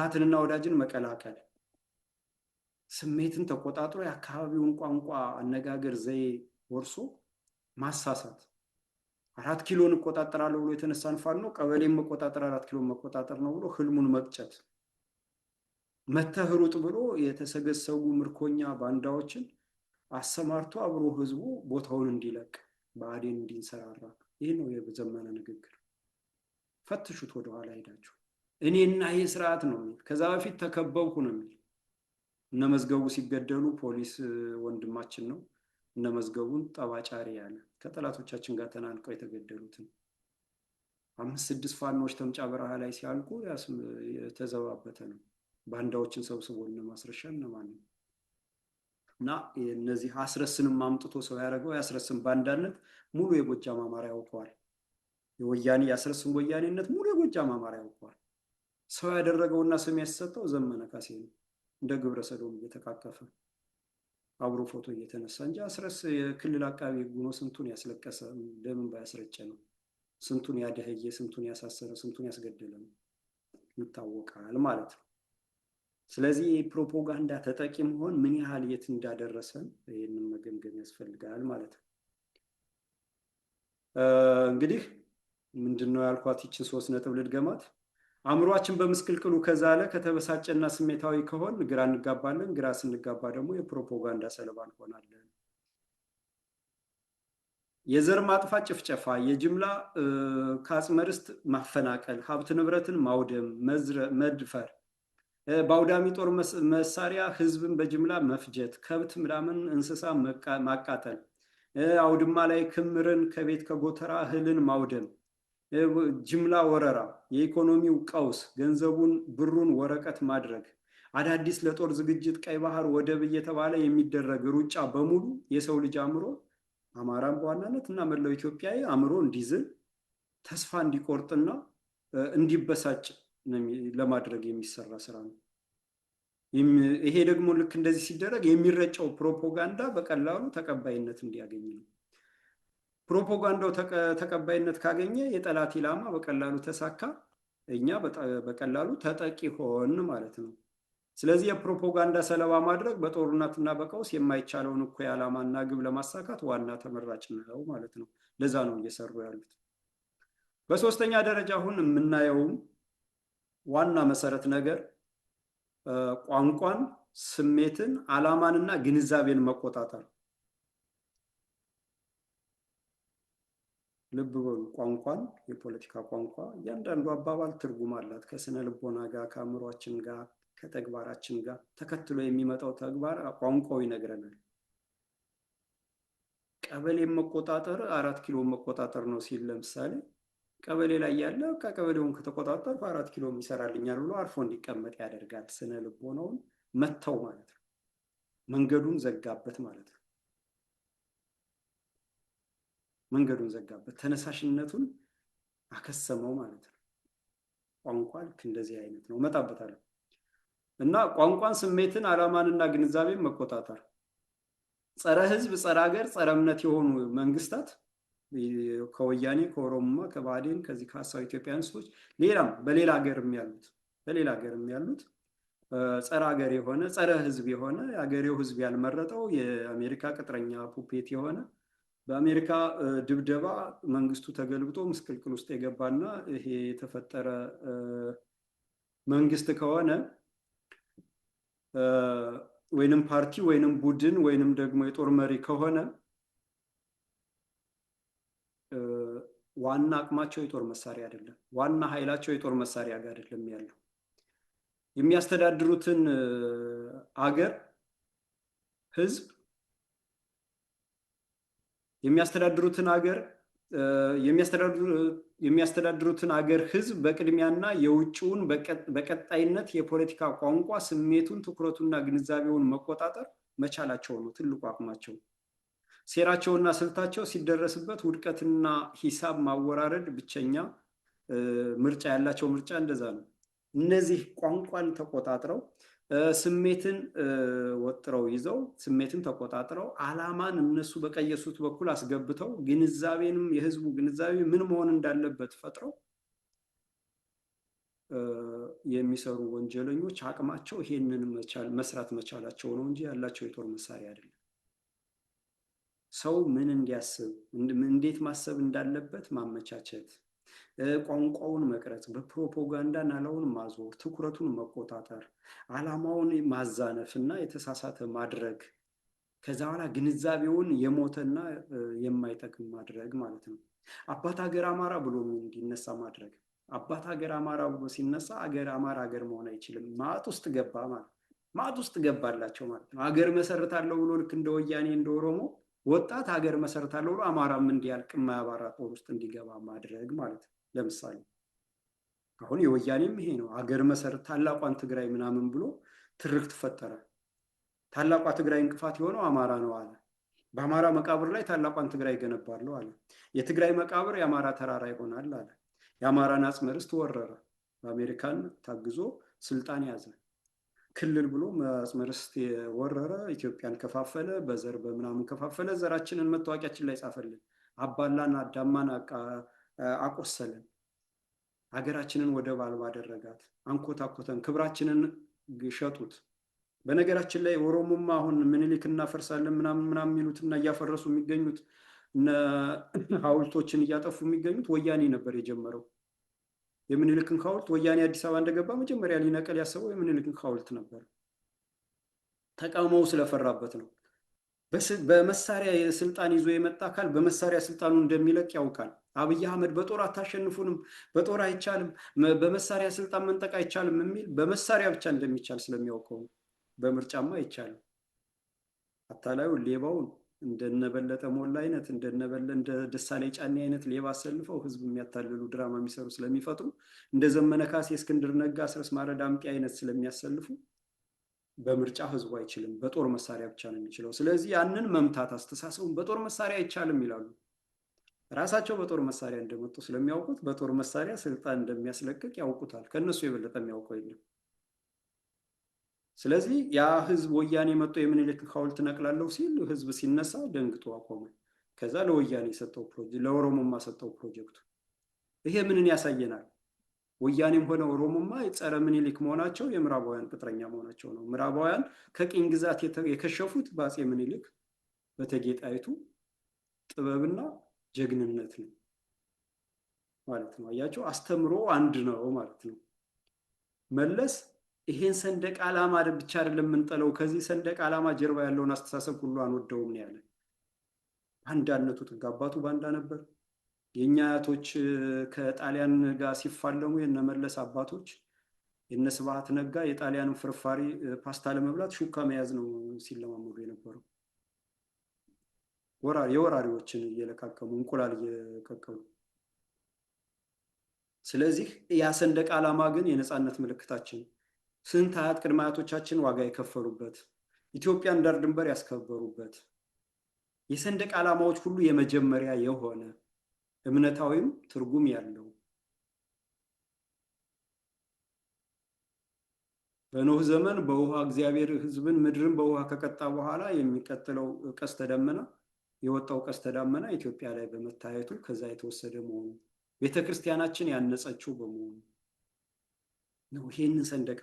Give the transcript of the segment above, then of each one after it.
ጠላትንና ወዳጅን መቀላቀል፣ ስሜትን ተቆጣጥሮ የአካባቢውን ቋንቋ፣ አነጋገር፣ ዘዬ ወርሶ ማሳሳት። 4 ኪሎን እቆጣጠራለሁ ብሎ የተነሳን ፋኖ ቀበሌን መቆጣጠር 4 ኪሎን መቆጣጠር ነው ብሎ ህልሙን መቅጨት። መተህ ሩጥ ብሎ የተሰገሰጉ ምርኮኛ ባንዳዎችን አሰማርቶ አብሮ ህዝቡ ቦታውን እንዲለቅ ብአዴን እንዲንሰራራ። ይህ ነው የዘመነ ንግግር። ፈትሹት ወደኋላ ሄዳችሁ። እኔና ይህ ስርዓት ነው የሚል። ከዛ በፊት ተከበብኩ ነው የሚል። እነ መዝገቡ ሲገደሉ ፖሊስ ወንድማችን ነው እነ መዝገቡን ጠባጫሪ ያለ ከጠላቶቻችን ጋር ተናንቀው የተገደሉትን 5-6 ፋኖች ተምጫ በረሃ ላይ ሲያልቁ የተዘባበተ ነው። ባንዳዎችን ሰብስቦ እነ ማስረሻ እነማን ነው እና እነዚህ አስረስንም አምጥቶ ሰው ያደረገው ያስረስን ባንዳነት ሙሉ የጎጃም አማራ ያውቀዋል። የወያኔ ያስረስን ወያኔነት ሙሉ የጎጃም አማራ ያውቀዋል። ሰው ያደረገውና ስም ያሰጠው ዘመነ ካሴ ነው። እንደ ግብረ ሰዶም እየተቃቀፈ አብሮ ፎቶ እየተነሳ እንጂ አስረስ የክልል አቃቢ ሕግ ሆኖ ስንቱን ያስለቀሰ ለምን ባያስረጨ ነው። ስንቱን ያደህየ፣ ስንቱን ያሳሰረ፣ ስንቱን ያስገደለ ነው ይታወቃል ማለት ነው። ስለዚህ የፕሮፓጋንዳ ተጠቂ መሆን ምን ያህል የት እንዳደረሰን ይህንን መገምገም ያስፈልጋል ማለት ነው። እንግዲህ ምንድነው ያልኳት ይችን 3 ነጥብ ልድገማት። አእምሯችን በምስቅልቅሉ ከዛለ ከተበሳጨና ስሜታዊ ከሆን ግራ እንጋባለን። ግራ ስንጋባ ደግሞ የፕሮፓጋንዳ ሰለባ እንሆናለን። የዘር ማጥፋት ጭፍጨፋ፣ የጅምላ ከአጽመ ርስት ማፈናቀል፣ ሀብት ንብረትን ማውደም፣ መድፈር፣ በአውዳሚ ጦር መሳሪያ ህዝብን በጅምላ መፍጀት፣ ከብት ምናምን እንስሳ ማቃጠል፣ አውድማ ላይ ክምርን ከቤት ከጎተራ እህልን ማውደም፣ ጅምላ ወረራ፣ የኢኮኖሚው ቀውስ፣ ገንዘቡን ብሩን ወረቀት ማድረግ፣ አዳዲስ ለጦር ዝግጅት ቀይ ባህር ወደብ እየተባለ የሚደረግ ሩጫ በሙሉ የሰው ልጅ አእምሮ አማራን በዋናነት እና መላው ኢትዮጵያዊ አእምሮ እንዲዝል ተስፋ እንዲቆርጥና እንዲበሳጭ ለማድረግ የሚሰራ ስራ ነው። ይሄ ደግሞ ልክ እንደዚህ ሲደረግ የሚረጨው ፕሮፓጋንዳ በቀላሉ ተቀባይነት እንዲያገኝ ነው። ፕሮፓጋንዳው ተቀባይነት ካገኘ የጠላት ኢላማ በቀላሉ ተሳካ፣ እኛ በቀላሉ ተጠቂ ሆን ማለት ነው። ስለዚህ የፕሮፓጋንዳ ሰለባ ማድረግ በጦርነትና በቀውስ የማይቻለውን እኮ የዓላማና ግብ ለማሳካት ዋና ተመራጭ ነው ማለት ነው። ለዛ ነው እየሰሩ ያሉት። በሶስተኛ ደረጃ አሁን የምናየውም ዋና መሰረት ነገር ቋንቋን፣ ስሜትን፣ ዓላማንና ግንዛቤን መቆጣጠር። ልብ በሉ፣ ቋንቋን፣ የፖለቲካ ቋንቋ እያንዳንዱ አባባል ትርጉም አላት። ከስነ ልቦና ጋር፣ ከአእምሯችን ጋር፣ ከተግባራችን ጋር ተከትሎ የሚመጣው ተግባር ቋንቋው ይነግረናል። ቀበሌ መቆጣጠር 4 ኪሎ መቆጣጠር ነው ሲል ለምሳሌ ቀበሌ ላይ ያለ ከቀበሌውን ከተቆጣጠር 4 ኪሎ ይሰራልኛል ብሎ አርፎ እንዲቀመጥ ያደርጋል። ስነ ልቦናውን መተው ማለት ነው። መንገዱን ዘጋበት ማለት ነው። መንገዱን ዘጋበት፣ ተነሳሽነቱን አከሰመው ማለት ነው። ቋንቋ ልክ እንደዚህ አይነት ነው። እመጣበታለሁ። እና ቋንቋን፣ ስሜትን፣ ዓላማንና ግንዛቤን መቆጣጠር። ጸረ ህዝብ፣ ጸረ ሀገር፣ ጸረ እምነት የሆኑ መንግስታት ከወያኔ፣ ከኦሮሞማ፣ ከባዕዴን፣ ከዚህ ከሀሳዊ ኢትዮጵያውያኖች ሌላም በሌላ ሀገርም ያሉት ጸረ ሀገር የሆነ ጸረ ህዝብ የሆነ የሀገሬው ህዝብ ያልመረጠው የአሜሪካ ቅጥረኛ ፑፔት የሆነ በአሜሪካ ድብደባ መንግስቱ ተገልብጦ ምስቅልቅል ውስጥ የገባና ይሄ የተፈጠረ መንግስት ከሆነ ወይንም ፓርቲ ወይንም ቡድን ወይንም ደግሞ የጦር መሪ ከሆነ ዋና አቅማቸው የጦር መሳሪያ አይደለም። ዋና ኃይላቸው የጦር መሳሪያ ጋር አይደለም ያለው። የሚያስተዳድሩትን አገር ህዝብ የሚያስተዳድሩትን አገር ህዝብ በቅድሚያና የውጭውን በቀጣይነት የፖለቲካ ቋንቋ ስሜቱን፣ ትኩረቱና ግንዛቤውን መቆጣጠር መቻላቸው ነው ትልቁ አቅማቸው። ሴራቸውና ስልታቸው ሲደረስበት ውድቀትና ሂሳብ ማወራረድ ብቸኛ ምርጫ ያላቸው ምርጫ እንደዛ ነው። እነዚህ ቋንቋን ተቆጣጥረው ስሜትን ወጥረው ይዘው ስሜትን ተቆጣጥረው ዓላማን እነሱ በቀየሱት በኩል አስገብተው ግንዛቤንም የህዝቡ ግንዛቤ ምን መሆን እንዳለበት ፈጥረው የሚሰሩ ወንጀለኞች አቅማቸው ይሄንን መስራት መቻላቸው ነው እንጂ ያላቸው የጦር መሳሪያ አይደለም። ሰው ምን እንዲያስብ እንዴት ማሰብ እንዳለበት ማመቻቸት፣ ቋንቋውን መቅረጽ፣ በፕሮፓጋንዳ ናላውን ማዞር፣ ትኩረቱን መቆጣጠር፣ ዓላማውን ማዛነፍ እና የተሳሳተ ማድረግ፣ ከዛ በኋላ ግንዛቤውን የሞተና የማይጠቅም ማድረግ ማለት ነው። አባት ሀገር አማራ ብሎ እንዲነሳ ማድረግ። አባት ሀገር አማራ ብሎ ሲነሳ አገር አማራ ሀገር መሆን አይችልም። ማጥ ውስጥ ገባ ማለት ማጥ ውስጥ ገባላቸው ማለት ነው። ሀገር መሰረታለሁ ብሎ ልክ እንደ ወያኔ እንደ ኦሮሞ ወጣት ሀገር መሰረታለሁ ብሎ አማራም እንዲያልቅ የማያባራ ጦር ውስጥ እንዲገባ ማድረግ ማለት ነው። ለምሳሌ አሁን የወያኔም ይሄ ነው። ሀገር መሰረት ታላቋን ትግራይ ምናምን ብሎ ትርክት ፈጠረ። ታላቋ ትግራይ እንቅፋት የሆነው አማራ ነው አለ። በአማራ መቃብር ላይ ታላቋን ትግራይ ገነባለሁ አለ። የትግራይ መቃብር የአማራ ተራራ ይሆናል አለ። የአማራን አጽመ ርስት ወረረ። በአሜሪካን ታግዞ ስልጣን ያዘ። ክልል ብሎ አጽመ ርስት የወረረ ኢትዮጵያን ከፋፈለ፣ በዘር በምናምን ከፋፈለ። ዘራችንን መታወቂያችን ላይ ጻፈልን። አባላን፣ አዳማን አቆሰለን። ሀገራችንን ወደብ አልባ አደረጋት። አንኮታኮተን፣ ክብራችንን ሸጡት። በነገራችን ላይ ኦሮሞማ አሁን ምኒልክ እናፈርሳለን ምናምን ምናምን የሚሉትና እያፈረሱ የሚገኙት ሐውልቶችን እያጠፉ የሚገኙት ወያኔ ነበር የጀመረው። የምኒልክን ሐውልት ወያኔ አዲስ አበባ እንደገባ መጀመሪያ ሊነቀል ያሰበው የምኒልክን ሐውልት ነበር። ተቃውሞው ስለፈራበት ነው። በመሳሪያ ስልጣን ይዞ የመጣ አካል በመሳሪያ ስልጣኑ እንደሚለቅ ያውቃል። አብይ አህመድ በጦር አታሸንፉንም፣ በጦር አይቻልም፣ በመሳሪያ ስልጣን መንጠቅ አይቻልም የሚል በመሳሪያ ብቻ እንደሚቻል ስለሚያውቀው ነው። በምርጫማ አይቻልም። አታላዩ ሌባውን እንደነበለጠ ሞላ አይነት እንደ ደሳለኝ ጫኔ አይነት ሌባ አሰልፈው ህዝብ የሚያታልሉ ድራማ የሚሰሩ ስለሚፈጥሩ እንደ ዘመነ ካሴ፣ እስክንድር ነጋ፣ አስረስ ማረ ዳምጤ አይነት ስለሚያሰልፉ በምርጫ ህዝቡ አይችልም፣ በጦር መሳሪያ ብቻ ነው የሚችለው። ስለዚህ ያንን መምታት አስተሳሰቡን በጦር መሳሪያ አይቻልም ይላሉ። ራሳቸው በጦር መሳሪያ እንደመጡ ስለሚያውቁት በጦር መሳሪያ ስልጣን እንደሚያስለቅቅ ያውቁታል። ከነሱ የበለጠ የሚያውቀው የለም። ስለዚህ ያ ህዝብ ወያኔ መጥቶ የምኒልክ ሐውልት ነቅላለሁ ሲል ህዝብ ሲነሳ ደንግጦ አቆመ። ከዛ ለወያኔ ሰጠው ፕሮጀክት፣ ለኦሮሞማ ሰጠው ፕሮጀክቱ። ይሄ ምንን ያሳየናል? ወያኔም ሆነ ኦሮሞማ የጸረ ምኒልክ መሆናቸው የምዕራባውያን ቅጥረኛ መሆናቸው ነው። ምዕራባውያን ከቅኝ ግዛት የከሸፉት በአፄ ምኒልክ በእቴጌ ጣይቱ ጥበብና ጀግንነት ነው ማለት ነው። አያቸው፣ አስተምሮ አንድ ነው ማለት ነው። መለስ ይሄን ሰንደቅ ዓላማ ብቻ አይደለም የምንጠለው፣ ከዚህ ሰንደቅ ዓላማ ጀርባ ያለውን አስተሳሰብ ሁሉ አንወደውም ነው ያለ። ባንዳነቱ ጥጋባቱ ባንዳ ነበር። የእኛ አያቶች ከጣሊያን ጋር ሲፋለሙ የነመለስ አባቶች የነ ስብሐት ነጋ የጣሊያንን ፍርፋሪ ፓስታ ለመብላት ሹካ መያዝ ነው ሲለማመዱ የነበረው። የወራሪዎችን እየለቃቀሙ እንቁላል እየቀቀሉ። ስለዚህ ያ ሰንደቅ ዓላማ ግን የነፃነት ምልክታችን፣ ስንት አያት ቅድመ አያቶቻችን ዋጋ የከፈሉበት፣ ኢትዮጵያን ዳር ድንበር ያስከበሩበት፣ የሰንደቅ ዓላማዎች ሁሉ የመጀመሪያ የሆነ እምነታዊም ትርጉም ያለው በኖህ ዘመን በውሃ እግዚአብሔር ሕዝብን ምድርን በውሃ ከቀጣ በኋላ የሚቀጥለው ቀስተ ደመና የወጣው ቀስተ ደመና ኢትዮጵያ ላይ በመታየቱ ከዛ የተወሰደ መሆኑ ቤተክርስቲያናችን ያነጸችው በመሆኑ ነው። ይሄንን ሰንደቅ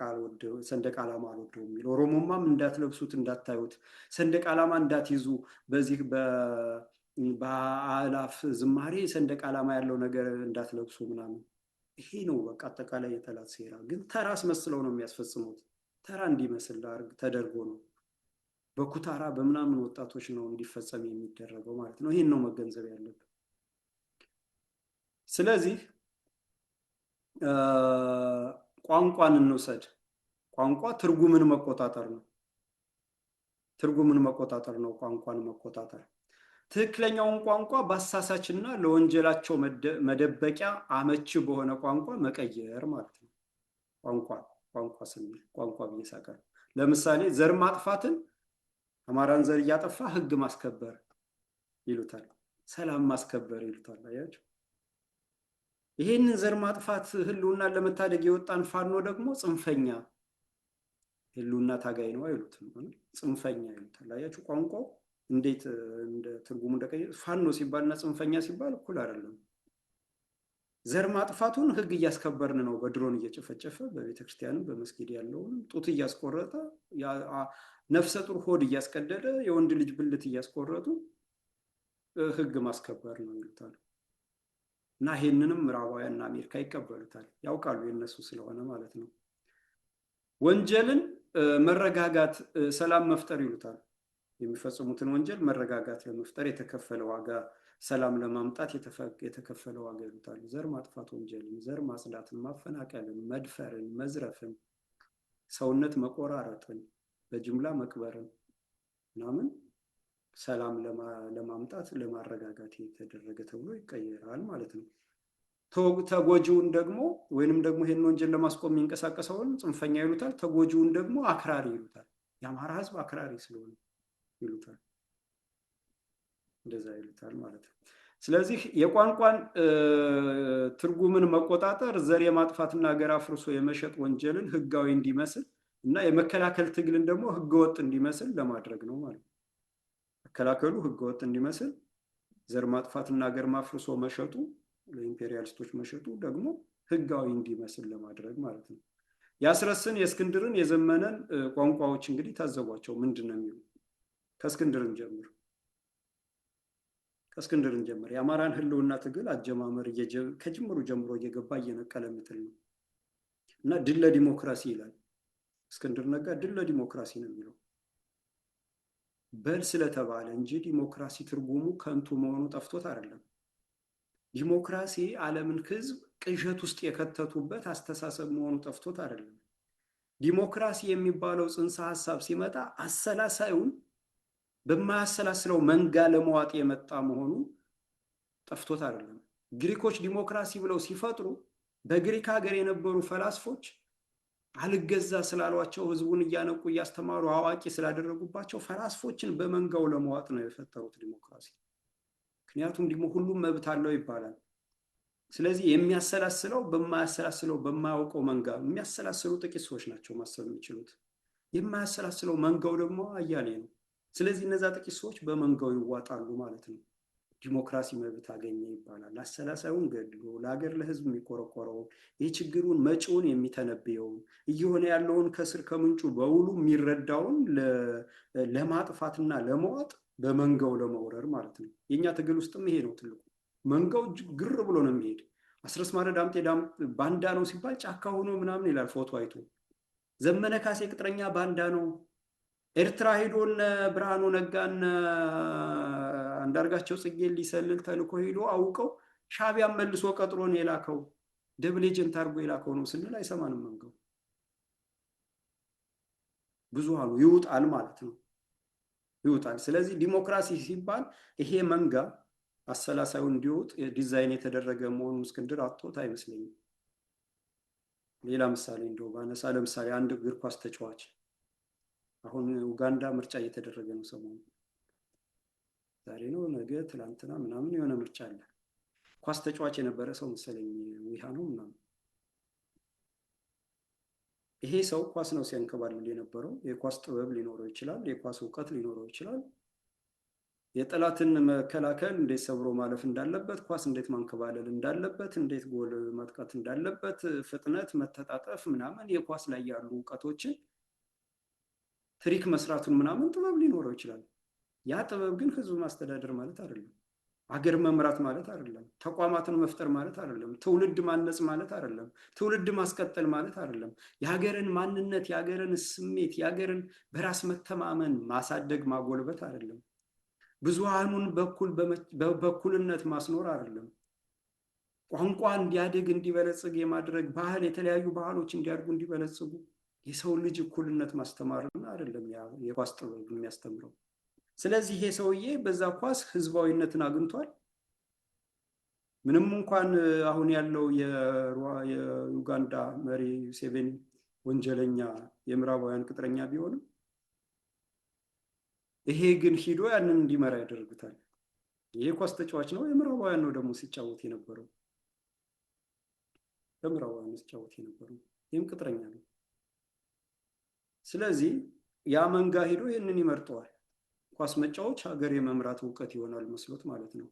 ዓላማ አልወደው የሚል ኦሮሞማም እንዳትለብሱት እንዳታዩት፣ ሰንደቅ ዓላማ እንዳትይዙ፣ በዚህ በአላፍ ዝማሬ ሰንደቅ ዓላማ ያለው ነገር እንዳትለብሱ ምናምን። ይሄ ነው በቃ አጠቃላይ የጠላት ሴራ። ግን ተራ አስመስለው ነው የሚያስፈጽሙት። ተራ እንዲመስል ተደርጎ ነው በኩታራ በምናምን ወጣቶች ነው እንዲፈጸም የሚደረገው ማለት ነው። ይህን ነው መገንዘብ ያለብን። ስለዚህ ቋንቋን እንውሰድ። ቋንቋ ትርጉምን መቆጣጠር ነው። ትርጉምን መቆጣጠር ነው ቋንቋን መቆጣጠር። ትክክለኛውን ቋንቋ በአሳሳችና ለወንጀላቸው መደበቂያ አመቺ በሆነ ቋንቋ መቀየር ማለት ነው። ቋንቋ ስንል ቋንቋ ብዬ ሳቀር ለምሳሌ ዘር ማጥፋትን አማራን ዘር እያጠፋ ህግ ማስከበር ይሉታል፣ ሰላም ማስከበር ይሉታል። አያችሁ፣ ይሄንን ዘር ማጥፋት ህልውናን ለመታደግ የወጣን ፋኖ ደግሞ ጽንፈኛ፣ ህልውና ታጋይ ነው አይሉትም፣ ጽንፈኛ ይሉታል። አያችሁ ቋንቋው እንዴት እንደ ትርጉሙ እንደቀየረ። ፋኖ ሲባልና ጽንፈኛ ሲባል እኩል አይደለም። ዘር ማጥፋቱን ህግ እያስከበርን ነው። በድሮን እየጨፈጨፈ በቤተክርስቲያንም በመስጊድ ያለውን ጡት እያስቆረጠ ነፍሰ ጡር ሆድ እያስቀደደ የወንድ ልጅ ብልት እያስቆረጡ ህግ ማስከበር ነው ይሉታል። እና ይሄንንም ምዕራባውያንና አሜሪካ ይቀበሉታል፣ ያውቃሉ የነሱ ስለሆነ ማለት ነው። ወንጀልን መረጋጋት፣ ሰላም መፍጠር ይሉታል። የሚፈጽሙትን ወንጀል መረጋጋት ለመፍጠር የተከፈለ ዋጋ፣ ሰላም ለማምጣት የተከፈለ ዋጋ ይሉታል። ዘር ማጥፋት ወንጀልን፣ ዘር ማጽዳትን፣ ማፈናቀልን፣ መድፈርን፣ መዝረፍን፣ ሰውነት መቆራረጥን፣ በጅምላ መቅበርን ምናምን ሰላም ለማምጣት ለማረጋጋት የተደረገ ተብሎ ይቀየራል ማለት ነው። ተጎጂውን ደግሞ ወይንም ደግሞ ይሄን ወንጀል ለማስቆም የሚንቀሳቀሰውን ጽንፈኛ ይሉታል። ተጎጂውን ደግሞ አክራሪ ይሉታል። የአማራ ህዝብ አክራሪ ስለሆነ ይሉታል፣ እንደዛ ይሉታል ማለት ነው። ስለዚህ የቋንቋን ትርጉምን መቆጣጠር ዘር የማጥፋትና ሀገር አፍርሶ የመሸጥ ወንጀልን ህጋዊ እንዲመስል እና የመከላከል ትግልን ደግሞ ህገወጥ እንዲመስል ለማድረግ ነው ማለት ነው። መከላከሉ ህገወጥ እንዲመስል፣ ዘር ማጥፋትና ሀገር ማፍርሶ መሸጡ ለኢምፔሪያሊስቶች መሸጡ ደግሞ ህጋዊ እንዲመስል ለማድረግ ማለት ነው። የአስረስን፣ የእስክንድርን፣ የዘመነን ቋንቋዎች እንግዲህ ታዘቧቸው። ምንድን ነው የሚሉ? ከእስክንድርን ጀምር የአማራን ህልውና ትግል አጀማመር ከጅምሩ ጀምሮ እየገባ እየነቀለ ምትል ነው እና ድል ለዲሞክራሲ ይላል። እስክንድር ነጋ ድል ለዲሞክራሲ ነው የሚለው በል ስለተባለ እንጂ ዲሞክራሲ ትርጉሙ ከንቱ መሆኑ ጠፍቶት አይደለም። ዲሞክራሲ ዓለምን ህዝብ ቅዠት ውስጥ የከተቱበት አስተሳሰብ መሆኑ ጠፍቶት አይደለም። ዲሞክራሲ የሚባለው ጽንሰ ሀሳብ ሲመጣ አሰላሳዩን በማያሰላስለው መንጋ ለመዋጥ የመጣ መሆኑ ጠፍቶት አይደለም። ግሪኮች ዲሞክራሲ ብለው ሲፈጥሩ በግሪክ ሀገር የነበሩ ፈላስፎች አልገዛ ስላሏቸው ህዝቡን እያነቁ እያስተማሩ አዋቂ ስላደረጉባቸው ፈላስፎችን በመንጋው ለመዋጥ ነው የፈጠሩት ዲሞክራሲ። ምክንያቱም ደግሞ ሁሉም መብት አለው ይባላል። ስለዚህ የሚያሰላስለው በማያሰላስለው በማያውቀው መንጋ፣ የሚያሰላስሉ ጥቂት ሰዎች ናቸው ማሰብ የሚችሉት። የማያሰላስለው መንጋው ደግሞ አያሌ ነው። ስለዚህ እነዛ ጥቂት ሰዎች በመንጋው ይዋጣሉ ማለት ነው። ዲሞክራሲ መብት አገኘ ይባላል። አሰላሳዩን ገድሎ ለሀገር ለህዝብ የሚቆረቆረውን የችግሩን መጪውን የሚተነብየውን እየሆነ ያለውን ከስር ከምንጩ በውሉ የሚረዳውን ለማጥፋትና ለመዋጥ በመንጋው ለመውረር ማለት ነው። የእኛ ትግል ውስጥም ይሄ ነው ትልቁ። መንጋው ግር ብሎ ነው የሚሄድ። አስረስ ማረ ዳምጤ ባንዳ ነው ሲባል ጫካ ሆኖ ምናምን ይላል ፎቶ አይቶ። ዘመነ ካሴ ቅጥረኛ ባንዳ ነው። ኤርትራ ሄዶ እነ ብርሃኑ ነጋን አንዳርጋቸው ጽጌን ሊሰልል ተልኮ ሄዶ አውቀው ሻዕቢያን መልሶ ቀጥሮን የላከው ደብል ኤጀንት አድርጎ የላከው ነው ስንል አይሰማንም መንጋው። ብዙሃኑ ይውጣል ማለት ነው፣ ይውጣል። ስለዚህ ዲሞክራሲ ሲባል ይሄ መንጋ አሰላሳዩ እንዲወጥ ዲዛይን የተደረገ መሆኑን እስክንድር አጥቶት አይመስለኝም። ሌላ ምሳሌ እንደው ባነሳ፣ ለምሳሌ አንድ እግር ኳስ ተጫዋች አሁን ኡጋንዳ ምርጫ እየተደረገ ነው ሰሞኑን፣ ዛሬ ነው ነገ ትላንትና ምናምን የሆነ ምርጫ አለ። ኳስ ተጫዋች የነበረ ሰው መሰለኝ ዊሃ ነው ምናምን። ይሄ ሰው ኳስ ነው ሲያንከባልል የነበረው። የኳስ ጥበብ ሊኖረው ይችላል፣ የኳስ እውቀት ሊኖረው ይችላል። የጠላትን መከላከል እንዴት ሰብሮ ማለፍ እንዳለበት፣ ኳስ እንዴት ማንከባለል እንዳለበት፣ እንዴት ጎል ማጥቃት እንዳለበት፣ ፍጥነት፣ መተጣጠፍ ምናምን የኳስ ላይ ያሉ እውቀቶችን ትሪክ መስራቱን ምናምን ጥበብ ሊኖረው ይችላል። ያ ጥበብ ግን ህዝብ ማስተዳደር ማለት አይደለም። አገር መምራት ማለት አይደለም። ተቋማትን መፍጠር ማለት አይደለም። ትውልድ ማነጽ ማለት አይደለም። ትውልድ ማስቀጠል ማለት አይደለም። የሀገርን ማንነት፣ የሀገርን ስሜት፣ የሀገርን በራስ መተማመን ማሳደግ ማጎልበት አይደለም። ብዙሃኑን በኩልነት ማስኖር አይደለም። ቋንቋ እንዲያድግ እንዲበለጽግ የማድረግ ባህል፣ የተለያዩ ባህሎች እንዲያድጉ እንዲበለጽጉ የሰው ልጅ እኩልነት ማስተማርና አይደለም የኳስ ጥበብ የሚያስተምረው። ስለዚህ ይሄ ሰውዬ በዛ ኳስ ህዝባዊነትን አግኝቷል። ምንም እንኳን አሁን ያለው የዩጋንዳ መሪ ሙሴቬኒ ወንጀለኛ የምዕራባውያን ቅጥረኛ ቢሆንም ይሄ ግን ሂዶ ያንን እንዲመራ ያደርጉታል። ይሄ ኳስ ተጫዋች ነው፣ የምዕራባውያን ነው ደግሞ ሲጫወት የነበረው፣ ለምዕራባውያን ሲጫወት የነበረው፣ ይህም ቅጥረኛ ነው። ስለዚህ ያ መንጋ ሂዶ ይህንን ይመርጠዋል። ኳስ መጫወች ሀገር የመምራት እውቀት ይሆናል መስሎት ማለት ነው።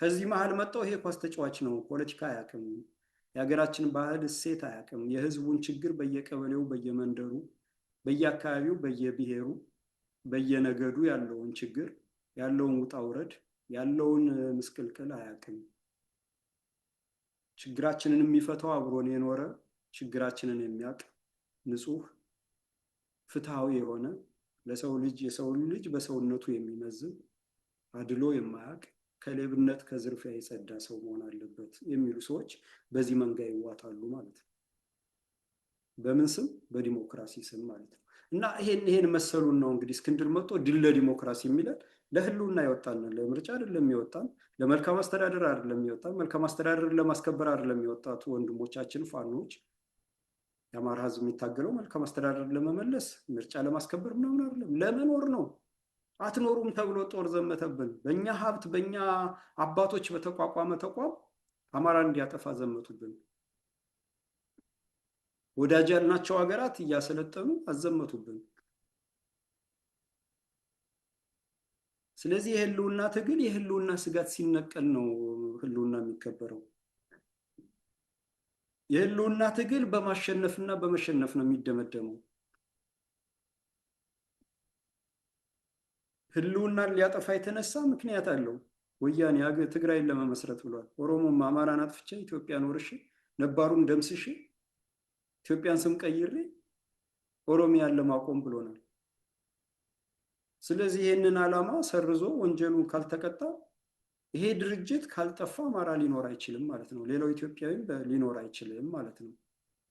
ከዚህ መሀል መጣው ይሄ ኳስ ተጫዋች ነው፣ ፖለቲካ አያውቅም፣ የሀገራችን ባህል እሴት አያውቅም፣ የህዝቡን ችግር በየቀበሌው በየመንደሩ በየአካባቢው በየብሔሩ በየነገዱ ያለውን ችግር ያለውን ውጣ ውረድ ያለውን ምስቅልቅል አያውቅም። ችግራችንን የሚፈታው አብሮን የኖረ ችግራችንን የሚያውቅ ንጹህ ፍትሃዊ የሆነ ለሰው ልጅ የሰውን ልጅ በሰውነቱ የሚመዝን አድሎ የማያውቅ ከሌብነት ከዝርፊያ የጸዳ ሰው መሆን አለበት የሚሉ ሰዎች በዚህ መንጋ ይዋጣሉ ማለት ነው። በምን ስም? በዲሞክራሲ ስም ማለት ነው። እና ይሄን መሰሉን ነው እንግዲህ እስክንድር መጥቶ ድል ለዲሞክራሲ የሚለን። ለህልውና የወጣን ለምርጫ አይደለም የወጣን፣ ለመልካም አስተዳደር አይደለም የወጣን፣ መልካም አስተዳደር ለማስከበር አይደለም የወጣቱ ወንድሞቻችን ፋኖች። የአማራ ህዝብ የሚታገለው መልካም አስተዳደር ለመመለስ ምርጫ ለማስከበር ምናምን አይደለም፣ ለመኖር ነው። አትኖሩም ተብሎ ጦር ዘመተብን። በእኛ ሀብት በእኛ አባቶች በተቋቋመ ተቋም አማራን እንዲያጠፋ ዘመቱብን። ወዳጅ ያልናቸው ሀገራት እያሰለጠኑ አዘመቱብን። ስለዚህ የህልውና ትግል የህልውና ስጋት ሲነቀል ነው ህልውና የሚከበረው። የህልውና ትግል በማሸነፍና በመሸነፍ ነው የሚደመደመው። ህልውናን ሊያጠፋ የተነሳ ምክንያት አለው። ወያኔ ትግራይን ለመመስረት ብሏል። ኦሮሞም አማራን አጥፍቼ ኢትዮጵያን ወርሼ ነባሩን ደምስሼ ኢትዮጵያን ስም ቀይሬ ኦሮሚያን ለማቆም ብሎናል። ስለዚህ ይህንን ዓላማ ሰርዞ ወንጀሉን ካልተቀጣ ይሄ ድርጅት ካልጠፋ አማራ ሊኖር አይችልም ማለት ነው። ሌላው ኢትዮጵያዊም ሊኖር አይችልም ማለት ነው።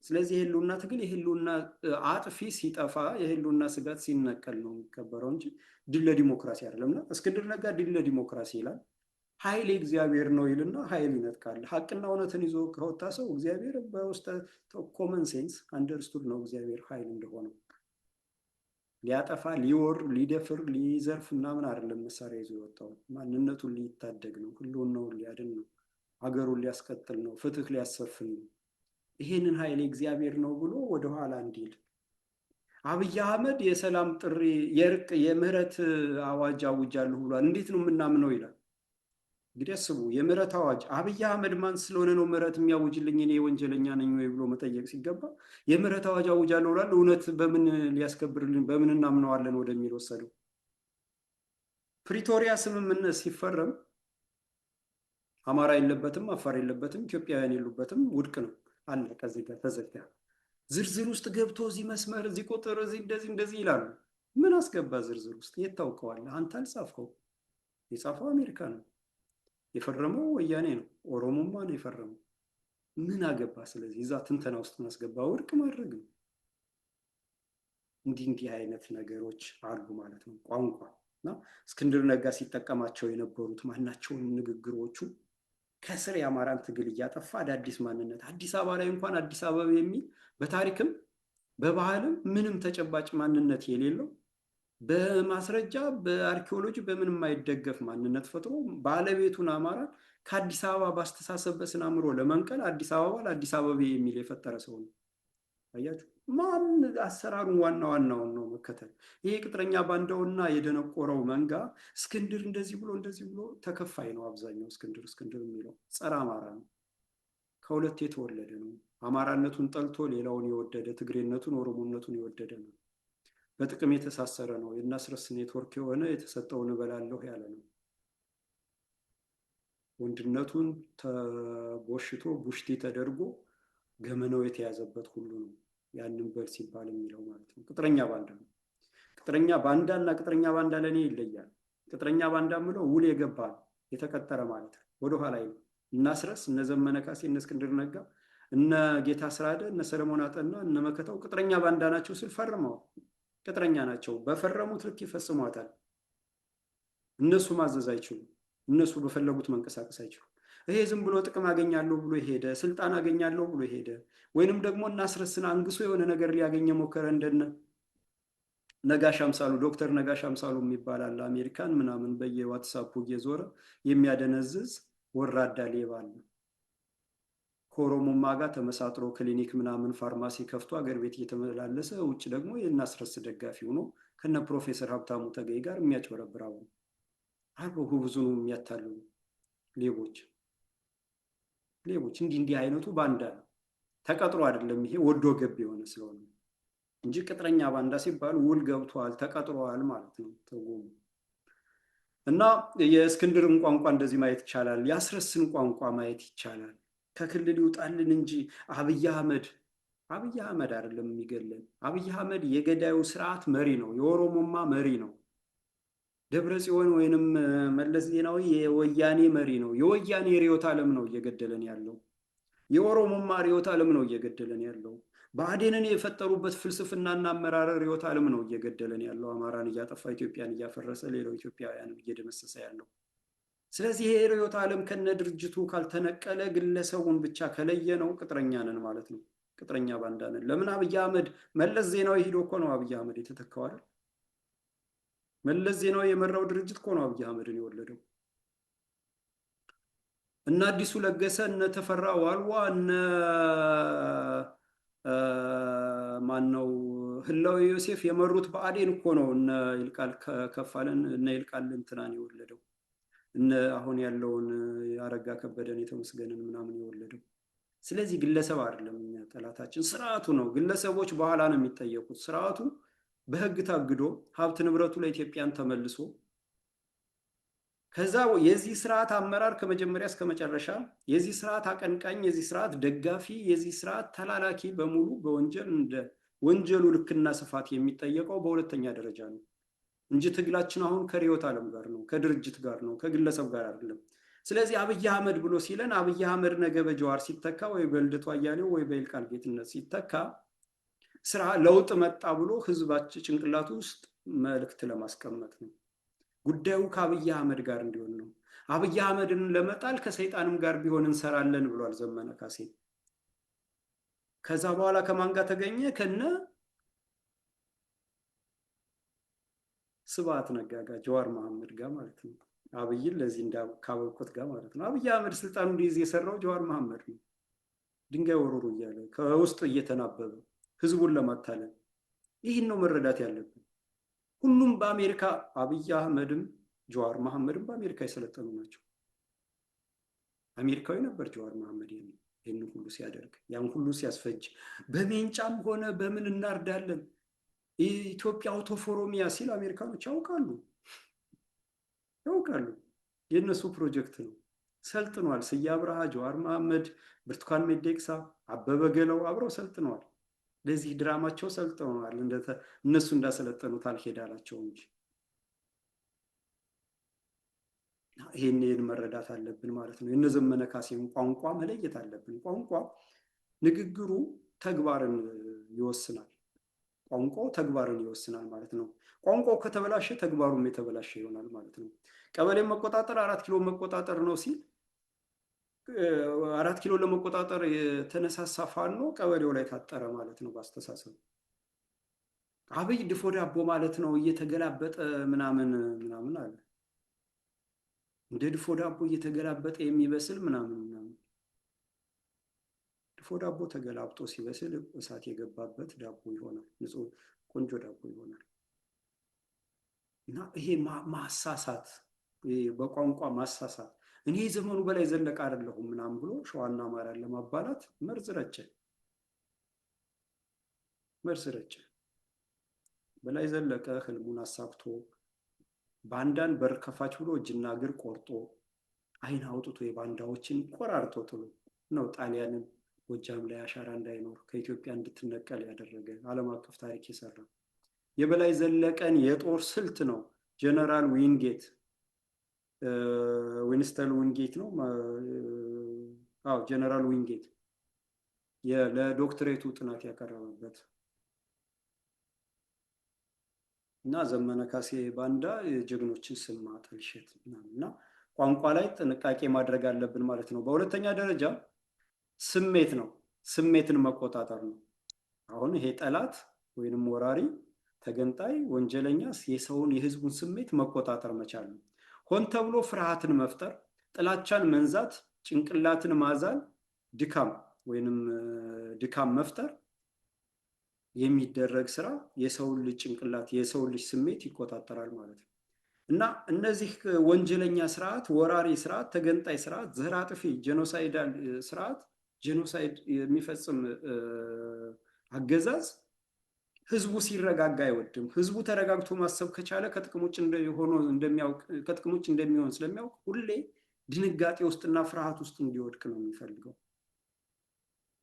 ስለዚህ የህልውና ትግል የህልውና አጥፊ ሲጠፋ የህልውና ስጋት ሲነቀል ነው የሚከበረው እንጂ ድል ለዲሞክራሲ አይደለምና እስክንድር ነጋ ድል ለዲሞክራሲ ይላል። ኃይል እግዚአብሔር ነው ይልና ኃይል ይነጥቃል። ሀቅና እውነትን ይዞ ከወጣ ሰው እግዚአብሔር በውስጥ ኮመን ሴንስ አንደርስቱድ ነው እግዚአብሔር ኃይል እንደሆነ። ሊያጠፋ ሊወር ሊደፍር ሊዘርፍ ምናምን አይደለም መሳሪያ ይዞ የወጣው። ማንነቱን ሊታደግ ነው፣ ህልውናውን ሊያድን ነው፣ ሀገሩን ሊያስቀጥል ነው፣ ፍትህ ሊያሰፍን ነው። ይህንን ኃይል እግዚአብሔር ነው ብሎ ወደኋላ እንዲል አብይ አህመድ የሰላም ጥሪ የእርቅ የምህረት አዋጅ አውጃለሁ ብሏል። እንዴት ነው የምናምነው ይላል። እንግዲህ አስቡ፣ የምህረት አዋጅ አብይ አህመድ ማን ስለሆነ ነው ምህረት የሚያውጅልኝ እኔ ወንጀለኛ ነኝ ወይ ብሎ መጠየቅ ሲገባ የምህረት አዋጅ አውጃለሁ ብሏል። እውነት በምን ሊያስከብርልን በምን እናምነዋለን ወደሚል ወሰደው። ፕሪቶሪያ ስምምነት ሲፈረም አማራ የለበትም፣ አፋር የለበትም፣ ኢትዮጵያውያን የሉበትም፣ ውድቅ ነው አለቀ። እዚህ ጋር ተዘጋ። ዝርዝር ውስጥ ገብቶ እዚህ መስመር እዚህ ቁጥር እዚህ እንደዚህ ይላሉ። ምን አስገባ ዝርዝር ውስጥ? የት ታውቀዋለህ? አንተ አልጻፍከው። የጻፈው አሜሪካ ነው፣ የፈረመው ወያኔ ነው፣ ኦሮሞማ ነው የፈረመው። ምን አገባ? ስለዚህ እዛ ትንተና ውስጥ ማስገባ ውድቅ ማድረግ ነው። እንዲህ አይነት ነገሮች አሉ ማለት ነው። ቋንቋ እና እስክንድር ነጋ ሲጠቀማቸው የነበሩት ማናቸውን ንግግሮቹ ከስር የአማራን ትግል እያጠፋ አዳዲስ ማንነት አዲስ አበባ ላይ እንኳን አዲስ አበባ የሚል በታሪክም በባህልም ምንም ተጨባጭ ማንነት የሌለው በማስረጃ በአርኪኦሎጂ በምንም የማይደገፍ ማንነት ፈጥሮ ባለቤቱን አማራን ከአዲስ አበባ በአስተሳሰብ በስነ አእምሮ ለመንቀል አዲስ አበባ ለአዲስ አበባ የሚል የፈጠረ ሰው ነው። አያችሁ፣ ማን አሰራሩን ዋናውን ነው መከተል። ይሄ ቅጥረኛ ባንዳውና የደነቆረው መንጋ እስክንድር እንደዚህ ብሎ ተከፋይ ነው። አብዛኛው እስክንድር የሚለው ጸረ አማራ ነው። ከሁለት የተወለደ ነው። አማራነቱን ጠልቶ ሌላውን የወደደ ትግሬነቱን ኦሮሞነቱን የወደደ ነው። በጥቅም የተሳሰረ ነው። የናስረስ ኔትወርክ የሆነ የተሰጠውን እበላለሁ ያለ ነው። ወንድነቱን ተቦሽቶ ቡሽቲ ተደርጎ ገመናው የተያዘበት ሁሉ ነው። ያንን በል ሲባል የሚለው ማለት ነው። ቅጥረኛ ባንዳ ነው። ቅጥረኛ ባንዳና ቅጥረኛ ባንዳ ለእኔ ይለያል። ቅጥረኛ ባንዳ ምለው ውል የገባ የተቀጠረ ማለት ነው። ወደኋላ ይሉ እናስረስ እነ ዘመነ ካሴ እነ እስክንድር ነጋ እነ ጌታ ስራደ እነ ሰለሞን አጠና እነ መከታው ቅጥረኛ ባንዳ ናቸው ስል ፈርመዋል። ቅጥረኛ ናቸው። በፈረሙት ልክ ይፈጽሟታል። እነሱ ማዘዝ አይችሉም። እነሱ በፈለጉት መንቀሳቀስ አይችሉም። ይሄ ዝም ብሎ ጥቅም አገኛለሁ ብሎ ሄደ፣ ስልጣን አገኛለሁ ብሎ ሄደ፣ ወይንም ደግሞ እናስረስን አንግሶ የሆነ ነገር ሊያገኘ ሞከረ። እንደነ ነጋሽ አምሳሉ ዶክተር ነጋሽ አምሳሉ የሚባላል አሜሪካን ምናምን በየዋትሳፑ እየዞረ የሚያደነዝዝ ወራዳ ሌባ አለ። ከኦሮሞማ ጋር ተመሳጥሮ ክሊኒክ ምናምን ፋርማሲ ከፍቶ አገር ቤት እየተመላለሰ ውጭ ደግሞ የናስረስ ደጋፊ ሆኖ ከነ ፕሮፌሰር ሀብታሙ ተገኝ ጋር የሚያጭበረብራው አርቦ ብዙ ነው የሚያታልሉ። ሌቦች እንዲህ አይነቱ ባንዳ ነው። ተቀጥሮ አይደለም፣ ይሄ ወዶ ገብ የሆነ ስለሆነ እንጂ ቅጥረኛ ባንዳ ሲባል ውል ገብቷል ተቀጥሯል ማለት ነው ትርጉሙ። እና የእስክንድርን ቋንቋ እንደዚህ ማየት ይቻላል። የአስረስን ቋንቋ ማየት ይቻላል። ከክልል ይውጣልን እንጂ አብይ አህመድ አይደለም የሚገለን። አብይ አህመድ የገዳዩ ስርዓት መሪ ነው፣ የኦሮሞማ መሪ ነው። ደብረ ጽዮን ወይንም መለስ ዜናዊ የወያኔ መሪ ነው። የወያኔ ርዕዮተ ዓለም ነው እየገደለን ያለው። የኦሮሞማ ርዕዮተ ዓለም ነው እየገደለን ያለው። ብአዴንን የፈጠሩበት ፍልስፍናና አመራር ርዕዮተ ዓለም ነው እየገደለን ያለው። አማራን እያጠፋ ኢትዮጵያን እያፈረሰ ሌላው ኢትዮጵያውያንን እየደመሰሰ ያለው። ስለዚህ ይሄ ርዕዮተ ዓለም ከነ ድርጅቱ ካልተነቀለ ግለሰቡን ብቻ ከለየ ነው ቅጥረኛ ነን ማለት ነው። ቅጥረኛ ባንዳ ነን። ለምን አብይ አህመድ መለስ ዜናዊ ሂዶ እኮ ነው አብይ አህመድ የተተካው አይደል? መለስ ዜናዊ የመራው ድርጅት እኮ ነው አብይ አህመድን የወለደው። እነ አዲሱ ለገሰ እነ ተፈራ ዋልዋ እነ ማነው ህላዊ ዮሴፍ የመሩት ብአዴን እኮ ነው እነ ይልቃል ከፋለን እነ ይልቃል እንትናን የወለደው። እነ አሁን ያለውን አረጋ ከበደን የተመስገንን ምናምን የወለደው። ስለዚህ ግለሰብ አይደለም እኛ ጠላታችን ስርዓቱ ነው። ግለሰቦች በኋላ ነው የሚጠየቁት። ስርዓቱ በህግ ታግዶ ሀብት ንብረቱ ለኢትዮጵያን ተመልሶ ከዛ የዚህ ስርዓት አመራር ከመጀመሪያ እስከ መጨረሻ የዚህ ስርዓት አቀንቃኝ፣ የዚህ ስርዓት ደጋፊ፣ የዚህ ስርዓት ተላላኪ በሙሉ በወንጀል እንደ ወንጀሉ ልክና ስፋት የሚጠየቀው በሁለተኛ ደረጃ ነው እንጂ ትግላችን አሁን ከርዕዮተ ዓለም ጋር ነው፣ ከድርጅት ጋር ነው፣ ከግለሰብ ጋር አይደለም። ስለዚህ አብይ አህመድ ብሎ ሲለን አብይ አህመድ ነገ በጀዋር ሲተካ ወይ በልደቱ አያሌው ወይ በይልቃል ጌትነት ሲተካ ስራ ለውጥ መጣ ብሎ ህዝባችን ጭንቅላቱ ውስጥ መልእክት ለማስቀመጥ ነው። ጉዳዩ ከአብይ አህመድ ጋር እንዲሆን ነው። አብይ አህመድን ለመጣል ከሰይጣንም ጋር ቢሆን እንሰራለን ብሏል ዘመነ ካሴ። ከዛ በኋላ ከማን ጋር ተገኘ? ከነ ስብሐት ነጋ ጋር፣ ጀዋር መሐመድ ጋር ማለት ነው። አብይን ለዚህ እንዳካበቁት ጋር ማለት ነው። አብይ አህመድ ስልጣኑ እንዲይዝ የሰራው ጀዋር መሐመድ ነው። ድንጋይ ወሮሩ እያለ ከውስጥ እየተናበበ ህዝቡን ለማታለል። ይህን ነው መረዳት ያለብን። ሁሉም በአሜሪካ አብይ አህመድም ጀዋር መሐመድም በአሜሪካ የሰለጠኑ ናቸው። አሜሪካዊ ነበር ጀዋር መሐመድ ይህን ሁሉ ሲያደርግ፣ ያን ሁሉ ሲያስፈጅ፣ በሜንጫም ሆነ በምን እናርዳለን ኢትዮጵያ አውቶፎሮሚያ ሲል አሜሪካኖች ያውቃሉ። የእነሱ ፕሮጀክት ነው። ሰልጥኗል። ስዬ አብርሃ፣ ጀዋር መሐመድ፣ ብርቱካን ሚደቅሳ፣ አበበ ገለው አብረው ሰልጥነዋል። ለዚህ ድራማቸው ሰልጥነዋል። እነሱ እንዳሰለጠኑት አልሄዳላቸው እንጂ ይሄን መረዳት አለብን ማለት ነው። የእነ ዘመነ ካሴን ቋንቋ መለየት አለብን። ቋንቋ ንግግሩ ተግባርን ይወስናል። ቋንቋው ተግባርን ይወስናል ማለት ነው። ቋንቋው ከተበላሸ ተግባሩም የተበላሸ ይሆናል ማለት ነው። ቀበሌ መቆጣጠር 4 ኪሎ መቆጣጠር ነው ሲል 4 ኪሎ ለመቆጣጠር የተነሳሳ ፋኖ ቀበሌው ላይ ታጠረ ማለት ነው በአስተሳሰብ። አብይ ድፎ ዳቦ ማለት ነው እየተገላበጠ ምናምን አለ። እንደ ድፎ ዳቦ እየተገላበጠ የሚበስል ምናምን ድፎ ዳቦ ተገላብጦ ሲበስል እሳት የገባበት ዳቦ ይሆናል። ንጹህ ቆንጆ ዳቦ ይሆናል። እና ይሄ ማሳሳት፣ በቋንቋ ማሳሳት፣ እኔ ዘመኑ በላይ ዘለቀ አይደለሁም ምናምን ብሎ ሸዋና አማራን ለማባላት መርዝ ረጨ። በላይ ዘለቀ ህልሙን አሳክቶ ባንዳን በር ከፋች ብሎ እጅና እግር ቆርጦ አይን አውጥቶ የባንዳዎችን ቆራርጦ ጥሎ ነው ጣሊያንን ጎጃም ላይ አሻራ እንዳይኖር ከኢትዮጵያ እንድትነቀል ያደረገ ዓለም አቀፍ ታሪክ የሰራ የበላይ ዘለቀን የጦር ስልት ነው ጀነራል ዊንጌት ዊንስተን ዊንጌት ነው። ጀነራል ዊንጌት ለዶክትሬቱ ጥናት ያቀረበበት እና ዘመነ ካሴ ባንዳ የጀግኖችን ስም ማጠልሸት እና ቋንቋ ላይ ጥንቃቄ ማድረግ አለብን ማለት ነው። በሁለተኛ ደረጃ ስሜት ነው። ስሜትን መቆጣጠር ነው። አሁን ይሄ ጠላት ወይንም ወራሪ፣ ተገንጣይ፣ ወንጀለኛ የሰውን የህዝቡን ስሜት መቆጣጠር መቻል ነው። ሆን ተብሎ ፍርሃትን መፍጠር፣ ጥላቻን መንዛት፣ ጭንቅላትን ማዛል፣ ድካም ወይንም ድካም መፍጠር የሚደረግ ስራ የሰውን ልጅ ጭንቅላት የሰውን ልጅ ስሜት ይቆጣጠራል ማለት ነው። እና እነዚህ ወንጀለኛ ስርዓት፣ ወራሪ ስርዓት፣ ተገንጣይ ስርዓት፣ ዘር አጥፊ ጄኖሳይዳል ስርዓት፣ ጄኖሳይድ የሚፈጽም አገዛዝ ህዝቡ ሲረጋጋ አይወድም። ህዝቡ ተረጋግቶ ማሰብ ከቻለ ከጥቅም ውጭ እንደሚሆን ስለሚያውቅ ሁሌ ድንጋጤ ውስጥና ፍርሃት ውስጥ እንዲወድቅ ነው የሚፈልገው።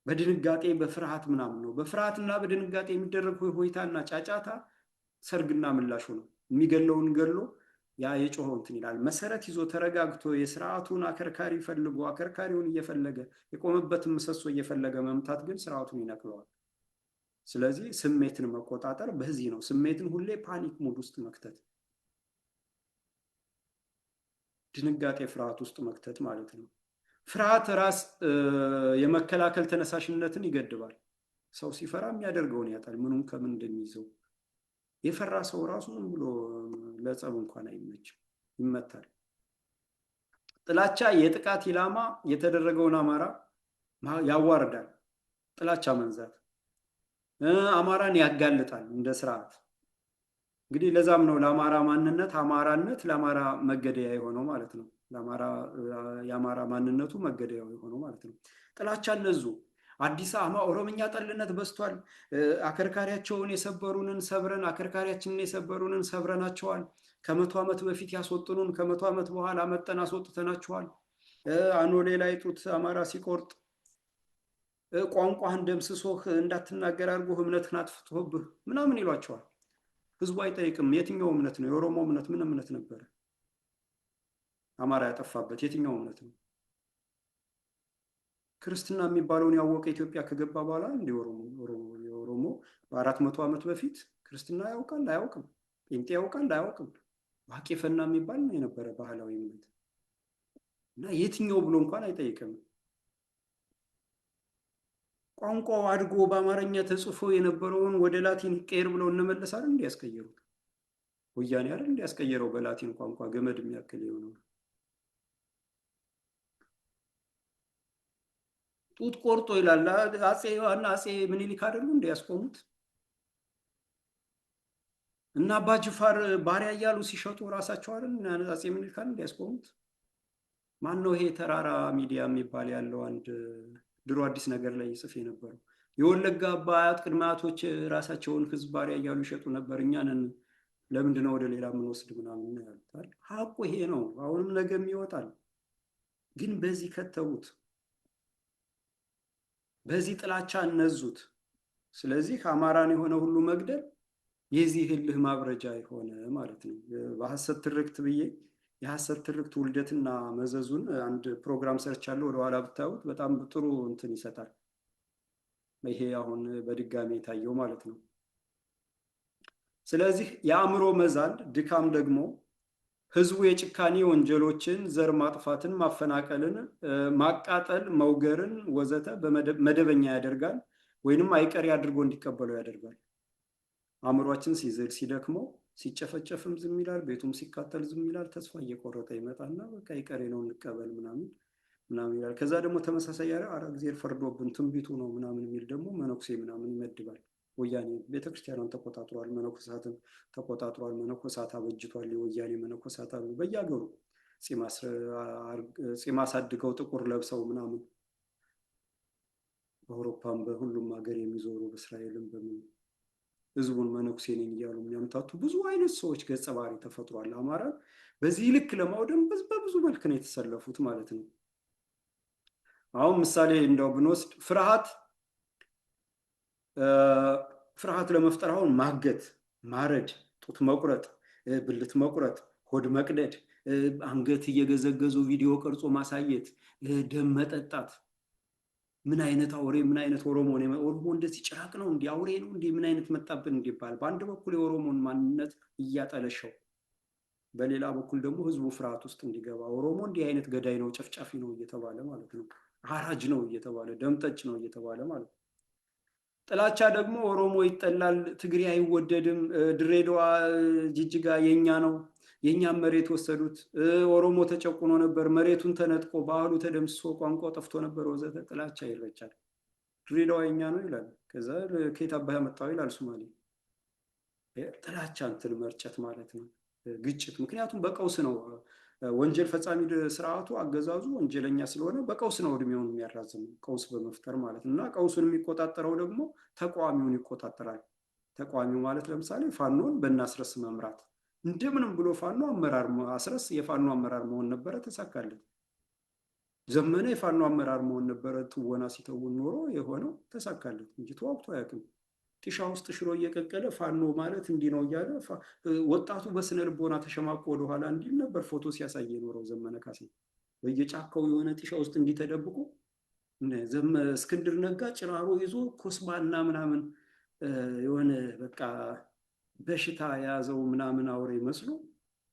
በድንጋጤ በፍርሃት ምናምን ነው። በፍርሃትና በድንጋጤ የሚደረግ ሆይታና ጫጫታ ሰርግና ምላሹ ነው። የሚገለውን ገሎ ያ የጮኸው እንትን ይላል። መሰረት ይዞ ተረጋግቶ የስርዓቱን አከርካሪ ፈልጎ አከርካሪውን እየፈለገ የቆመበትን ምሰሶ እየፈለገ መምታት ግን ስርዓቱን ይነቅለዋል። ስለዚህ ስሜትን መቆጣጠር በዚህ ነው። ስሜትን ሁሌ ፓኒክ ሙድ ውስጥ መክተት፣ ድንጋጤ ፍርሃት ውስጥ መክተት ማለት ነው። ፍርሃት ራስ የመከላከል ተነሳሽነትን ይገድባል። ሰው ሲፈራ የሚያደርገውን ያጣል፣ ምኑም ከምን እንደሚይዘው። የፈራ ሰው ራሱ ዝም ብሎ ለጸብ እንኳን አይመችም፣ ይመታል። ጥላቻ የጥቃት ኢላማ የተደረገውን አማራ ያዋርዳል። ጥላቻ መንዛት አማራን ያጋልጣል እንደ ስርዓት። እንግዲህ ለዛም ነው ለአማራ ማንነት አማራነት ለአማራ መገደያ የሆነው ማለት ነው። የአማራ ማንነቱ መገደያው የሆነው ማለት ነው። ጥላቻ እነዙ አዲስ አበባ ኦሮምኛ ጠልነት በዝቷል። አከርካሪያቸውን የሰበሩንን ሰብረን አከርካሪያችንን የሰበሩንን ሰብረናቸዋል። ከ100 ዓመት በፊት ያስወጥኑን ከ100 ዓመት በኋላ መጠን አስወጥተናቸዋል። አኖሌ ላይ ጡት አማራ ሲቆርጥ ቋንቋህን ደምስሶህ እንዳትናገር አድርጎህ እምነትህን አጥፍቶብህ ምናምን ይሏቸዋል። ህዝቡ አይጠይቅም። የትኛው እምነት ነው? የኦሮሞ እምነት ምን እምነት ነበረ? አማራ ያጠፋበት የትኛው እምነት ነው? ክርስትና የሚባለውን ያወቀ ኢትዮጵያ ከገባ በኋላ እንደ ኦሮሞ በ400 ዓመት በፊት ክርስትና ያውቃል አያውቅም? ጴንጤ ያውቃል አያውቅም? ዋቄ ፈና የሚባል ነው የነበረ ባህላዊ እምነት እና የትኛው ብሎ እንኳን አይጠይቅም። ቋንቋው አድጎ በአማርኛ ተጽፎ የነበረውን ወደ ላቲን ይቀየር ብለው እንመለስ አይደል እንዲያስቀየሩት? ወያኔ አይደል እንዲያስቀየረው በላቲን ቋንቋ ገመድ የሚያክል የሆነው ጡት ቆርጦ ይላል። አጼ ዮሐንስ አጼ ምኒልክ አይደሉ እንዲያስቆሙት? እና አባ ጅፋር ባሪያ እያሉ ሲሸጡ ራሳቸው አይደል አጼ ምኒልክ አይደል እንዲያስቆሙት? ማን ነው ይሄ ተራራ ሚዲያ የሚባል ያለው አንድ ድሮ አዲስ ነገር ላይ ይጽፍ የነበረው? የወለጋ አባ አያት ቅድመ አያቶች ራሳቸውን ህዝብ ባሪያ እያሉ ይሸጡ ነበር። እኛንን ለምንድነው ወደ ሌላ የምንወስድ ምናምን ያሉታል። ሀቁ ይሄ ነው። አሁንም ነገም ይወጣል። ግን በዚህ ከተዉት፣ በዚህ ጥላቻ እነዙት። ስለዚህ አማራን የሆነ ሁሉ መግደል የዚህ እልህ ማብረጃ የሆነ ማለት ነው። በሐሰት ትርክት ብዬ የሐሰት ትርክት ውልደትና መዘዙን አንድ ፕሮግራም ሰርቻለሁ። ወደኋላ ብታዩት በጣም ጥሩ እንትን ይሰጣል። ይሄ አሁን በድጋሚ የታየው ማለት ነው። ስለዚህ የአእምሮ መዛል ድካም ደግሞ ህዝቡ የጭካኔ ወንጀሎችን፣ ዘር ማጥፋትን፣ ማፈናቀልን፣ ማቃጠል፣ መውገርን ወዘተ መደበኛ ያደርጋል ወይንም አይቀሬ አድርጎ እንዲቀበለው ያደርጋል። አእምሯችን ሲዝል ሲደክመው ሲጨፈጨፍም ዝም ይላል፣ ቤቱም ሲካተል ዝም ይላል። ተስፋ እየቆረጠ ይመጣና በቃ አይቀሬ ነው እንቀበል ምናምን ይላል። ከዛ ደግሞ ተመሳሳይ አረ እግዚአብሔር ፈርዶብን ትንቢቱ ነው ምናምን የሚል ደግሞ መነኩሴ ምናምን ይመድባል። ወያኔ ቤተክርስቲያኗን ተቆጣጥሯል፣ መነኮሳትን ተቆጣጥሯል፣ መነኮሳት አበጅቷል። የወያኔ መነኮሳት አሉ በየሀገሩ ጺም አሳድገው ጥቁር ለብሰው ምናምን በአውሮፓም በሁሉም ሀገር የሚዞሩ በእስራኤልም በምን ህዝቡን መነኩሴ ነኝ እያሉ የሚያምታቱ ብዙ አይነት ሰዎች ገጸ ባህሪ ተፈጥሯል። አማራን በዚህ ልክ ለማውደም በብዙ መልክ ነው የተሰለፉት ማለት ነው። አሁን ምሳሌ እንደው ብንወስድ ፍርሃት ለመፍጠር አሁን ማገት፣ ማረድ፣ ጡት መቁረጥ፣ ብልት መቁረጥ፣ ሆድ መቅደድ፣ አንገት እየገዘገዙ ቪዲዮ ቀርጾ ማሳየት፣ ደም መጠጣት። ምን አይነት አውሬ ምን አይነት ኦሮሞ ነው? ኦሮሞ እንደዚህ ጭራቅ ነው እንዲህ አውሬ ነው እንዲህ ምን አይነት መጣብን እንዲባል በአንድ በኩል የኦሮሞን ማንነት እያጠለሸው፣ በሌላ በኩል ደግሞ ህዝቡ ፍርሃት ውስጥ እንዲገባ ኦሮሞ እንዲህ አይነት ገዳይ ነው ጨፍጫፊ ነው እየተባለ ማለት ነው። አራጅ ነው እየተባለ ደምጠጭ ነው እየተባለ ማለት ነው። ጥላቻ ደግሞ ኦሮሞ ይጠላል፣ ትግሬ አይወደድም፣ ድሬዳዋ ጅጅጋ የኛ ነው፣ የኛም መሬት ወሰዱት፣ ኦሮሞ ተጨቁኖ ነበር፣ መሬቱን ተነጥቆ ባህሉ ተደምስሶ ቋንቋ ጠፍቶ ነበር ወዘተ። ጥላቻ ይረጫል። ድሬዳዋ የኛ ነው ይላል። ከዛ ከየት አባህ ያመጣው ይላል ሶማሌ። ጥላቻ እንትን መርጨት ማለት ነው። ግጭት። ምክንያቱም በቀውስ ነው ወንጀል ፈጻሚ ስርዓቱ አገዛዙ ወንጀለኛ ስለሆነ በቀውስ ነው እድሜውን የሚያራዝመው፣ ቀውስ በመፍጠር ማለት ነው። እና ቀውሱን የሚቆጣጠረው ደግሞ ተቃዋሚውን ይቆጣጠራል። ተቃዋሚው ማለት ለምሳሌ ፋኖን በእናስረስ መምራት እንደምንም ብሎ ፋኖ አመራር አስረስ የፋኖ አመራር መሆን ነበረ፣ ተሳካለት። ዘመነ የፋኖ አመራር መሆን ነበረ፣ ትወና ሲተውን ኖሮ የሆነው ተሳካለት እንጂ ተዋግቶ አያውቅም። ጢሻ ውስጥ ሽሮ እየቀቀለ ፋኖ ማለት እንዲህ ነው እያለ ወጣቱ በስነ ልቦና ተሸማቆ ወደኋላ እንዲል ነበር ፎቶ ሲያሳይ የኖረው ዘመነ ካሴ። በየጫካው የሆነ ጢሻ ውስጥ እንዲህ ተደብቆ እስክንድር ነጋ ጭራሮ ይዞ ኮስማና ምናምን የሆነ በቃ በሽታ የያዘው ምናምን አውሬ መስሎ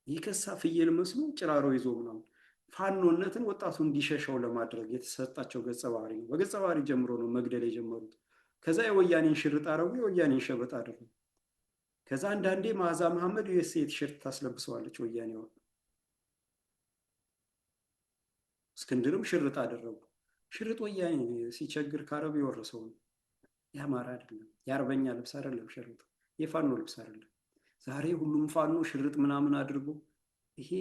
የከሳ ፍየል መስሎ ጭራሮ ይዞ ምናምን ፋኖነትን ወጣቱ እንዲሸሸው ለማድረግ የተሰጣቸው ገጸ ባህሪ ነው። በገጸ ባህሪ ጀምሮ ነው መግደል የጀመሩት። ከዛ የወያኔን ሽርጥ አረጉ፣ የወያኔን ሸበጥ አደረጉ። ከዛ አንዳንዴ መዓዛ መሐመድ ዩኤስኤ ቲሸርት ታስለብሰዋለች ወያኔዋ። እስክንድርም ሽርጥ አደረጉ። ሽርጥ ወያኔ ሲቸግር ከአረብ የወረሰው ነው። የአማራ አይደለም፣ የአርበኛ ልብስ አይደለም ሽርጥ፣ የፋኖ ልብስ አይደለም። ዛሬ ሁሉም ፋኖ ሽርጥ ምናምን አድርጎ ይሄ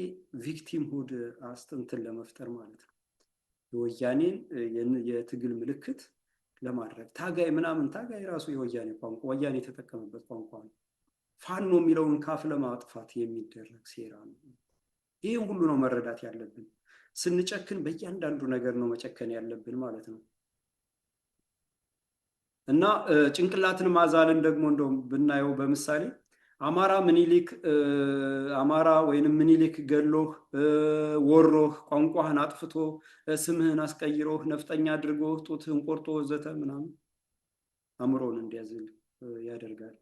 ቪክቲም ሁድ አስተንትን ለመፍጠር ማለት ነው። የወያኔን የትግል ምልክት ለማድረግ ታጋይ ምናምን፣ ታጋይ ራሱ የወያኔ ቋንቋ ወያኔ የተጠቀመበት ቋንቋ ነው። ፋኖ የሚለውን ካፍ ለማጥፋት የሚደረግ ሴራ ነው። ይህም ሁሉ ነው መረዳት ያለብን። ስንጨክን በእያንዳንዱ ነገር ነው መጨከን ያለብን ማለት ነው። እና ጭንቅላትን ማዛልን ደግሞ እንደውም ብናየው በምሳሌ አማራ ምኒልክ አማራ ወይንም ምኒልክ ገሎህ ወሮህ ቋንቋህን አጥፍቶ ስምህን አስቀይሮህ ነፍጠኛ አድርጎህ ጡትህን ቆርጦ ወዘተ ምናምን አእምሮን እንዲያዝል ያደርጋል።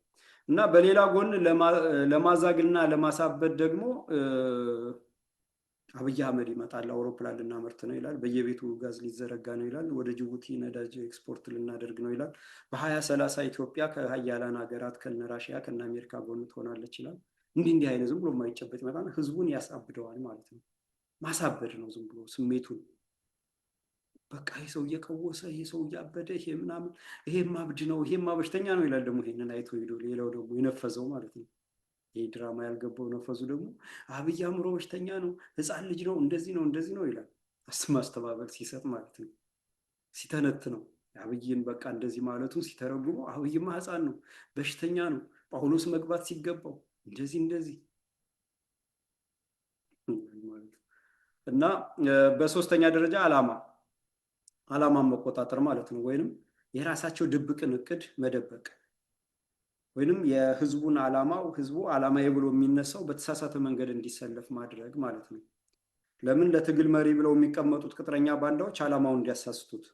እና በሌላ ጎን ለማዛግና ለማሳበድ ደግሞ አብይ አህመድ ይመጣል፣ አውሮፕላን ልናመርት ነው ይላል፣ በየቤቱ ጋዝ ሊዘረጋ ነው ይላል፣ ወደ ጅቡቲ ነዳጅ ኤክስፖርት ልናደርግ ነው ይላል፣ በ2030 ኢትዮጵያ ከሀያላን ሀገራት ከነ ራሽያ ከነ አሜሪካ ጎን ትሆናለች ይላል። እንዲህ አይነት ዝም ብሎ የማይጨበጥ ይመጣል፣ ህዝቡን ያሳብደዋል ማለት ነው። ማሳበድ ነው ዝም ብሎ ስሜቱን። በቃ ይሄ ሰው እየቀወሰ ይሄ ሰው እያበደ ይሄ ምናምን ይሄማ አብድ ነው ይሄማ በሽተኛ ነው ይላል። ደግሞ ይሄንን አይቶ ሄዶ ሌላው ደግሞ የነፈዘው ማለት ነው። ይህ ድራማ ያልገባው ነፈዙ ደግሞ አብይ አእምሮ በሽተኛ ነው፣ ህፃን ልጅ ነው፣ እንደዚህ ነው እንደዚህ ነው ይላል። ማስተባበል ሲሰጥ ማለት ነው፣ ሲተነት ነው። አብይን በቃ እንደዚህ ማለቱን ሲተረጉመው አብይማ ህፃን ነው፣ በሽተኛ ነው፣ ጳውሎስ መግባት ሲገባው እንደዚህ እንደዚህ ማለት ነው። እና በሶስተኛ ደረጃ ዓላማን መቆጣጠር ማለት ነው። ወይንም የራሳቸው ድብቅን እቅድ መደበቅ ወይንም የህዝቡን ህዝቡ ዓላማዬ ብሎ የሚነሳው በተሳሳተ መንገድ እንዲሰለፍ ማድረግ ማለት ነው። ለምን ለትግል መሪ ብለው የሚቀመጡት ቅጥረኛ ባንዳዎች ዓላማውን እንዲያሳስቱት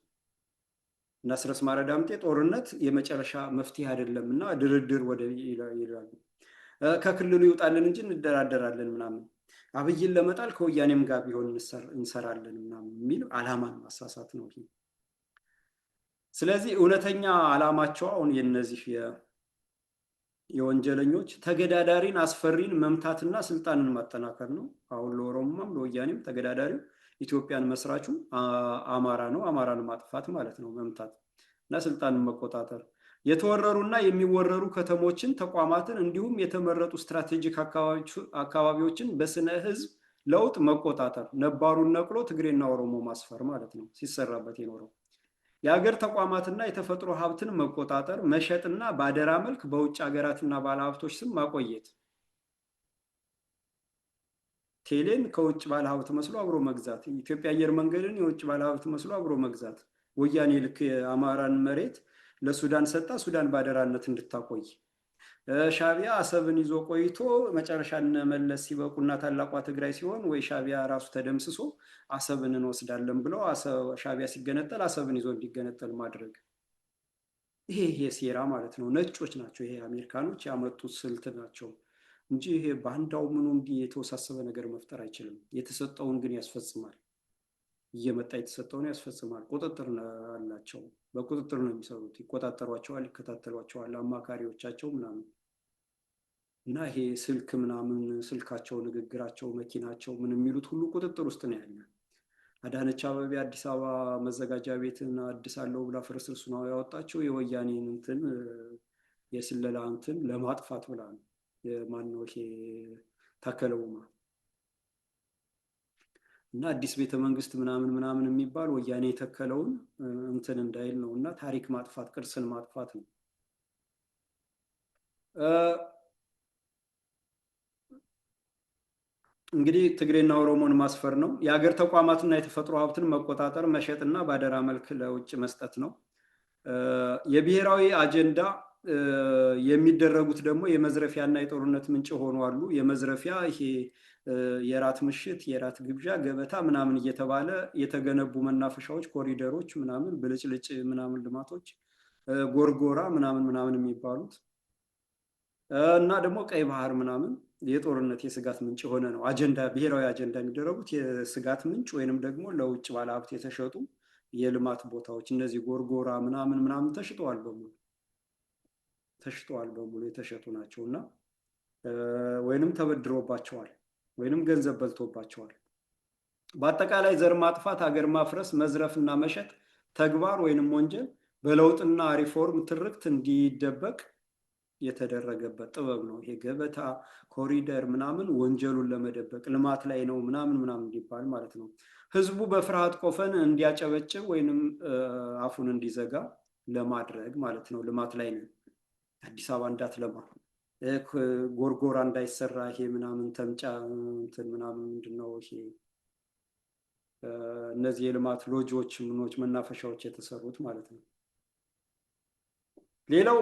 እና አስረስ ማረ ዳምጤ ጦርነት የመጨረሻ መፍትሄ አይደለም እና ድርድር ወደ ይላሉ። ከክልሉ ይውጣልን እንጂ እንደራደራለን ምናምን፣ አብይን ለመጣል ከወያኔም ጋር ቢሆን እንሰራለን ምናምን የሚል ዓላማን ማሳሳት ነው ይሄ። ስለዚህ እውነተኛ ዓላማቸው አሁን የነዚህ የወንጀለኞች ተገዳዳሪን አስፈሪን መምታትና ስልጣንን ማጠናከር ነው። አሁን ለኦሮሞም ለወያኔም ተገዳዳሪው ኢትዮጵያን መስራቹ አማራ ነው። አማራን ማጥፋት ማለት ነው፣ መምታት እና ስልጣንን መቆጣጠር። የተወረሩና የሚወረሩ ከተሞችን፣ ተቋማትን እንዲሁም የተመረጡ ስትራቴጂክ አካባቢዎችን በስነ ህዝብ ለውጥ መቆጣጠር፣ ነባሩን ነቅሎ ትግሬና ኦሮሞ ማስፈር ማለት ነው ሲሰራበት የኖረው። የሀገር ተቋማትና የተፈጥሮ ሀብትን መቆጣጠር፣ መሸጥና በአደራ መልክ በውጭ ሀገራትና ባለሀብቶች ስም ማቆየት። ቴሌን ከውጭ ባለሀብት መስሎ አብሮ መግዛት፣ ኢትዮጵያ አየር መንገድን የውጭ ባለሀብት መስሎ አብሮ መግዛት። ወያኔ ልክ የአማራን መሬት ለሱዳን ሰጣ፣ ሱዳን ባደራነት እንድታቆይ። ሻቢያ አሰብን ይዞ ቆይቶ መጨረሻ መለስ ሲበቁና ታላቋ ትግራይ ሲሆን ወይ ሻቢያ ራሱ ተደምስሶ አሰብን እንወስዳለን ብለው ሻቢያ ሲገነጠል አሰብን ይዞ እንዲገነጠል ማድረግ። ይሄ ሴራ ማለት ነው። ነጮች ናቸው፣ ይሄ አሜሪካኖች ያመጡት ስልት ናቸው እንጂ ይሄ ባንዳው ምኑ እንዲህ የተወሳሰበ ነገር መፍጠር አይችልም። የተሰጠውን ግን ያስፈጽማል። እየመጣ የተሰጠውን ያስፈጽማል። ቁጥጥር አላቸው። በቁጥጥር ነው የሚሰሩት። ይቆጣጠሯቸዋል፣ ይከታተሏቸዋል፣ አማካሪዎቻቸው ምናምን እና ይሄ ስልክ ምናምን ስልካቸው፣ ንግግራቸው፣ መኪናቸው ምን የሚሉት ሁሉ ቁጥጥር ውስጥ ነው ያለ። አዳነች አቤቤ አዲስ አበባ መዘጋጃ ቤትን አድሳለሁ ብላ ፍርስርሱ ነው ያወጣቸው የወያኔን እንትን የስለላ እንትን ለማጥፋት ብላ ነው። ማነው ይሄ ታከለ ኡማ እና አዲስ ቤተ መንግስት ምናምን ምናምን የሚባል ወያኔ የተከለውን እንትን እንዳይል ነው። እና ታሪክ ማጥፋት ቅርስን ማጥፋት ነው። እንግዲህ ትግሬና ኦሮሞን ማስፈር ነው። የሀገር ተቋማትና የተፈጥሮ ሀብትን መቆጣጠር፣ መሸጥና በአደራ መልክ ለውጭ መስጠት ነው። የብሔራዊ አጀንዳ የሚደረጉት ደግሞ የመዝረፊያና የጦርነት ምንጭ ሆኑ አሉ። የመዝረፊያ ይሄ የራት ምሽት፣ የራት ግብዣ፣ ገበታ ምናምን እየተባለ የተገነቡ መናፈሻዎች፣ ኮሪደሮች ምናምን ብልጭልጭ ምናምን ልማቶች፣ ጎርጎራ ምናምን ምናምን የሚባሉት እና ደግሞ ቀይ ባህር ምናምን የጦርነት የስጋት ምንጭ የሆነ ነው። አጀንዳ ብሔራዊ አጀንዳ የሚደረጉት የስጋት ምንጭ ወይንም ደግሞ ለውጭ ባለሀብት የተሸጡ የልማት ቦታዎች እነዚህ ጎርጎራ ምናምን ምናምን ተሽጠዋል በሙሉ የተሸጡ ናቸው። እና ወይንም ተበድሮባቸዋል ወይንም ገንዘብ በልቶባቸዋል። በአጠቃላይ ዘር ማጥፋት፣ ሀገር ማፍረስ፣ መዝረፍ እና መሸጥ ተግባር ወይንም ወንጀል በለውጥና ሪፎርም ትርክት እንዲደበቅ የተደረገበት ጥበብ ነው። ይሄ ገበታ ኮሪደር ምናምን ወንጀሉን ለመደበቅ ልማት ላይ ነው ምናምን ምናምን እንዲባል ማለት ነው። ህዝቡ በፍርሃት ቆፈን እንዲያጨበጭብ ወይንም አፉን እንዲዘጋ ለማድረግ ማለት ነው። ልማት ላይ ነው። አዲስ አበባ እንዳትለማ፣ ጎርጎራ እንዳይሰራ፣ ይሄ ምናምን ተምጫ እንትን ምናምን ምንድነው ይሄ እነዚህ የልማት ሎጆች ምኖች መናፈሻዎች የተሰሩት ማለት ነው። ሌላው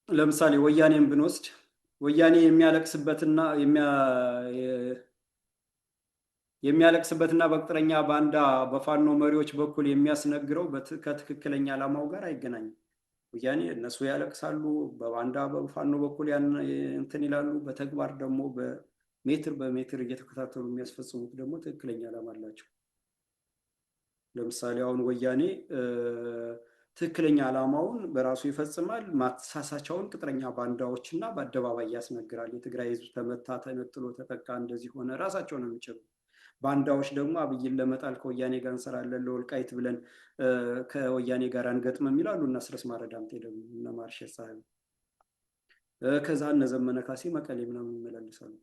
ለምሳሌ ወያኔን ብንወስድ ወያኔ የሚያለቅስበትና በቅጥረኛ ባንዳ በፋኖ መሪዎች በኩል የሚያስነግረው ከትክክለኛ ዓላማው ጋር አይገናኝም። ወያኔ እነሱ ያለቅሳሉ፣ በባንዳ በፋኖ በኩል እንትን ይላሉ። በተግባር ደግሞ በሜትር በሜትር እየተከታተሉ የሚያስፈጽሙት ደግሞ ትክክለኛ ዓላማ አላቸው። ለምሳሌ አሁን ወያኔ ትክክለኛ ዓላማውን በራሱ ይፈጽማል። ማሳሳቻውን ቅጥረኛ ባንዳዎች እና በአደባባይ ያስነግራል። የትግራይ ህዝብ ተመታ፣ ተነጥሎ ተጠቃ፣ እንደዚህ ሆነ። ራሳቸው ነው የሚችሉ። ባንዳዎች ደግሞ አብይን ለመጣል ከወያኔ ጋር እንሰራለን፣ ለወልቃይት ብለን ከወያኔ ጋር አንገጥምም ይላሉ። እና አስረስ ማረዳምጤ ደግሞ እነ ማርሸት ሳህል ከዛ እነ ዘመነ ካሴ መቀሌ ምናምን ይመላለሳሉ።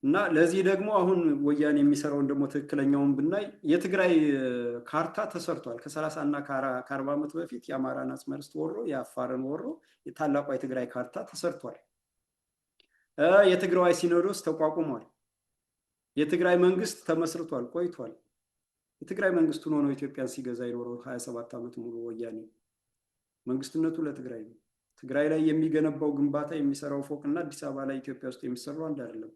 እና ለዚህ ደግሞ አሁን ወያኔ የሚሰራውን ደግሞ ትክክለኛውን ብናይ የትግራይ ካርታ ተሰርቷል። ከ30 እና ከ40 ዓመት በፊት የአማራን አጽመርስት ወሮ የአፋርን ወሮ የታላቋ የትግራይ ካርታ ተሰርቷል። የትግራይ ሲኖዶስ ተቋቁሟል። የትግራይ መንግስት ተመስርቷል ቆይቷል። የትግራይ መንግስት ሆኖ ነው ኢትዮጵያን ሲገዛ የኖረው 27 ዓመት ሙሉ። ወያኔ መንግስትነቱ ለትግራይ ነው። ትግራይ ላይ የሚገነባው ግንባታ የሚሰራው ፎቅ እና አዲስ አበባ ላይ ኢትዮጵያ ውስጥ የሚሰራው አንድ አይደለም።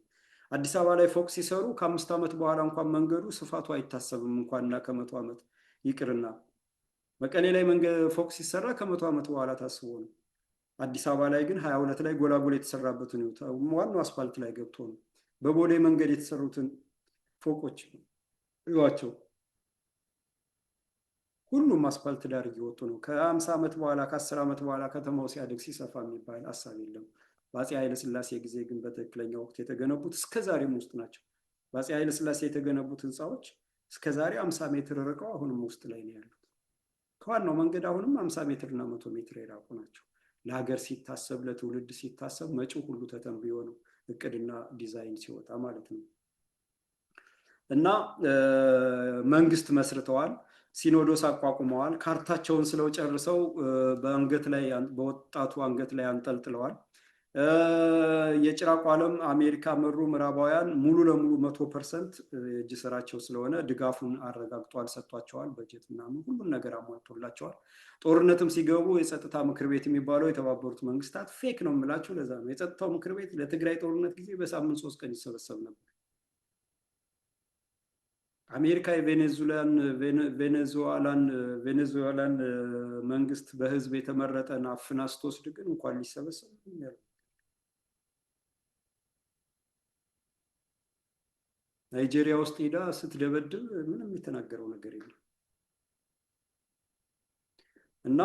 አዲስ አበባ ላይ ፎቅ ሲሰሩ ከ5 ዓመት በኋላ እንኳን መንገዱ ስፋቱ አይታሰብም እንኳንና ከ100 ዓመት ይቅርና መቀሌ ላይ ፎቅ ሲሰራ ከ100 ዓመት በኋላ ታስቦ ነው። አዲስ አበባ ላይ ግን 22 ላይ ጎላጎል የተሰራበትን ዋናው አስፋልት ላይ ገብቶ ነው። በቦሌ መንገድ የተሰሩትን ፎቆች እዩዋቸው። ሁሉም አስፋልት ዳር እየወጡ ነው። ከ50 ዓመት በኋላ ከ10 ዓመት በኋላ ከተማው ሲያድግ ሲሰፋ የሚባል ሀሳብ የለም። በአፄ ኃይለሥላሴ ጊዜ ግን በትክክለኛ ወቅት የተገነቡት እስከዛሬም ውስጥ ናቸው። በአፄ ኃይለሥላሴ የተገነቡት ህንፃዎች እስከዛሬ 50 ሜትር ርቀው አሁንም ውስጥ ላይ ነው ያሉት። ከዋናው መንገድ አሁንም 50 ሜትር እና 100 ሜትር የራቁ ናቸው። ለሀገር ሲታሰብ ለትውልድ ሲታሰብ መጪው ሁሉ ተተንብዮ ነው እቅድና ዲዛይን ሲወጣ ማለት ነው። እና መንግስት መስርተዋል፣ ሲኖዶስ አቋቁመዋል። ካርታቸውን ስለው ጨርሰው በወጣቱ አንገት ላይ አንጠልጥለዋል። የጭራቁ ዓለም አሜሪካ መሩ ምዕራባውያን ሙሉ ለሙሉ 100% እጅ ስራቸው ስለሆነ ድጋፉን አረጋግጧል፣ ሰጥቷቸዋል። በጀት ምናምን ሁሉም ነገር አሟልቶላቸዋል። ጦርነትም ሲገቡ የጸጥታ ምክር ቤት የሚባለው የተባበሩት መንግስታት ፌክ ነው የምላቸው ለዛ ነው። የጸጥታው ምክር ቤት ለትግራይ ጦርነት ጊዜ በሳምንት 3 ቀን ይሰበሰብ ነበር። አሜሪካ የቬኔዙዌላን መንግስት በህዝብ የተመረጠን አፍና ስትወስድ ግን እንኳን ሊሰበሰብ ናይጄሪያ ውስጥ ሄዳ ስትደበድብ ምንም የተናገረው ነገር የለም። እና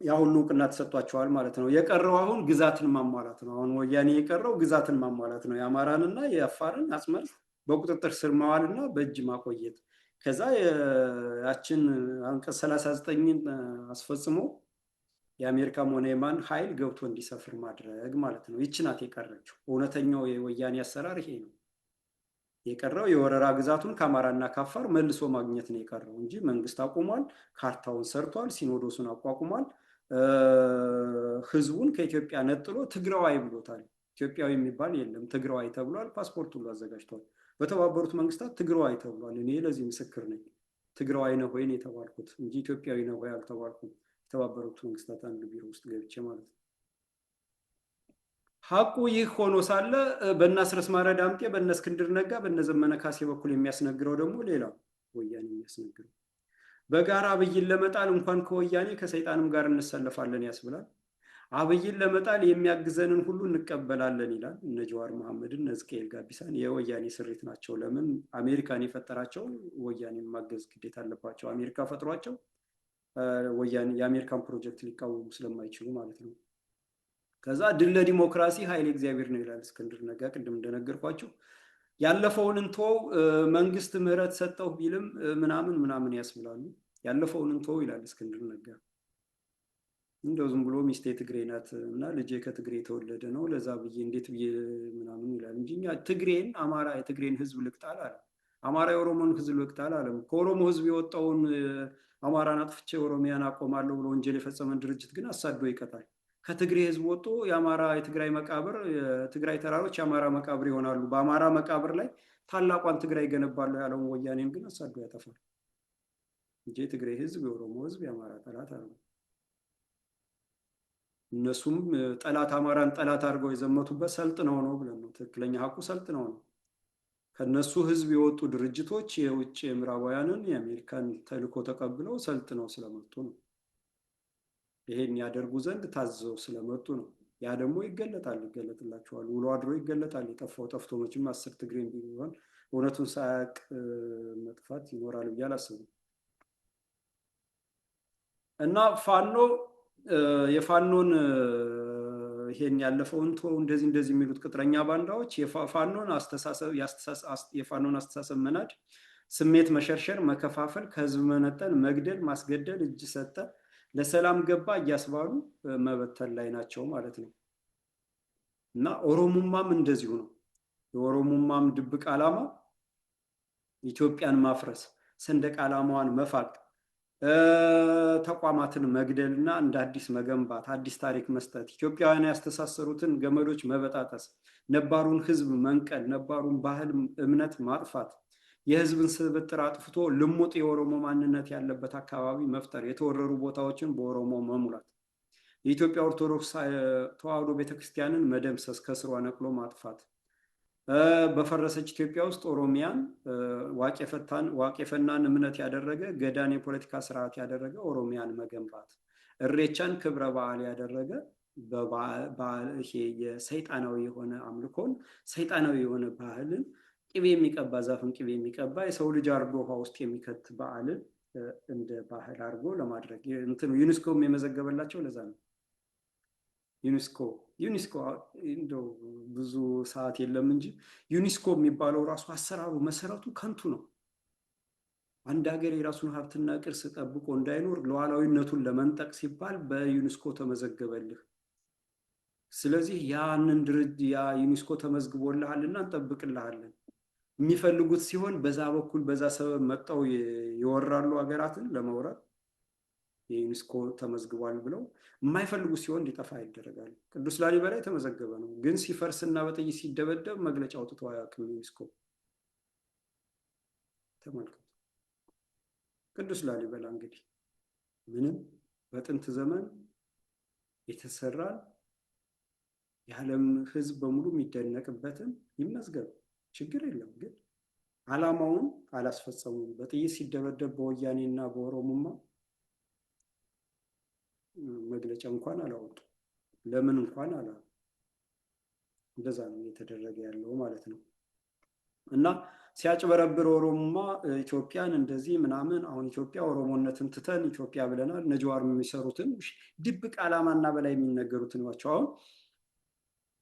ያ ሁሉ እውቅና ተሰጥቷቸዋል ማለት ነው። የቀረው አሁን ግዛትን ማሟላት ነው። አሁን ወያኔ የቀረው ግዛትን ማሟላት ነው። የአማራንና የአፋርን አጽመር በቁጥጥር ስር ማዋልና በእጅ ማቆየት። ከዛ ያችን አንቀጽ 39ን አስፈጽሞ የአሜሪካም ሆነ የማን ኃይል ገብቶ እንዲሰፍር ማድረግ ማለት ነው። ይቺ ናት የቀረችው። እውነተኛው የወያኔ አሰራር ይሄ ነው። የቀረው የወረራ ግዛቱን ከአማራና ከአፋር መልሶ ማግኘት ነው የቀረው እንጂ መንግስት አቁሟል፣ ካርታውን ሰርቷል፣ ሲኖዶሱን አቋቁሟል፣ ህዝቡን ከኢትዮጵያ ነጥሎ ትግራዋይ ብሎታል። ኢትዮጵያዊ የሚባል የለም፣ ትግራዋይ ተብሏል። ፓስፖርት ሁሉ አዘጋጅቷል። በተባበሩት መንግስታት ትግራዋይ ተብሏል። እኔ ለዚህ ምስክር ነኝ። ትግራዋይ ነህ ወይ የተባልኩት እንጂ ኢትዮጵያዊ ነህ ወይ አልተባልኩም። የተባበሩት መንግስታት አንዱ ቢሮ ውስጥ ገብቼ ማለት ነው። ሀቁ ይህ ሆኖ ሳለ በእነ አስረስ ማረ ዳምጤ፣ በእነ እስክንድር ነጋ፣ በእነ ዘመነ ካሴ በኩል የሚያስነግረው ደግሞ ሌላው ወያኔ የሚያስነግረው በጋራ አብይን ለመጣል እንኳን ከወያኔ ከሰይጣንም ጋር እንሰለፋለን ያስብላል። አብይን ለመጣል የሚያግዘንን ሁሉ እንቀበላለን ይላል። እነ ጀዋር መሐመድን፣ እነ ሕዝቅኤል ጋቢሳን የወያኔ ስሪት ናቸው። ለምን? አሜሪካን የፈጠራቸው ወያኔን ማገዝ ግዴታ አለባቸው። አሜሪካ ፈጥሯቸው ወያኔ የአሜሪካን ፕሮጀክት ሊቃወሙ ስለማይችሉ ማለት ነው። ከዛ ድል ለዲሞክራሲ ኃይል እግዚአብሔር ነው ይላል እስክንድር ነጋ። ቅድም እንደነገርኳቸው ያለፈውን እንተው፣ መንግስት ምህረት ሰጠው ቢልም ምናምን ምናምን ያስብላሉ። ያለፈውን እንተው ይላል እስክንድር ነጋ። እንደው ዝም ብሎ ሚስቴ ትግሬ ናት እና ልጄ ከትግሬ የተወለደ ነው ለዛ ብዬ እንዴት ብዬ ምናምን ይላል እንጂ ትግሬን አማራ የትግሬን ህዝብ ልቅጣል አለ። አማራ የኦሮሞን ህዝብ ልቅጣል አለ። ከኦሮሞ ህዝብ የወጣውን አማራን አጥፍቼ ኦሮሚያን አቆማለሁ ብሎ ወንጀል የፈጸመን ድርጅት ግን አሳዶ ይቀጣል። ከትግሬ ህዝብ ወጥቶ የአማራ የትግራይ መቃብር የትግራይ ተራሮች የአማራ መቃብር ይሆናሉ፣ በአማራ መቃብር ላይ ታላቋን ትግራይ ይገነባሉ ያለውን ወያኔን ግን አሳዶ ያጠፋል እንጂ የትግራይ ህዝብ የኦሮሞ ህዝብ የአማራ ጠላት አለ። እነሱም ጠላት አማራን ጠላት አድርገው የዘመቱበት ሰልጥነው ነው ብለን ነው። ትክክለኛ ሀቁ ሰልጥነው ነው። ከነሱ ህዝብ የወጡ ድርጅቶች የውጭ ምዕራባውያንን የአሜሪካን ተልዕኮ ተቀብለው ሰልጥነው ስለመጡ ነው። ይሄን ያደርጉ ዘንድ ታዘው ስለመጡ ነው። ያ ደግሞ ይገለጣል፣ ይገለጥላቸዋል። ውሎ አድሮ ይገለጣል። የጠፋው ጠፍቶ መቼም 10 ትግሬም ቢሆን እውነቱን ሳያውቅ መጥፋት ይኖራል ብዬ አላስብም። እና ፋኖ የፋኖን ይሄን ያለፈውን እንደዚህ የሚሉት ቅጥረኛ ባንዳዎች የፋኖን አስተሳሰብ መናድ፣ ስሜት መሸርሸር፣ መከፋፈል፣ ከህዝብ መነጠል፣ መግደል፣ ማስገደል፣ እጅ ሰጠ፣ ለሰላም ገባ እያስባሉ መበተል ላይ ናቸው ማለት ነው። እና ኦሮሞማም እንደዚሁ ነው። የኦሮሞማም ድብቅ ዓላማ ኢትዮጵያን ማፍረስ፣ ሰንደቅ ዓላማዋን መፋቅ፣ ተቋማትን መግደል እና እንደ አዲስ መገንባት፣ አዲስ ታሪክ መስጠት፣ ኢትዮጵያውያን ያስተሳሰሩትን ገመዶች መበጣጠስ፣ ነባሩን ህዝብ መንቀል፣ ነባሩን ባህል እምነት ማጥፋት፣ የህዝብን ስብጥር አጥፍቶ ልሙጥ የኦሮሞ ማንነት ያለበት አካባቢ መፍጠር፣ የተወረሩ ቦታዎችን በኦሮሞ መሙላት፣ የኢትዮጵያ ኦርቶዶክስ ተዋሕዶ ቤተክርስቲያንን መደምሰስ፣ ከስሯ ነቅሎ ማጥፋት፣ በፈረሰች ኢትዮጵያ ውስጥ ኦሮሚያን ዋቄፈናን እምነት ያደረገ ገዳን የፖለቲካ ስርዓት ያደረገ ኦሮሚያን መገንባት፣ እሬቻን ክብረ በዓል ያደረገ ይሄ የሰይጣናዊ የሆነ አምልኮን ሰይጣናዊ የሆነ ባህልን ቅቤ የሚቀባ ዛፍን ቅቤ የሚቀባ የሰው ልጅ አርዶ ውሃ ውስጥ የሚከት በዓልን እንደ ባህል አድርጎ ለማድረግ እንትኑ ዩኔስኮም የመዘገበላቸው ለዛ ነው። ዩኔስኮ እንደው ብዙ ሰዓት የለም እንጂ ዩኔስኮ የሚባለው ራሱ አሰራሩ መሰረቱ ከንቱ ነው። አንድ ሀገር የራሱን ሀብትና ቅርስ ጠብቆ እንዳይኖር ሉዓላዊነቱን ለመንጠቅ ሲባል በዩኔስኮ ተመዘገበልህ። ስለዚህ ያንን ድርጅት ያ ዩኔስኮ ተመዝግቦልሃልና እንጠብቅልሃለን። የሚፈልጉት ሲሆን በዛ በኩል በዛ ሰበብ መጣው ይወራሉ ሀገራትን ለመውረር የዩኔስኮ ተመዝግቧል ብለው የማይፈልጉ ሲሆን እንዲጠፋ ይደረጋል። ቅዱስ ላሊበላ የተመዘገበ ነው፣ ግን ሲፈርስና በጥይት ሲደበደብ መግለጫ አውጥቶ አያውቅም ዩኔስኮ። ተመልከቱ። ቅዱስ ላሊበላ እንግዲህ ምንም በጥንት ዘመን የተሰራ የዓለም ሕዝብ በሙሉ የሚደነቅበትን ይመዝገብ፣ ችግር የለም። ግን ዓላማውን አላስፈጸሙም። በጥይት ሲደበደብ በወያኔና በኦሮሞማ መግለጫ እንኳን አላወጡ። ለምን እንኳን አላ እንደዛ ነው እየተደረገ ያለው ማለት ነው። እና ሲያጭበረብር ኦሮሞማ ኢትዮጵያን እንደዚህ ምናምን፣ አሁን ኢትዮጵያ ኦሮሞነትን ትተን ኢትዮጵያ ብለናል። ነጅዋር የሚሰሩትን ድብቅ ዓላማና በላይ የሚነገሩትን ናቸው። አሁን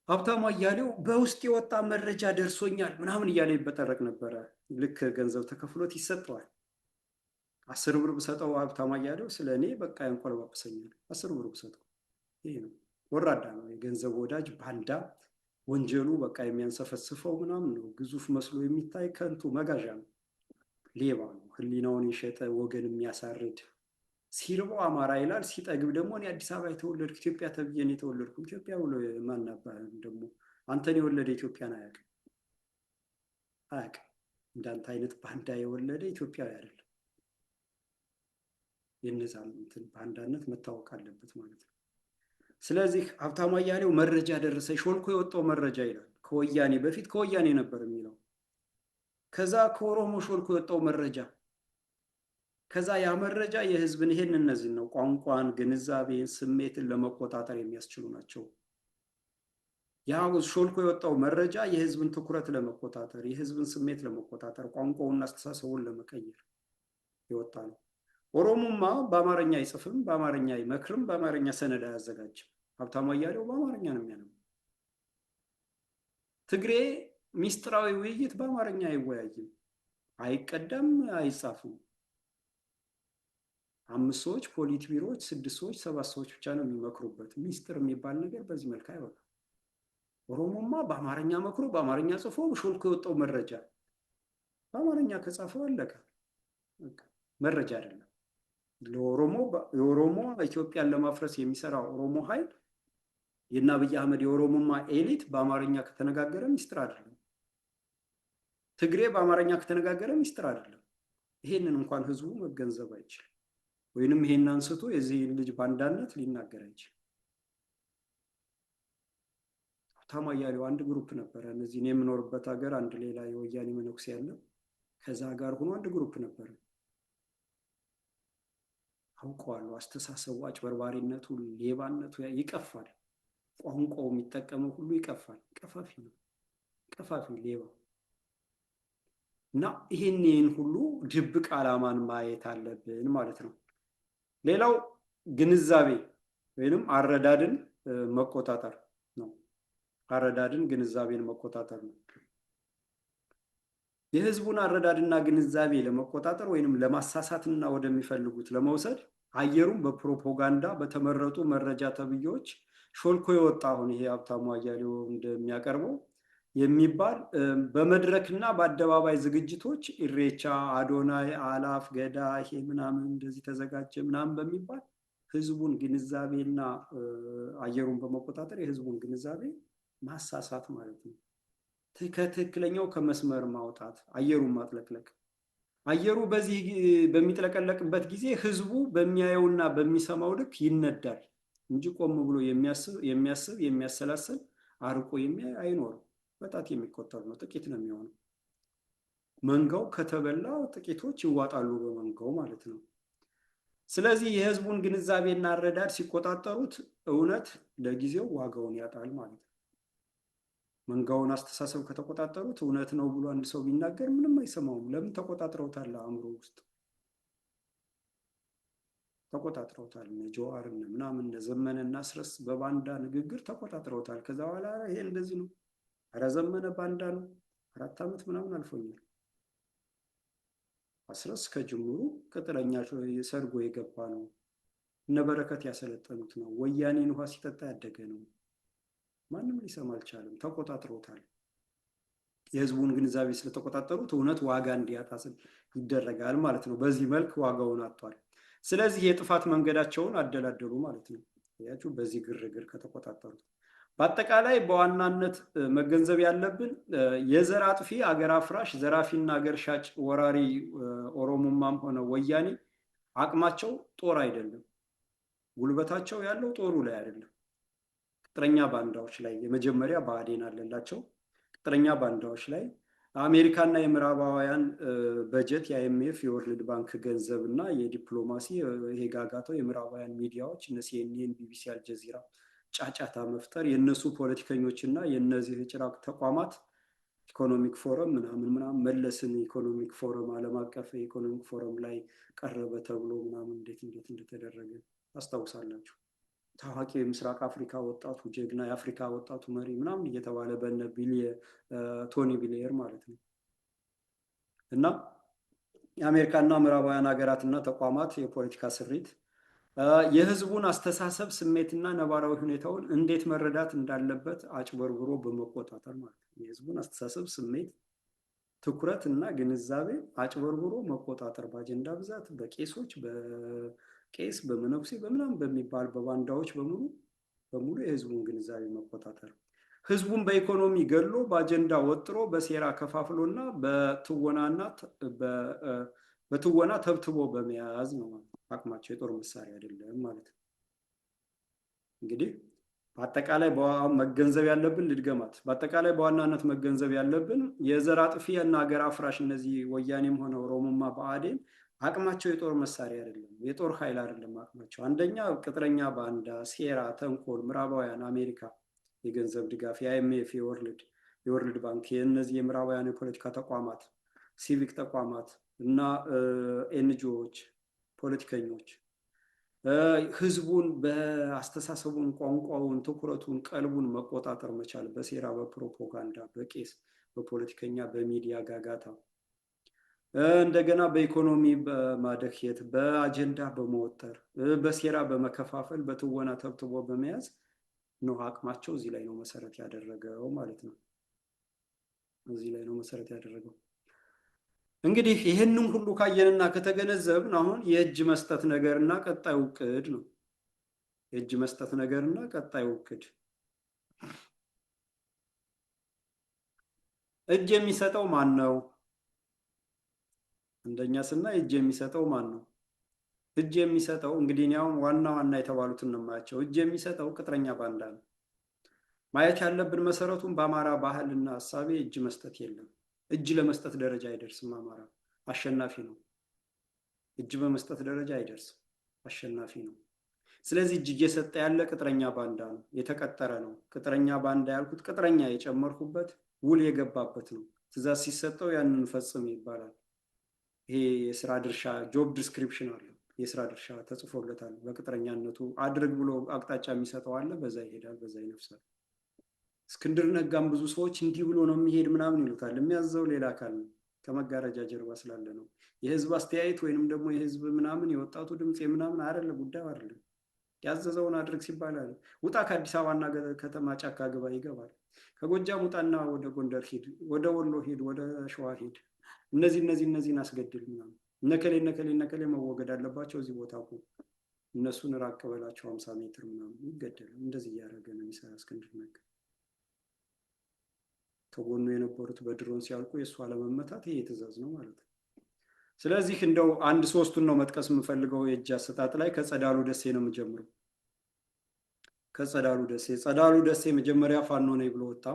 ሀብታሙ አያሌው በውስጥ የወጣ መረጃ ደርሶኛል ምናምን እያለ ይበጠረቅ ነበረ። ልክ ገንዘብ ተከፍሎት ይሰጠዋል። 10 ብር ብሰጠው ሀብታሙ አያሌው ስለ እኔ በቃ ያንቆለጳጵሰኛል። 10 ብር ብሰጠው ይሄ ነው። ወራዳ ነው፣ የገንዘብ ወዳጅ ባንዳ። ወንጀሉ በቃ የሚያንሰፈስፈው ምናምን ነው። ግዙፍ መስሎ የሚታይ ከንቱ መጋዣ ነው። ሌባ ነው። ህሊናውን የሸጠ ወገን የሚያሳርድ። ሲርበው አማራ ይላል፣ ሲጠግብ ደግሞ እኔ አዲስ አበባ የተወለድኩ ኢትዮጵያ ተብዬ ነው የተወለድኩ። ኢትዮጵያ ብሎ ማናባህም ደግሞ አንተን የወለደ ኢትዮጵያን አያውቅም አያውቅም። እንዳንተ አይነት ባንዳ የወለደ ኢትዮጵያዊ አይደለም። የነዛ እንትን ባንዳነት መታወቅ አለበት ማለት ነው። ስለዚህ ሀብታሙ አያሌው መረጃ ደረሰ፣ ሾልኮ የወጣው መረጃ ይላል። ከወያኔ በፊት ከወያኔ ነበር የሚለው፣ ከዛ ከኦሮሞ ሾልኮ የወጣው መረጃ፣ ከዛ ያ መረጃ የህዝብን ይሄን እነዚህ ነው ቋንቋን፣ ግንዛቤን፣ ስሜትን ለመቆጣጠር የሚያስችሉ ናቸው። ያ ሾልኮ የወጣው መረጃ የህዝብን ትኩረት ለመቆጣጠር፣ የህዝብን ስሜት ለመቆጣጠር፣ ቋንቋውና አስተሳሰቡን ለመቀየር የወጣ ነው። ኦሮሞማ በአማርኛ አይጽፍም፣ በአማርኛ አይመክርም፣ በአማርኛ ሰነድ አያዘጋጅም። ሀብታሙ አያሌው በአማርኛ ነው የሚያነው። ትግሬ ሚስጥራዊ ውይይት በአማርኛ አይወያይም፣ አይቀዳም፣ አይጻፍም። 5 ሰዎች ፖሊት ቢሮዎች፣ 6 ሰዎች፣ 7 ሰዎች ብቻ ነው የሚመክሩበት። ሚስጥር የሚባል ነገር በዚህ መልክ አይወጣም። ኦሮሞማ በአማርኛ መክሮ በአማርኛ ጽፎ ሾልኮ የወጣው መረጃ በአማርኛ ከጻፈው አለቀ። መረጃ አይደለም። የኦሮሞ ኢትዮጵያን ለማፍረስ የሚሰራ ኦሮሞ ኃይል የእነ አብይ አህመድ የኦሮሞማ ኤሊት በአማርኛ ከተነጋገረ ሚስጥር አይደለም። ትግሬ በአማርኛ ከተነጋገረ ሚስጥር አይደለም። ይሄንን እንኳን ህዝቡ መገንዘብ አይችልም። ወይንም ይሄን አንስቶ የዚህ ልጅ ባንዳነት ሊናገር አይችልም። ሀብታሙ አያሌው አንድ ግሩፕ ነበረ። እነዚህ እኔ የምኖርበት ሀገር አንድ ሌላ የወያኔ መነኩሴ ያለ ከዛ ጋር ሆኖ አንድ ግሩፕ ነበረ። አውቀዋለሁ። አስተሳሰቡ፣ አጭበርባሪነቱ፣ ሌባነቱ ይቀፋል። ቋንቋው የሚጠቀመው ሁሉ ይቀፋል። ቀፋፊ ነው፣ ቀፋፊ ሌባ እና ይህን ሁሉ ድብቅ ዓላማን ማየት አለብን ማለት ነው። ሌላው ግንዛቤ ወይንም አረዳድን መቆጣጠር ነው። አረዳድን ግንዛቤን መቆጣጠር ነው። የህዝቡን አረዳድና ግንዛቤ ለመቆጣጠር ወይንም ለማሳሳትና ወደሚፈልጉት ለመውሰድ አየሩን በፕሮፓጋንዳ በተመረጡ መረጃ ተብዬዎች ሾልኮ የወጣ አሁን ይሄ ሀብታሙ አያሌው እንደሚያቀርበው የሚባል በመድረክና በአደባባይ ዝግጅቶች ኢሬቻ፣ አዶናይ፣ አላፍ፣ ገዳ ይሄ ምናምን እንደዚህ ተዘጋጀ ምናምን በሚባል ህዝቡን ግንዛቤና አየሩን በመቆጣጠር የህዝቡን ግንዛቤ ማሳሳት ማለት ነው። ከትክክለኛው ከመስመር ማውጣት፣ አየሩን ማጥለቅለቅ። አየሩ በዚህ በሚጥለቀለቅበት ጊዜ ህዝቡ በሚያየውና በሚሰማው ልክ ይነዳል እንጂ ቆም ብሎ የሚያስብ የሚያሰላስል አርቆ የሚያይ አይኖርም። በጣት የሚቆጠር ነው፣ ጥቂት ነው የሚሆነው። መንጋው ከተበላ ጥቂቶች ይዋጣሉ በመንጋው ማለት ነው። ስለዚህ የህዝቡን ግንዛቤና አረዳድ ሲቆጣጠሩት እውነት ለጊዜው ዋጋውን ያጣል ማለት ነው። መንጋውን አስተሳሰብ ከተቆጣጠሩት እውነት ነው ብሎ አንድ ሰው ቢናገር ምንም አይሰማውም። ለምን? ተቆጣጥረውታል። አእምሮ ውስጥ ተቆጣጥረውታል። ጀዋር ምናምን ዘመነ እና አስረስ በባንዳ ንግግር ተቆጣጥረውታል። ከዛ በኋላ ይሄ እንደዚህ ነው፣ ኧረ ዘመነ ባንዳ ነው፣ 4 ዓመት ምናምን አልፎኛል። አስረስ ከጅምሩ ቅጥረኛ ሰርጎ የገባ ነው። እነ በረከት ያሰለጠኑት ነው። ወያኔን ውሃ ሲጠጣ ያደገ ነው። ማንም ሊሰማ አልቻለም። ተቆጣጥረውታል። የህዝቡን ግንዛቤ ስለተቆጣጠሩት እውነት ዋጋ እንዲያጣ ይደረጋል ማለት ነው። በዚህ መልክ ዋጋውን አጥቷል። ስለዚህ የጥፋት መንገዳቸውን አደላደሉ ማለት ነው። ያችሁ በዚህ ግርግር ከተቆጣጠሩት። በአጠቃላይ በዋናነት መገንዘብ ያለብን የዘር አጥፊ፣ አገር አፍራሽ፣ ዘራፊና አገር ሻጭ ወራሪ ኦሮሞማም ሆነ ወያኔ አቅማቸው ጦር አይደለም። ጉልበታቸው ያለው ጦሩ ላይ አይደለም። ቅጥረኛ ባንዳዎች ላይ የመጀመሪያ ብአዴን አለላቸው። ቅጥረኛ ባንዳዎች ላይ አሜሪካና የምዕራባውያን በጀት፣ የአይኤምኤፍ፣ የወርልድ ባንክ ገንዘብ እና የዲፕሎማሲ ይሄ ጋጋታው የምዕራባውያን ሚዲያዎች እነ ሲኤንኤን፣ ቢቢሲ፣ አልጀዚራ ጫጫታ መፍጠር፣ የእነሱ ፖለቲከኞችና የእነዚህ ጭራቅ ተቋማት ኢኮኖሚክ ፎረም ምናምን መለስን ኢኮኖሚክ ፎረም ዓለም አቀፍ የኢኮኖሚክ ፎረም ላይ ቀረበ ተብሎ ምናምን እንዴት እንደተደረገ ታስታውሳላችሁ። ታዋቂ የምስራቅ አፍሪካ ወጣቱ ጀግና፣ የአፍሪካ ወጣቱ መሪ ምናምን እየተባለ በነ ቶኒ ብሌየር ማለት ነው። እና የአሜሪካና ምዕራባውያን ሀገራትና ተቋማት የፖለቲካ ስሪት የህዝቡን አስተሳሰብ ስሜትና ነባራዊ ሁኔታውን እንዴት መረዳት እንዳለበት አጭበርብሮ በመቆጣጠር ማለት ነው። የህዝቡን አስተሳሰብ ስሜት፣ ትኩረት እና ግንዛቤ አጭበርብሮ መቆጣጠር በአጀንዳ ብዛት፣ በቄሶች፣ በቄስ፣ በመነኩሴ፣ በምናምን በሚባል በባንዳዎች በሙሉ የህዝቡን ግንዛቤ መቆጣጠር፣ ህዝቡን በኢኮኖሚ ገሎ በአጀንዳ ወጥሮ በሴራ ከፋፍሎና በትወና ተብትቦ በመያዝ ነው ማለት ነው። አቅማቸው የጦር መሳሪያ አይደለም ማለት ነው። እንግዲህ በአጠቃላይ መገንዘብ ያለብን ልድገማት፣ በአጠቃላይ በዋናነት መገንዘብ ያለብን የዘር አጥፊ እና ሀገር አፍራሽ እነዚህ ወያኔም ሆነ ኦሮሞማ ብአዴን አቅማቸው የጦር መሳሪያ አይደለም፣ የጦር ኃይል አይደለም አቅማቸው። አንደኛ ቅጥረኛ ባንዳ፣ ሴራ፣ ተንኮል፣ ምዕራባውያን፣ አሜሪካ የገንዘብ ድጋፍ፣ የአይኤምኤፍ፣ የወርልድ ባንክ፣ የእነዚህ የምዕራባውያን የፖለቲካ ተቋማት፣ ሲቪክ ተቋማት እና ኤንጂኦዎች፣ ፖለቲከኞች ህዝቡን በአስተሳሰቡን፣ ቋንቋውን፣ ትኩረቱን፣ ቀልቡን መቆጣጠር መቻል በሴራ፣ በፕሮፓጋንዳ፣ በቄስ፣ በፖለቲከኛ፣ በሚዲያ ጋጋታ፣ እንደገና በኢኮኖሚ በማደክየት፣ በአጀንዳ በመወጠር፣ በሴራ በመከፋፈል፣ በትወና ተብትቦ በመያዝ ነው አቅማቸው። እዚህ ላይ ነው መሰረት ያደረገው ማለት ነው። እዚህ ላይ ነው መሰረት ያደረገው። እንግዲህ ይህንን ሁሉ ካየንና ከተገነዘብን አሁን የእጅ መስጠት ነገርና ቀጣዩ እቅድ ነው። የእጅ መስጠት ነገርና ቀጣዩ እቅድ። እጅ የሚሰጠው ማን ነው? አንደኛ ስናይ እጅ የሚሰጠው ማን ነው? እጅ የሚሰጠው እንግዲህ እኔ አሁን ዋና ዋና የተባሉትን ነው የማያቸው። እጅ የሚሰጠው ቅጥረኛ ባንዳ ነው። ማየት ያለብን መሰረቱን በአማራ ባህልና ሀሳቤ እጅ መስጠት የለም። እጅ ለመስጠት ደረጃ አይደርስም። አማራ አሸናፊ ነው። እጅ በመስጠት ደረጃ አይደርስም፣ አሸናፊ ነው። ስለዚህ እጅ እየሰጠ ያለ ቅጥረኛ ባንዳ ነው፣ የተቀጠረ ነው። ቅጥረኛ ባንዳ ያልኩት ቅጥረኛ የጨመርኩበት ውል የገባበት ነው። ትእዛዝ ሲሰጠው ያንን ፈጽም ይባላል። ይሄ የስራ ድርሻ ጆብ ዲስክሪፕሽን አለው። የስራ ድርሻ ተጽፎለታል። በቅጥረኛነቱ አድርግ ብሎ አቅጣጫ የሚሰጠው አለ። በዛ ይሄዳል፣ በዛ ይነፍሳል። እስክንድር ነጋም ብዙ ሰዎች እንዲህ ብሎ ነው የሚሄድ ምናምን ይሉታል። የሚያዘው ሌላ አካል ነው፣ ከመጋረጃ ጀርባ ስላለ ነው። የህዝብ አስተያየት ወይንም ደግሞ የህዝብ ምናምን የወጣቱ ድምፅ ምናምን አይደለም፣ ጉዳዩ አይደለም። ያዘዘውን አድርግ ሲባል አለ ውጣ፣ ከአዲስ አበባና ከተማ ጫካ ግባ፣ ይገባል። ከጎጃም ውጣና ወደ ጎንደር ሂድ፣ ወደ ወሎ ሂድ፣ ወደ ሸዋ ሂድ፣ እነዚህን አስገድል ምናምን፣ እነከሌ መወገድ አለባቸው፣ እዚህ ቦታ እኮ እነሱን ራቅ በላቸው 50 ሜትር ምናምን፣ ይገደል። እንደዚህ እያደረገ ነው የሚሰራ እስክንድር ነጋ። ከጎኑ የነበሩት በድሮን ሲያልቁ የእሱ አለመመታት ይሄ ትእዛዝ ነው ማለት ነው። ስለዚህ እንደው አንድ ሶስቱን ነው መጥቀስ የምፈልገው የእጅ አሰጣጥ ላይ። ከጸዳሉ ደሴ ነው የምጀምረው። ጸዳሉ ደሴ መጀመሪያ ፋኖ ነኝ ብሎ ወጣ።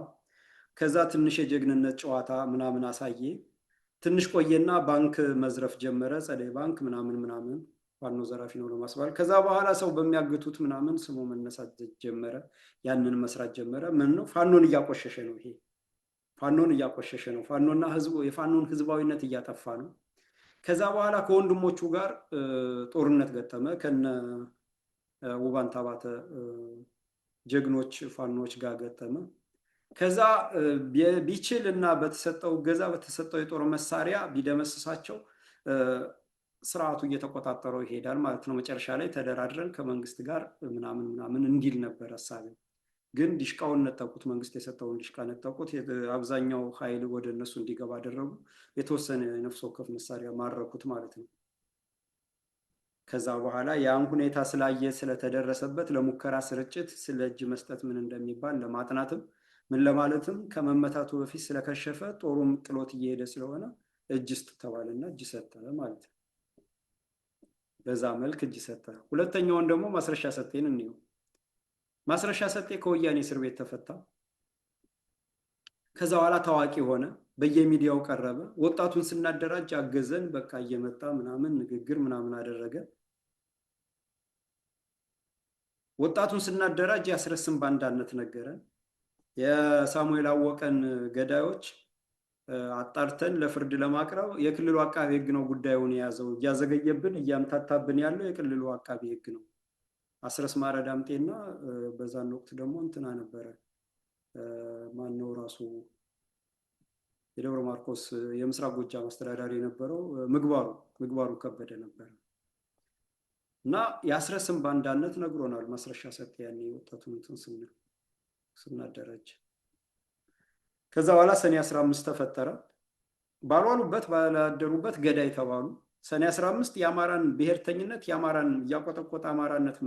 ከዛ ትንሽ የጀግንነት ጨዋታ ምናምን አሳየ። ትንሽ ቆየና ባንክ መዝረፍ ጀመረ። ጸደይ ባንክ ምናምን ፋኖ ዘራፊ ነው ለማስባል። ከዛ በኋላ ሰው በሚያግቱት ምናምን ስሙ መነሳት ጀመረ። ያንን መስራት ጀመረ። ምን ነው ፋኖን እያቆሸሸ ነው። ይሄ ፋኖን እያቆሸሸ ነው። ፋኖና የፋኖን ህዝባዊነት እያጠፋ ነው። ከዛ በኋላ ከወንድሞቹ ጋር ጦርነት ገጠመ። ከነ ውባንታ ባተ ጀግኖች ፋኖች ጋር ገጠመ። ከዛ ቢችል እና በተሰጠው ገዛ በተሰጠው የጦር መሳሪያ ቢደመስሳቸው ስርዓቱ እየተቆጣጠረው ይሄዳል ማለት ነው። መጨረሻ ላይ ተደራድረን ከመንግስት ጋር ምናምን እንዲል ነበር ሀሳቤ። ግን ዲሽቃውን ነጠቁት። መንግስት የሰጠውን ዲሽቃ ነጠቁት። አብዛኛው ኃይል ወደ እነሱ እንዲገባ አደረጉ። የተወሰነ የነፍስ ወከፍ መሳሪያ ማረኩት ማለት ነው። ከዛ በኋላ ያን ሁኔታ ስላየ ስለተደረሰበት ለሙከራ ስርጭት ስለ እጅ መስጠት ምን እንደሚባል ለማጥናትም ምን ለማለትም ከመመታቱ በፊት ስለከሸፈ ጦሩም ጥሎት እየሄደ ስለሆነ እጅ ስጥ ተባለና እጅ ሰጠ ማለት ነው። በዛ መልክ እጅ ሰጠ። ሁለተኛውን ደግሞ ማስረሻ ሰጤን እንየው። ማስረሻ ሰጤ ከወያኔ እስር ቤት ተፈታ። ከዛ በኋላ ታዋቂ ሆነ፣ በየሚዲያው ቀረበ። ወጣቱን ስናደራጅ አገዘን፣ በቃ እየመጣ ምናምን ንግግር ምናምን አደረገ። ወጣቱን ስናደራጅ ያስረስም ባንዳነት ነገረን። የሳሙኤል አወቀን ገዳዮች አጣርተን ለፍርድ ለማቅረብ የክልሉ አቃቢ ህግ ነው ጉዳዩን የያዘው። እያዘገየብን እያምታታብን ያለው የክልሉ አቃቢ ህግ ነው። አስረስ ማረ ዳምጤና በዛን ወቅት ደግሞ እንትና ነበረ፣ ማነው ራሱ የደብረ ማርቆስ የምስራቅ ጎጃም አስተዳዳሪ የነበረው ምግባሩ ከበደ ነበር። እና የአስረስን ባንዳነት ነግሮናል ማስረሻ ሰጤ ያኔ ወጣቱን እንትን ስናደራጅ። ከዛ በኋላ ሰኔ 15 ተፈጠረ። ባልዋሉበት ባላደሩበት ገዳይ ተባሉ። ሰኔ 15 የአማራን ብሔርተኝነት የአማራን እያቆጠቆጠ አማራነት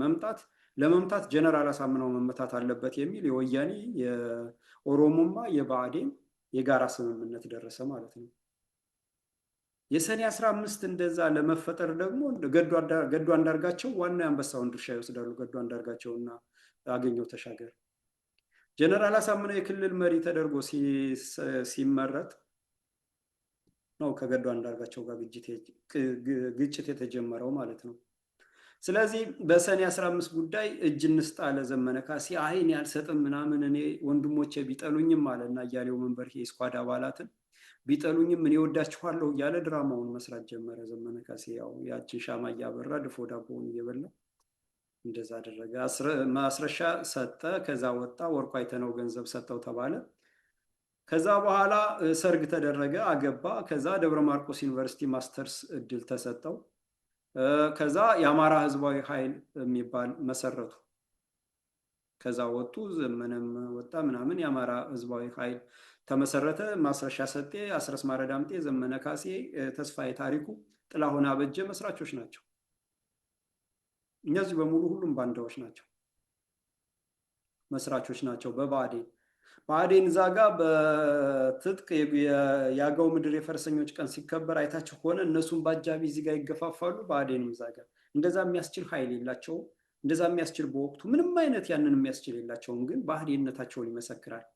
ለመምታት ጀነራል አሳምነው መመታት አለበት የሚል የወያኔ የኦሮሞማ የብአዴን የጋራ ስምምነት ደረሰ ማለት ነው። የሰኔ 15 እንደዛ ለመፈጠር ደግሞ ገዱ አንዳርጋቸው ዋና የአንበሳውን ድርሻ ይወስዳሉ። ገዱ አንዳርጋቸውና አገኘሁ ተሻገር። ጀነራል አሳምነው የክልል መሪ ተደርጎ ሲመረጥ ነው ከገዱ አንዳርጋቸው ጋር ግጭት የተጀመረው ማለት ነው። ስለዚህ በሰኔ 15 ጉዳይ እጅ እንስጥ አለ ዘመነ ካሴ። አይን ያልሰጥም ምናምን እኔ ወንድሞቼ ቢጠሉኝም አለና እያሌው መንበርሄ የስኳድ አባላትን ቢጠሉኝም እኔ ወዳችኋለሁ እያለ ድራማውን መስራት ጀመረ ዘመነ ካሴ። ያው ያችን ሻማ እያበራ ድፎ ዳቦውን እየበላ እንደዛ አደረገ። ማስረሻ ሰጠ። ከዛ ወጣ። ወርቁ አይተነው ገንዘብ ሰጠው ተባለ። ከዛ በኋላ ሰርግ ተደረገ፣ አገባ። ከዛ ደብረ ማርቆስ ዩኒቨርሲቲ ማስተርስ እድል ተሰጠው። ከዛ የአማራ ህዝባዊ ኃይል የሚባል መሰረቱ። ከዛ ወጡ። ዘመነም ወጣ ምናምን የአማራ ህዝባዊ ኃይል ተመሰረተ። ማስረሻ ሰጤ፣ አስረስ ማረ ዳምጤ፣ ዘመነ ካሴ፣ ተስፋዬ ታሪኩ፣ ጥላሁን አበጀ መስራቾች ናቸው። እነዚህ በሙሉ ሁሉም ባንዳዎች ናቸው፣ መስራቾች ናቸው። በብአዴን ዛጋ በትጥቅ የአገው ምድር የፈረሰኞች ቀን ሲከበር አይታችሁ ከሆነ እነሱም በአጃቢ እዚህ ጋር ይገፋፋሉ። ብአዴንም ዛጋ እንደዛ የሚያስችል ኃይል የላቸውም። እንደዛ የሚያስችል በወቅቱ ምንም አይነት ያንን የሚያስችል የላቸውም። ግን ብአዴንነታቸውን ይመሰክራል።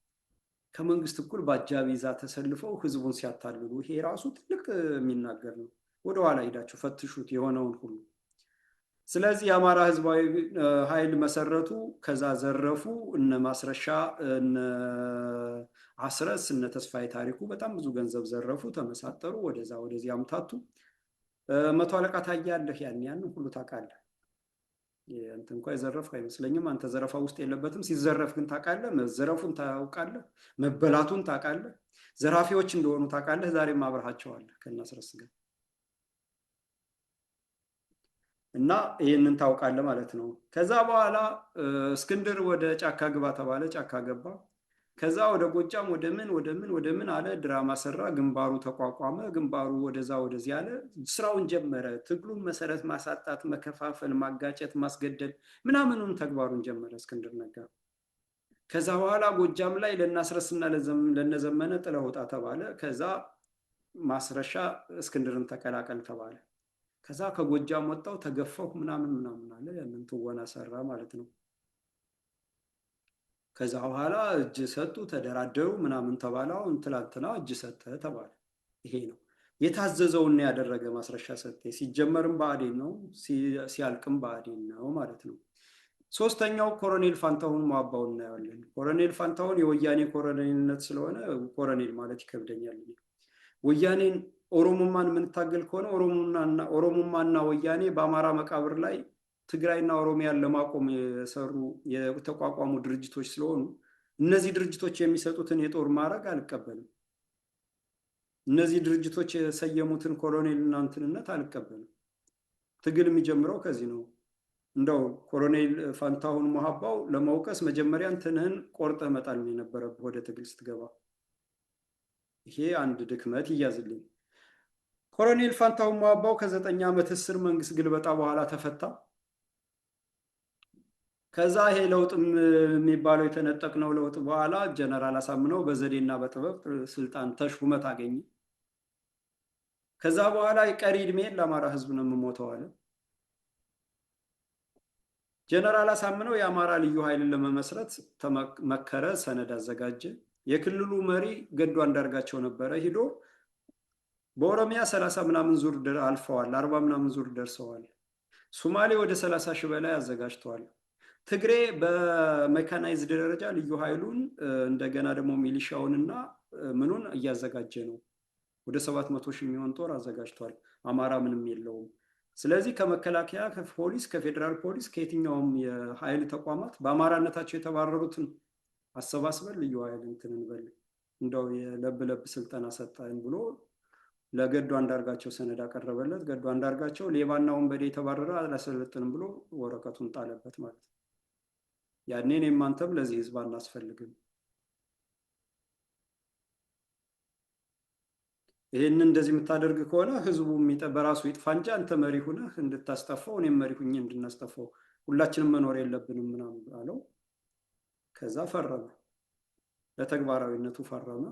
ከመንግስት እኩል በአጃቢ ይዛ ተሰልፈው ህዝቡን ሲያታልሉ፣ ይሄ ራሱ ትልቅ የሚናገር ነው። ወደኋላ ሄዳችሁ ፈትሹት የሆነውን ሁሉ። ስለዚህ የአማራ ህዝባዊ ኃይል መሰረቱ። ከዛ ዘረፉ። እነ ማስረሻ፣ እነ አስረስ፣ እነ ተስፋዬ ታሪኩ በጣም ብዙ ገንዘብ ዘረፉ፣ ተመሳጠሩ፣ ወደዛ ወደዚህ አምታቱ። መቶ አለቃ ታያለህ ያን ሁሉ ታውቃለህ። አንተ እንኳን የዘረፍክ አይመስለኝም። አንተ ዘረፋ ውስጥ የለበትም። ሲዘረፍ ግን ታውቃለህ። መዘረፉን ታውቃለህ። መበላቱን ታውቃለህ። ዘራፊዎች እንደሆኑ ታውቃለህ። ዛሬም አብረሃቸዋለህ ከናስረስ ጋር እና ይህንን ታውቃለህ ማለት ነው። ከዛ በኋላ እስክንድር ወደ ጫካ ግባ ተባለ። ጫካ ገባ። ከዛ ወደ ጎጃም ወደ ምን አለ። ድራማ ሰራ። ግንባሩ ተቋቋመ። ግንባሩ ወደዛ ወደዚህ አለ። ስራውን ጀመረ። ትግሉን መሰረት ማሳጣት፣ መከፋፈል፣ ማጋጨት፣ ማስገደል ምናምኑን ተግባሩን ጀመረ እስክንድር ነጋ። ከዛ በኋላ ጎጃም ላይ ለናስረስና ለነዘመነ ጥለህ ውጣ ተባለ። ከዛ ማስረሻ እስክንድርን ተቀላቀል ተባለ። ከዛ ከጎጃም ወጣው፣ ተገፈው ምናምን አለ። ያንን ትወና ሰራ ማለት ነው። ከዛ በኋላ እጅ ሰጡ፣ ተደራደሩ ምናምን ተባለ። አሁን ትላንትና እጅ ሰጠ ተባለ። ይሄ ነው የታዘዘውን ያደረገ ማስረሻ ሰጤ። ሲጀመርም ብአዴን ነው፣ ሲያልቅም ብአዴን ነው ማለት ነው። ሶስተኛው ኮሎኔል ፋንታሁን ሟባው እናያለን። ኮሎኔል ፋንታሁን የወያኔ ኮሎኔልነት ስለሆነ ኮሎኔል ማለት ይከብደኛል። ወያኔን ኦሮሞማን የምንታገል ከሆነ ኦሮሞማና ወያኔ በአማራ መቃብር ላይ ትግራይና ኦሮሚያን ለማቆም የተቋቋሙ ድርጅቶች ስለሆኑ እነዚህ ድርጅቶች የሚሰጡትን የጦር ማዕረግ አልቀበልም። እነዚህ ድርጅቶች የሰየሙትን ኮሎኔልና እንትንነት አልቀበልም። ትግል የሚጀምረው ከዚህ ነው። እንደው ኮሎኔል ፋንታሁን ሟባው ለመውቀስ መጀመሪያ እንትንህን ቆርጠህ መጣል ነው የነበረብህ ወደ ትግል ስትገባ። ይሄ አንድ ድክመት ይያዝልኝ። ኮሎኔል ፋንታሁን ሟባው ከ9 ዓመት እስር መንግስት ግልበጣ በኋላ ተፈታ። ከዛ ይሄ ለውጥ የሚባለው የተነጠቅነው ለውጥ በኋላ ጀነራል አሳምነው በዘዴና በጥበብ ስልጣን ተሹመት አገኘ። ከዛ በኋላ ቀሪ እድሜን ለአማራ ህዝብ ነው የምሞተው አለ። ጀነራል አሳምነው የአማራ ልዩ ኃይልን ለመመስረት ተመከረ፣ ሰነድ አዘጋጀ። የክልሉ መሪ ገዱ አንዳርጋቸው ነበረ። ሂዶ በኦሮሚያ 30 ምናምን ዙር አልፈዋል፣ 40 ምናምን ዙር ደርሰዋል። ሶማሌ ወደ 30 ሺህ በላይ አዘጋጅተዋል። ትግሬ በሜካናይዝድ ደረጃ ልዩ ኃይሉን እንደገና ደግሞ ሚሊሻውንና ምኑን እያዘጋጀ ነው። ወደ 700 ሺህ የሚሆን ጦር አዘጋጅቷል። አማራ ምንም የለውም። ስለዚህ ከመከላከያ፣ ከፖሊስ፣ ከፌዴራል ፖሊስ፣ ከየትኛውም የኃይል ተቋማት በአማራነታቸው የተባረሩትን አሰባስበን ልዩ ኃይል እንትን እንበል። እንደው የለብ ለብ ስልጠና ሰጠን ብሎ ለገዱ አንዳርጋቸው ሰነድ አቀረበለት። ገዱ አንዳርጋቸው ሌባና ወንበዴ የተባረረ አላሰለጥንም ብሎ ወረቀቱን ጣለበት ማለት ነው። ያኔ እኔም አንተም ለዚህ ህዝብ አናስፈልግም፣ ይህንን እንደዚህ የምታደርግ ከሆነ ህዝቡ በራሱ ይጥፋ እንጂ አንተ መሪ ሁነህ እንድታስጠፋው እኔም መሪ ሁኜ እንድናስጠፋው ሁላችንም መኖር የለብንም ምናምን አለው። ከዛ ፈረመ፣ ለተግባራዊነቱ ፈረመ።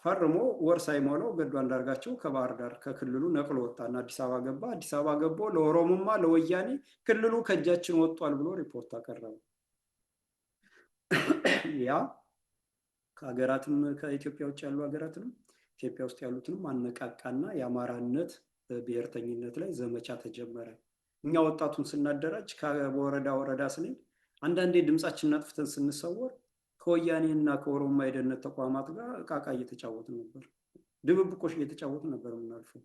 ፈርሞ ወር ሳይሞላው ገዱ አንዳርጋቸው ከባህር ዳር ከክልሉ ነቅሎ ወጣና አዲስ አበባ ገባ። አዲስ አበባ ገቦ ለኦሮሞማ ለወያኔ ክልሉ ከእጃችን ወጥቷል ብሎ ሪፖርት አቀረበ። ያ ከሀገራትም ከኢትዮጵያ ውጭ ያሉ ሀገራትንም ኢትዮጵያ ውስጥ ያሉትንም አነቃቃና የአማራነት ብሔርተኝነት ላይ ዘመቻ ተጀመረ። እኛ ወጣቱን ስናደራጅ ከወረዳ ወረዳ ስንሄድ አንዳንዴ ድምፃችንን አጥፍተን ስንሰወር ከወያኔ እና ከኦሮሞ የደህንነት ተቋማት ጋር እቃቃ እየተጫወትን ነበር፣ ድብብቆሽ እየተጫወትን ነበር የምናልፈው።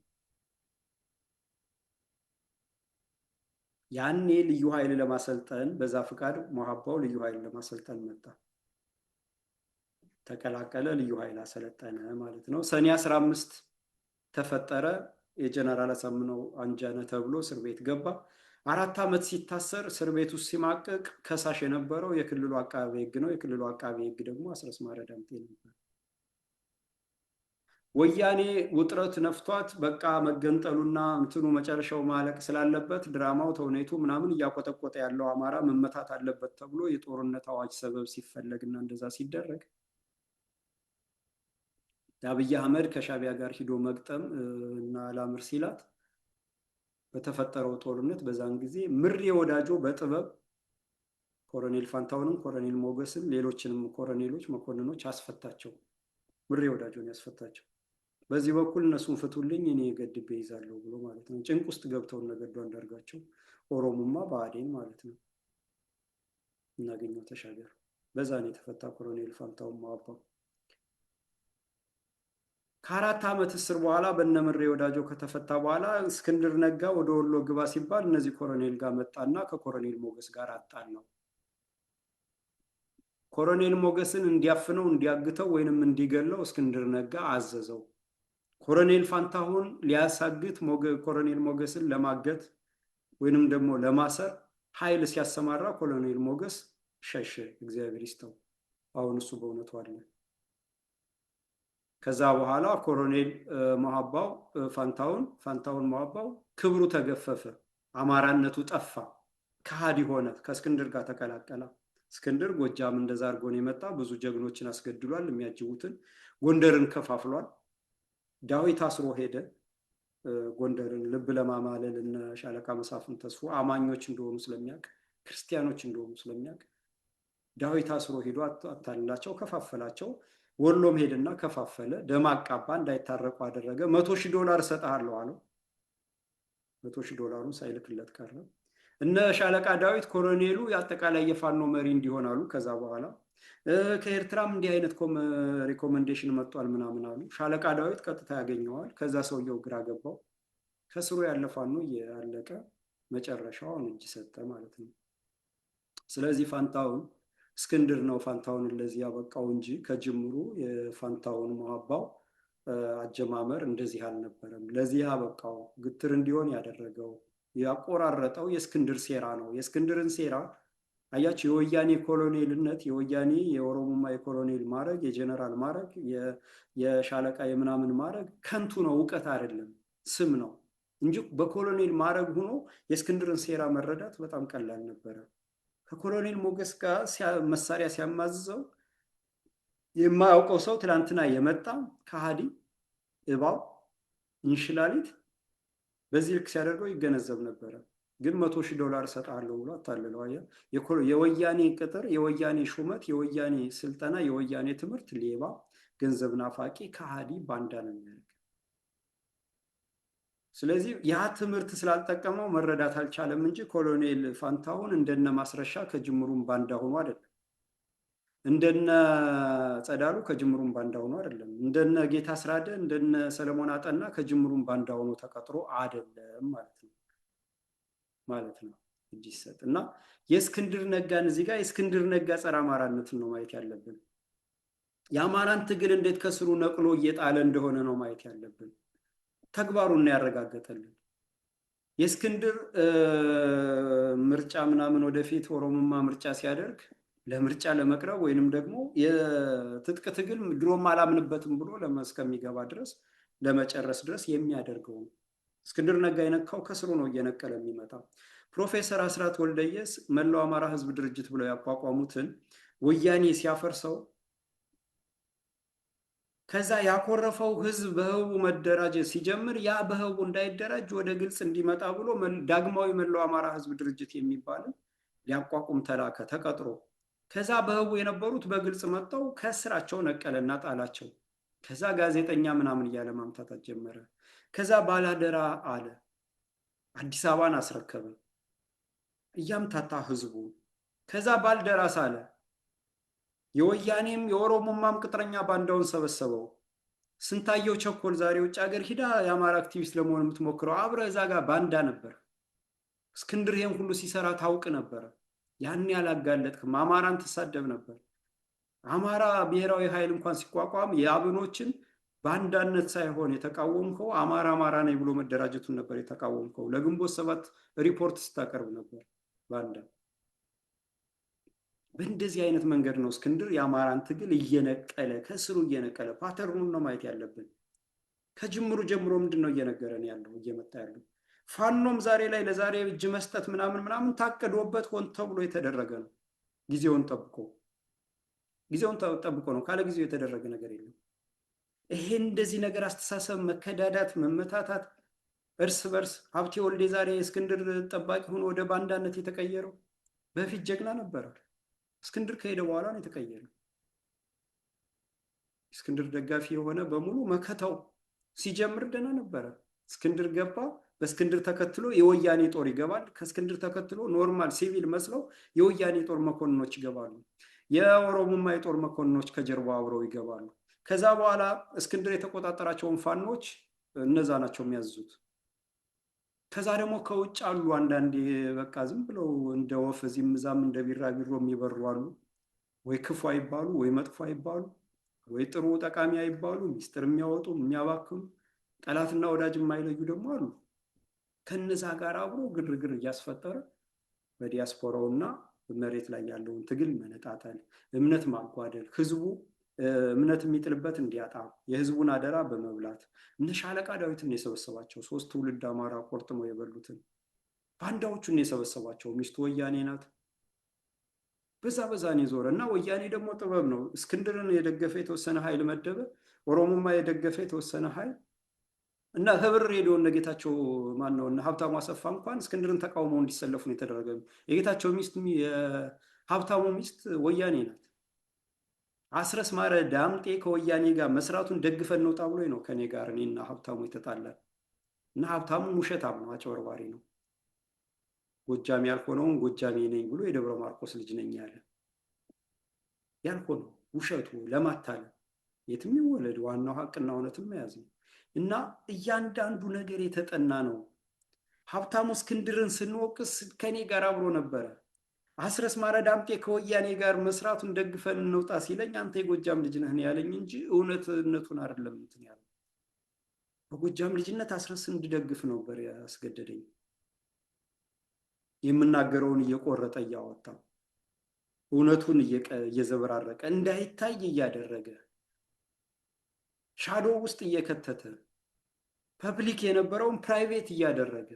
ያኔ ልዩ ኃይል ለማሰልጠን በዛ ፍቃድ ሞሀባው ልዩ ኃይል ለማሰልጠን መጣ፣ ተቀላቀለ፣ ልዩ ኃይል አሰለጠነ ማለት ነው። ሰኔ 15 ተፈጠረ። የጀነራል አሳምነው አንጃነ ተብሎ እስር ቤት ገባ። 4 ዓመት ሲታሰር እስር ቤት ውስጥ ሲማቀቅ ከሳሽ የነበረው የክልሉ አቃቤ ሕግ ነው። የክልሉ አቃቤ ሕግ ደግሞ አስረስ ማረ ዳምጤ ነበር። ወያኔ ውጥረት ነፍቷት በቃ መገንጠሉና እንትኑ መጨረሻው ማለቅ ስላለበት ድራማው ተውኔቱ ምናምን እያቆጠቆጠ ያለው አማራ መመታት አለበት ተብሎ የጦርነት አዋጅ ሰበብ ሲፈለግና እንደዛ ሲደረግ አብይ አህመድ ከሻቢያ ጋር ሂዶ መግጠም እና ላምር ሲላት በተፈጠረው ጦርነት በዛን ጊዜ ምሬ ወዳጆ በጥበብ ኮሎኔል ፋንታውንም ኮሎኔል ሞገስም ሌሎችንም ኮሎኔሎች መኮንኖች አስፈታቸው። ምሬ ወዳጆን ያስፈታቸው። በዚህ በኩል እነሱን ፍቱልኝ እኔ ገድቤ ይዛለሁ ብሎ ማለት ነው። ጭንቅ ውስጥ ገብተው ገዱ አንዳርጋቸው ኦሮሞማ ብአዴን ማለት ነው እናገኘው ተሻገር። በዛ ነው የተፈታ ኮሎኔል ፋንታውን ማዋባው። ከ4 ዓመት እስር በኋላ በነምሬ ወዳጆ ከተፈታ በኋላ እስክንድር ነጋ ወደ ወሎ ግባ ሲባል እነዚህ ኮሎኔል ጋር መጣና ከኮሎኔል ሞገስ ጋር አጣላው። ኮሎኔል ሞገስን እንዲያፍነው እንዲያግተው ወይንም እንዲገለው እስክንድር ነጋ አዘዘው። ኮሎኔል ፋንታሁን ሊያሳግት ኮሎኔል ሞገስን ለማገት ወይንም ደግሞ ለማሰር ኃይል ሲያሰማራ ኮሎኔል ሞገስ ሸሸ። እግዚአብሔር ይስጠው፣ አሁን እሱ በእውነቱ አለ። ከዛ በኋላ ኮሎኔል መሀባው ፋንታውን መሀባው ክብሩ ተገፈፈ፣ አማራነቱ ጠፋ፣ ከሃዲ ሆነ፣ ከእስክንድር ጋር ተቀላቀለ። እስክንድር ጎጃም እንደዛ አድርጎ ነው የመጣ። ብዙ ጀግኖችን አስገድሏል፣ የሚያጅቡትን ጎንደርን ከፋፍሏል። ዳዊት አስሮ ሄደ ጎንደርን ልብ ለማማለል እነ ሻለቃ መሳፍን ተስፎ አማኞች እንደሆኑ ስለሚያውቅ ክርስቲያኖች እንደሆኑ ስለሚያውቅ ዳዊት አስሮ ሄዶ አታልላቸው፣ ከፋፈላቸው። ወሎም ሄድና ከፋፈለ፣ ደም አቃባ፣ እንዳይታረቁ አደረገ። $100,000 እሰጥሃለሁ አለው። $100,000 ሳይልክለት ቀረ። እነ ሻለቃ ዳዊት ኮሎኔሉ የአጠቃላይ የፋኖ መሪ እንዲሆን አሉ። ከዛ በኋላ ከኤርትራም እንዲህ አይነት ሪኮመንዴሽን መጥቷል ምናምን አሉ። ሻለቃ ዳዊት ቀጥታ ያገኘዋል። ከዛ ሰውየው ግራ ገባው። ከስሩ ያለ ፋኖ እያለቀ መጨረሻውን እጅ ሰጠ ማለት ነው። ስለዚህ ፋንታውን እስክንድር ነው ፋንታውን ለዚህ ያበቃው እንጂ ከጅምሩ የፋንታውን መሀባው አጀማመር እንደዚህ አልነበረም። ለዚህ ያበቃው ግትር እንዲሆን ያደረገው ያቆራረጠው የእስክንድር ሴራ ነው። የእስክንድርን ሴራ አያችሁ። የወያኔ ኮሎኔልነት የወያኔ የኦሮሞማ የኮሎኔል ማዕረግ የጀነራል ማዕረግ የሻለቃ የምናምን ማዕረግ ከንቱ ነው፣ እውቀት አይደለም፣ ስም ነው እንጂ በኮሎኔል ማዕረግ ሆኖ የእስክንድርን ሴራ መረዳት በጣም ቀላል ነበረ። ከኮሎኔል ሞገስ ጋር መሳሪያ ሲያማዝዘው የማያውቀው ሰው ትላንትና የመጣ ከሃዲ እባብ እንሽላሊት በዚህ ልክ ሲያደርገው ይገነዘብ ነበረ። ግን $100,000 እሰጥሃለሁ ብሎ አታለለው። የወያኔ ቅጥር፣ የወያኔ ሹመት፣ የወያኔ ስልጠና፣ የወያኔ ትምህርት ሌባ፣ ገንዘብ ናፋቂ፣ ከሃዲ፣ ባንዳ ነው የሚያደርግ። ስለዚህ ያ ትምህርት ስላልጠቀመው መረዳት አልቻለም እንጂ ኮሎኔል ፋንታሁን እንደነ ማስረሻ ከጅምሩም ባንዳ ሆኖ አይደለም። እንደነ ጸዳሉ ከጅምሩም ባንዳ ሆኖ አይደለም። እንደነ ጌታ ስራደ እንደነ ሰለሞን አጠና ከጅምሩም ባንዳ ሆኖ ተቀጥሮ አይደለም ማለት ነው። እጅ ይሰጥ እና የእስክንድር ነጋን እዚህ ጋር የእስክንድር ነጋ ጸረ አማራነትን ነው ማየት ያለብን። የአማራን ትግል እንዴት ከስሩ ነቅሎ እየጣለ እንደሆነ ነው ማየት ያለብን። ተግባሩን ያረጋገጠልን የእስክንድር ምርጫ ምናምን ወደፊት ኦሮሞማ ምርጫ ሲያደርግ ለምርጫ ለመቅረብ ወይንም ደግሞ የትጥቅ ትግል ድሮም አላምንበትም ብሎ እስከሚገባ ድረስ ለመጨረስ ድረስ የሚያደርገው ነው። እስክንድር ነጋ የነካው ከስሩ ነው እየነቀለ የሚመጣው። ፕሮፌሰር አስራት ወልደየስ መላው አማራ ህዝብ ድርጅት ብለው ያቋቋሙትን ወያኔ ሲያፈርሰው ከዛ ያኮረፈው ህዝብ በህቡ መደራጀት ሲጀምር ያ በህቡ እንዳይደራጅ ወደ ግልጽ እንዲመጣ ብሎ ዳግማዊ መላው አማራ ህዝብ ድርጅት የሚባልን ሊያቋቁም ተላከ ተቀጥሮ። ከዛ በህቡ የነበሩት በግልጽ መጥተው ከስራቸው ነቀለና ጣላቸው። ከዛ ጋዜጠኛ ምናምን እያለ ማምታታት ጀመረ። ከዛ ባላደራ አለ፣ አዲስ አበባን አስረከበ እያምታታ ህዝቡ። ከዛ ባልደራስ አለ፣ የወያኔም የኦሮሞማም ቅጥረኛ ባንዳውን ሰበሰበው። ስንታየው ቸኮል ዛሬ ውጭ ሀገር ሂዳ የአማራ አክቲቪስት ለመሆን የምትሞክረው አብረ እዛ ጋር ባንዳ ነበር። እስክንድር ይሄን ሁሉ ሲሰራ ታውቅ ነበረ። ያን ያላጋለጥክም፣ አማራን ትሳደብ ነበር። አማራ ብሔራዊ ኃይል እንኳን ሲቋቋም የአብኖችን በአንዳነት ሳይሆን የተቃወምከው አማራ አማራ ነኝ ብሎ መደራጀቱን ነበር የተቃወምከው። ለግንቦት ሰባት ሪፖርት ስታቀርብ ነበር ባንዳ። በእንደዚህ አይነት መንገድ ነው እስክንድር የአማራን ትግል እየነቀለ ከስሩ እየነቀለ። ፓተርኑን ነው ማየት ያለብን። ከጅምሩ ጀምሮ ምንድን ነው እየነገረን ያለው እየመጣ ያለው? ፋኖም ዛሬ ላይ ለዛሬ እጅ መስጠት ምናምን ምናምን ታቅዶበት ሆን ተብሎ የተደረገ ነው። ጊዜውን ጠብቆ ነው። ካለ ጊዜው የተደረገ ነገር የለም። ይሄ እንደዚህ ነገር አስተሳሰብ፣ መከዳዳት፣ መመታታት እርስ በርስ ሀብቴ ወልዴ ዛሬ እስክንድር ጠባቂ ሆኖ ወደ ባንዳነት የተቀየረው በፊት ጀግና ነበረ። እስክንድር ከሄደ በኋላ ነው የተቀየረው። እስክንድር ደጋፊ የሆነ በሙሉ መከታው ሲጀምር ደህና ነበረ። እስክንድር ገባ። በእስክንድር ተከትሎ የወያኔ ጦር ይገባል። ከእስክንድር ተከትሎ ኖርማል ሲቪል መስለው የወያኔ ጦር መኮንኖች ይገባሉ። የኦሮሞማ የጦር መኮንኖች ከጀርባ አብረው ይገባሉ። ከዛ በኋላ እስክንድር የተቆጣጠራቸውን ፋኖች እነዛ ናቸው የሚያዝዙት። ከዛ ደግሞ ከውጭ አሉ አንዳንዴ በቃ ዝም ብለው እንደ ወፍ እዚህም እዛም እንደ ቢራቢሮ የሚበሩ አሉ። ወይ ክፉ አይባሉ፣ ወይ መጥፎ አይባሉ፣ ወይ ጥሩ ጠቃሚ አይባሉ፣ ሚስጥር የሚያወጡ የሚያባክኑ፣ ጠላትና ወዳጅ የማይለዩ ደግሞ አሉ። ከነዛ ጋር አብሮ ግርግር እያስፈጠረ በዲያስፖራውና መሬት ላይ ያለውን ትግል መነጣጠል፣ እምነት ማጓደል፣ ህዝቡ እምነት የሚጥልበት እንዲያጣ የህዝቡን አደራ በመብላት እነ ሻለቃ ዳዊትን የሰበሰባቸው 3 ትውልድ አማራ ቆርጥመው የበሉትን ባንዳዎቹን የሰበሰባቸው። ሚስቱ ወያኔ ናት። በዛን የዞረ እና ወያኔ ደግሞ ጥበብ ነው። እስክንድርን የደገፈ የተወሰነ ኃይል መደበ፣ ኦሮሞማ የደገፈ የተወሰነ ኃይል እና ህብር ሬዲዮ እነ ጌታቸው ማነው እነ ሀብታሙ አሰፋ እንኳን እስክንድርን ተቃውመው እንዲሰለፉ ነው የተደረገ። የጌታቸው ሚስት የሀብታሙ ሚስት ወያኔ ናት። አስረስ ማረ ዳምጤ ከወያኔ ጋር መስራቱን ደግፈን ነው ብሎ ነው ከኔ ጋር እኔና ሀብታሙ የተጣላን። እና ሀብታሙ ውሸታም ነው፣ አጭበርባሪ ነው። ጎጃሜ ያልሆነውን ጎጃሜ ነኝ ብሎ የደብረ ማርቆስ ልጅ ነኝ ያለ ያልሆነው ውሸቱ ለማታለ የትም ይወለድ፣ ዋናው ሀቅና እውነትም መያዝ ነው። እና እያንዳንዱ ነገር የተጠና ነው። ሀብታሙ እስክንድርን ስንወቅስ ከኔ ጋር አብሮ ነበረ። አስረስ ማረ ዳምጤ ከወያኔ ጋር መስራቱን ደግፈን እንውጣ ሲለኝ አንተ የጎጃም ልጅ ነህ ያለኝ እንጂ እውነትነቱን አይደለም እንትን ያለው። በጎጃም ልጅነት አስረስ እንድደግፍ ነበር ያስገደደኝ። የምናገረውን እየቆረጠ እያወጣ እውነቱን እየዘበራረቀ እንዳይታይ እያደረገ ሻዶ ውስጥ እየከተተ ፐብሊክ የነበረውን ፕራይቬት እያደረገ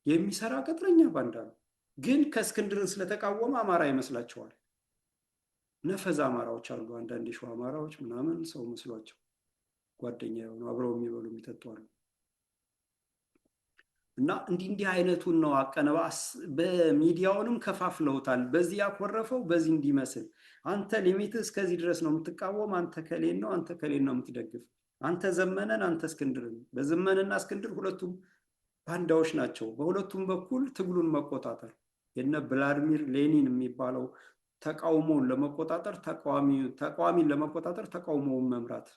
የሚሰራ ቅጥረኛ ባንዳ ነው። ግን ከእስክንድርን ስለተቃወመ አማራ ይመስላቸዋል። ነፈዛ አማራዎች አሉ፣ አንዳንድ የሸዋ አማራዎች ምናምን ሰው መስሏቸው ጓደኛ የሆኑ አብረው የሚበሉ የሚጠጡ አሉ። እና እንዲህ አይነቱን ነው አቀነባስ በሚዲያውንም ከፋፍለውታል። በዚህ ያኮረፈው በዚህ እንዲመስል አንተ ሊሚት እስከዚህ ድረስ ነው የምትቃወም፣ አንተ ከሌን ነው፣ አንተ ከሌን ነው የምትደግፍ፣ አንተ ዘመነን፣ አንተ እስክንድርን። በዘመንና እስክንድር ሁለቱም ባንዳዎች ናቸው። በሁለቱም በኩል ትግሉን መቆጣጠር የነ ቭላድሚር ሌኒን የሚባለው ተቃውሞውን ለመቆጣጠር ተቃዋሚን ለመቆጣጠር ተቃውሞውን መምራት፣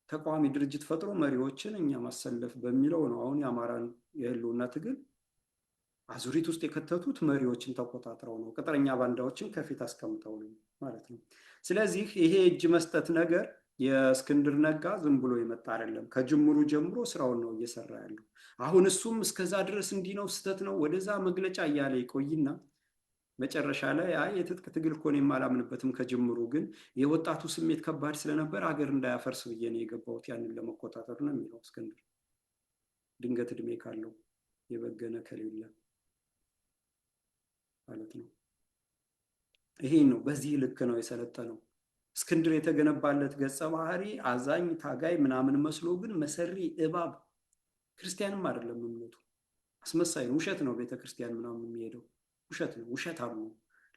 ተቃዋሚ ድርጅት ፈጥሮ መሪዎችን እኛ ማሰለፍ በሚለው ነው አሁን የአማራን የህልውና ትግል አዙሪት ውስጥ የከተቱት መሪዎችን ተቆጣጥረው ነው፣ ቅጥረኛ ባንዳዎችን ከፊት አስቀምጠው ነው ማለት ነው። ስለዚህ ይሄ እጅ መስጠት ነገር የእስክንድር ነጋ ዝም ብሎ የመጣ አይደለም። ከጅምሩ ጀምሮ ስራውን ነው እየሰራ ያለው። አሁን እሱም እስከዛ ድረስ እንዲህ ነው ስህተት ነው ወደዛ መግለጫ እያለ ይቆይና መጨረሻ ላይ አይ የትጥቅ ትግል እኮ እኔም አላምንበትም ከጅምሩ፣ ግን የወጣቱ ስሜት ከባድ ስለነበር ሀገር እንዳያፈርስ ብዬ ነው የገባሁት ያንን ለመቆጣጠር ነው የሚለው እስክንድር። ድንገት እድሜ ካለው የበገነ ከሌለ ማለት ነው። ይሄ ነው፣ በዚህ ልክ ነው የሰለጠነው። እስክንድር የተገነባለት ገጸ ባህሪ አዛኝ ታጋይ ምናምን መስሎ ግን መሰሪ እባብ፣ ክርስቲያንም አይደለም እምነቱ፣ አስመሳይ ነው። ውሸት ነው ቤተክርስቲያን ምናምን የሚሄደው ውሸት ነው። ውሸታም ነው፣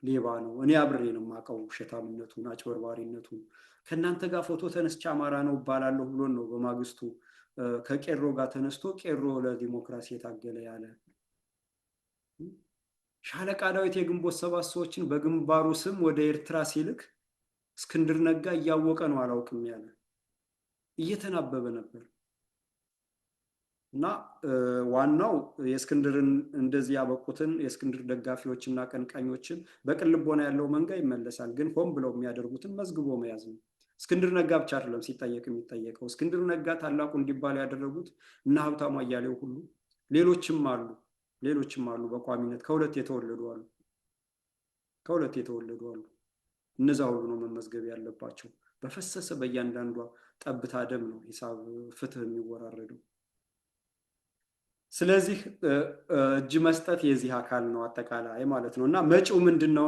ሌባ ነው። እኔ አብሬ ነው የማውቀው ውሸታምነቱን፣ አጭበርባሪነቱን። ከእናንተ ጋር ፎቶ ተነስቼ አማራ ነው እባላለሁ ብሎን ነው በማግስቱ ከቄሮ ጋር ተነስቶ ቄሮ ለዲሞክራሲ የታገለ ያለ። ሻለቃ ዳዊት የግንቦት ሰባት ሰዎችን በግንባሩ ስም ወደ ኤርትራ ሲልክ እስክንድር ነጋ እያወቀ ነው አላውቅም ያለ፣ እየተናበበ ነበር። እና ዋናው የእስክንድርን እንደዚህ ያበቁትን የእስክንድር ደጋፊዎችና ቀንቃኞችን በቅን ልቦና ያለው መንጋ ይመለሳል፣ ግን ሆን ብለው የሚያደርጉትን መዝግቦ መያዝ ነው። እስክንድር ነጋ ብቻ አይደለም ሲጠየቅ የሚጠየቀው። እስክንድር ነጋ ታላቁ እንዲባል ያደረጉት እና ሀብታሙ አያሌው ሁሉ ሌሎችም አሉ በቋሚነት ከሁለት የተወለዱ አሉ። እነዛ ሁሉ ነው መመዝገብ ያለባቸው። በፈሰሰ በእያንዳንዷ ጠብታ ደም ነው ሂሳብ ፍትህ የሚወራረደው። ስለዚህ እጅ መስጠት የዚህ አካል ነው አጠቃላይ ማለት ነው። እና መጪው ምንድን ነው?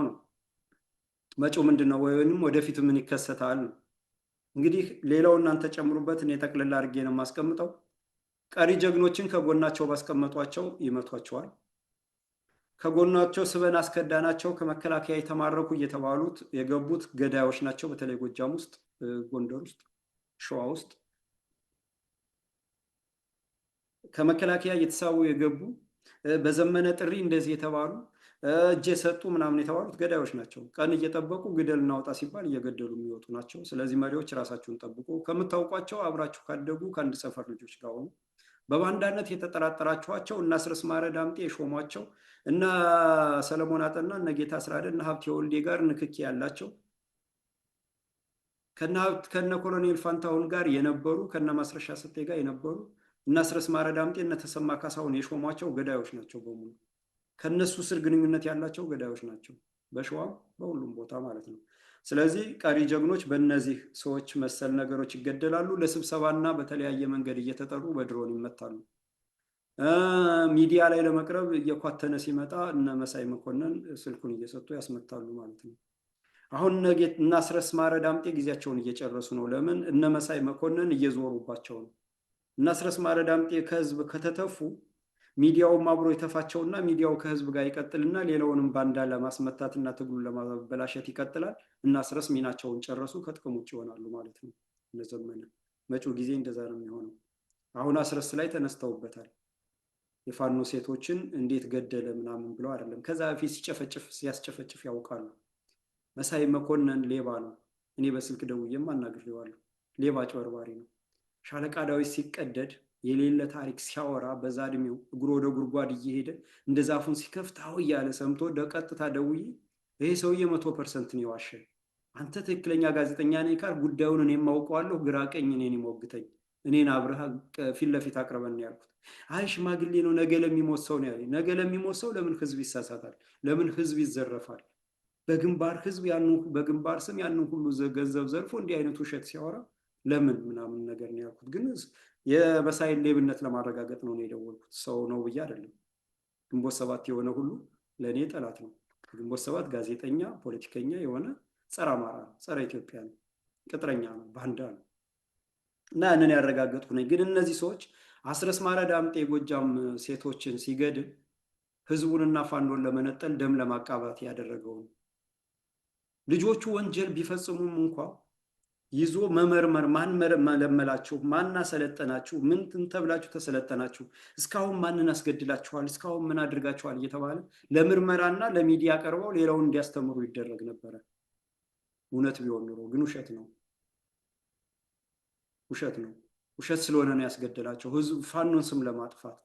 መጪው ምንድን ነው ወይም ወደፊት ምን ይከሰታል ነው። እንግዲህ ሌላው እናንተ ጨምሩበት፣ እኔ ጠቅልላ አድርጌ ነው የማስቀምጠው። ቀሪ ጀግኖችን ከጎናቸው ባስቀመጧቸው ይመቷቸዋል። ከጎናቸው ስበን አስከዳናቸው ከመከላከያ የተማረኩ እየተባሉት የገቡት ገዳዮች ናቸው። በተለይ ጎጃም ውስጥ፣ ጎንደር ውስጥ፣ ሸዋ ውስጥ ከመከላከያ እየተሳቡ የገቡ በዘመነ ጥሪ እንደዚህ የተባሉ እጅ የሰጡ ምናምን የተባሉት ገዳዮች ናቸው። ቀን እየጠበቁ ግደል እናውጣ ሲባል እየገደሉ የሚወጡ ናቸው። ስለዚህ መሪዎች ራሳችሁን ጠብቁ። ከምታውቋቸው አብራችሁ ካደጉ ከአንድ ሰፈር ልጆች ጋር ሆኑ። በባንዳነት የተጠራጠራችኋቸው እና አስረስ ማረ ዳምጤ የሾሟቸው እና ሰለሞን አጠና እነ ጌታ አስራደ እና ሀብቴ ወልዴ ጋር ንክኪ ያላቸው ከነ ኮሎኔል ፋንታሁን ጋር የነበሩ ከነ ማስረሻ ሰጤ ጋር የነበሩ እና አስረስ ማረ ዳምጤ እነ ተሰማ ካሳሁን የሾሟቸው ገዳዮች ናቸው በሙሉ። ከነሱ ስር ግንኙነት ያላቸው ገዳዮች ናቸው፣ በሸዋም በሁሉም ቦታ ማለት ነው። ስለዚህ ቀሪ ጀግኖች በእነዚህ ሰዎች መሰል ነገሮች ይገደላሉ። ለስብሰባና በተለያየ መንገድ እየተጠሩ በድሮን ይመታሉ። ሚዲያ ላይ ለመቅረብ እየኳተነ ሲመጣ እነ መሳይ መኮንን ስልኩን እየሰጡ ያስመታሉ ማለት ነው። አሁን እነ አስረስ ማረ ዳምጤ ጊዜያቸውን እየጨረሱ ነው። ለምን? እነ መሳይ መኮንን እየዞሩባቸው ነው። እነ አስረስ ማረ ዳምጤ ከህዝብ ከተተፉ ሚዲያውም አብሮ የተፋቸውና ሚዲያው ከህዝብ ጋር ይቀጥልና ሌላውንም ባንዳ ለማስመታትና ትግሉን ለማበላሸት ይቀጥላል። እና አስረስ ሚናቸውን ጨረሱ፣ ከጥቅም ውጭ ይሆናሉ ማለት ነው። እነዘመነ መጪው ጊዜ እንደዛ ነው የሚሆነው። አሁን አስረስ ላይ ተነስተውበታል። የፋኖ ሴቶችን እንዴት ገደለ ምናምን ብለው አይደለም፣ ከዛ በፊት ሲያስጨፈጭፍ ያውቃሉ። መሳይ መኮንን ሌባ ነው። እኔ በስልክ ደውዬም አናግሬዋለሁ። ሌባ አጭበርባሪ ነው። ሻለቃ ዳዊት ሲቀደድ የሌለ ታሪክ ሲያወራ በዛ እድሜው እግሩ ወደ ጉድጓድ እየሄደ እንደ ዛፉን ሲከፍት አው እያለ ሰምቶ ቀጥታ ደውዬ ይሄ ሰውዬ 100% ነው የዋሸ፣ አንተ ትክክለኛ ጋዜጠኛ ነኝ ካል ጉዳዩን እኔ የማውቀዋለሁ፣ ግራ ቀኝ እኔን ይሞግተኝ፣ እኔን አብረህ ፊት ለፊት አቅርበን ያልኩት። አይ ሽማግሌ ነው፣ ነገ ለሚሞት ሰው ነው ያለኝ። ነገ ለሚሞት ሰው ለምን ህዝብ ይሳሳታል? ለምን ህዝብ ይዘረፋል? በግንባር ስም ያንን ሁሉ ገንዘብ ዘርፎ እንዲህ አይነት ውሸት ሲያወራ ለምን ምናምን ነገር ነው ያልኩት። ግን የመሳይን ሌብነት ለማረጋገጥ ነው የደወልኩት፣ ሰው ነው ብዬ አይደለም። ግንቦት ሰባት የሆነ ሁሉ ለእኔ ጠላት ነው። ግንቦት ሰባት ጋዜጠኛ፣ ፖለቲከኛ የሆነ ጸረ አማራ ነው፣ ጸረ ኢትዮጵያ ነው፣ ቅጥረኛ ነው፣ ባንዳ ነው እና ያንን ያረጋገጥኩ ነኝ። ግን እነዚህ ሰዎች አስረስ ማረ ዳምጤ የጎጃም ሴቶችን ሲገድል ህዝቡንና ፋኖን ለመነጠል ደም ለማቃባት ያደረገውን ልጆቹ ወንጀል ቢፈጽሙም እንኳ ይዞ መመርመር፣ ማን መለመላችሁ፣ ማን አሰለጠናችሁ፣ ምን ተብላችሁ ተሰለጠናችሁ፣ እስካሁን ማንን አስገድላችኋል፣ እስካሁን ምን አድርጋችኋል እየተባለ ለምርመራና ለሚዲያ ቀርበው ሌላውን እንዲያስተምሩ ይደረግ ነበረ። እውነት ቢሆን ኑሮ ግን ውሸት ነው። ውሸት ስለሆነ ነው ያስገደላቸው፣ ህዝብ ፋኖን ስም ለማጥፋት።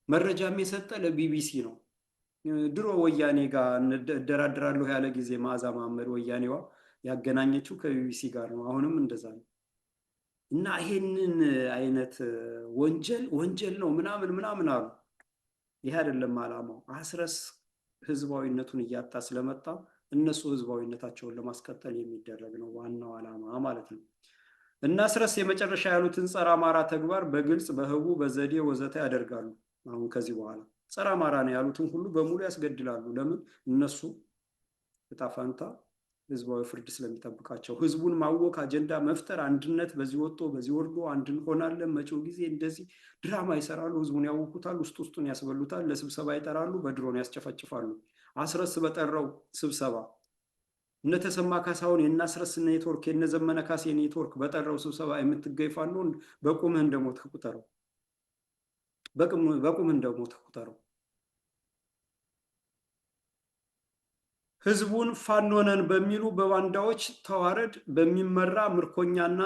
መረጃም የሰጠ ለቢቢሲ ነው። ድሮ ወያኔ ጋር እደራደራለሁ ያለ ጊዜ መዓዛ መሐመድ ወያኔዋ ያገናኘችው ከቢቢሲ ጋር ነው። አሁንም እንደዛ ነው። እና ይሄንን አይነት ወንጀል ወንጀል ነው ምናምን ምናምን አሉ። ይሄ አይደለም ዓላማው። አስረስ ህዝባዊነቱን እያጣ ስለመጣ እነሱ ህዝባዊነታቸውን ለማስቀጠል የሚደረግ ነው ዋናው ዓላማ ማለት ነው። እና አስረስ የመጨረሻ ያሉትን ጸረ አማራ ተግባር በግልጽ በህቡ በዘዴ ወዘተ ያደርጋሉ። አሁን ከዚህ በኋላ ጸረ አማራ ነው ያሉትን ሁሉ በሙሉ ያስገድላሉ። ለምን? እነሱ እጣ ፈንታ ህዝባዊ ፍርድ ስለሚጠብቃቸው። ህዝቡን ማወክ፣ አጀንዳ መፍጠር፣ አንድነት በዚህ ወጥቶ በዚህ ወርዶ አንድ እንሆናለን፣ መጪው ጊዜ እንደዚህ ድራማ ይሰራሉ። ህዝቡን ያውኩታል፣ ውስጡን ያስበሉታል፣ ለስብሰባ ይጠራሉ፣ በድሮን ያስጨፈጭፋሉ። አስረስ በጠራው ስብሰባ እነ ተሰማ ካሳሁን የእነ አስረስ ኔትወርክ የእነ ዘመነ ካሴ ኔትወርክ በጠራው ስብሰባ የምትገኝ ፋኖ በቁምህ እንደሞትክ ቁጠረው። በቁምህ እንደሞትክ ቁጠረው። ህዝቡን ፋኖነን በሚሉ በባንዳዎች ተዋረድ በሚመራ ምርኮኛና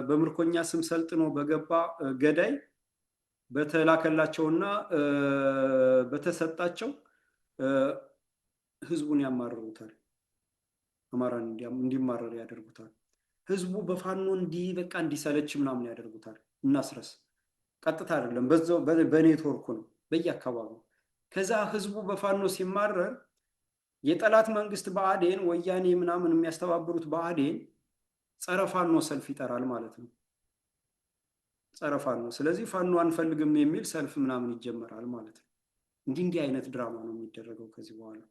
በምርኮኛ ስም ሰልጥኖ በገባ ገዳይ በተላከላቸውና በተሰጣቸው ህዝቡን ያማርሩታል። አማራን እንዲማረር ያደርጉታል። ህዝቡ በፋኖ በቃ እንዲሰለች ምናምን ያደርጉታል። እናስረስ ቀጥታ አይደለም፣ በዛው በኔትወርኩ ነው በየአካባቢው። ከዛ ህዝቡ በፋኖ ሲማረር የጠላት መንግስት ብአዴን ወያኔ ምናምን የሚያስተባብሩት ብአዴን ጸረ ፋኖ ሰልፍ ይጠራል ማለት ነው። ጸረ ፋኖ። ስለዚህ ፋኖ አንፈልግም የሚል ሰልፍ ምናምን ይጀመራል ማለት ነው። እንዲህ አይነት ድራማ ነው የሚደረገው ከዚህ በኋላ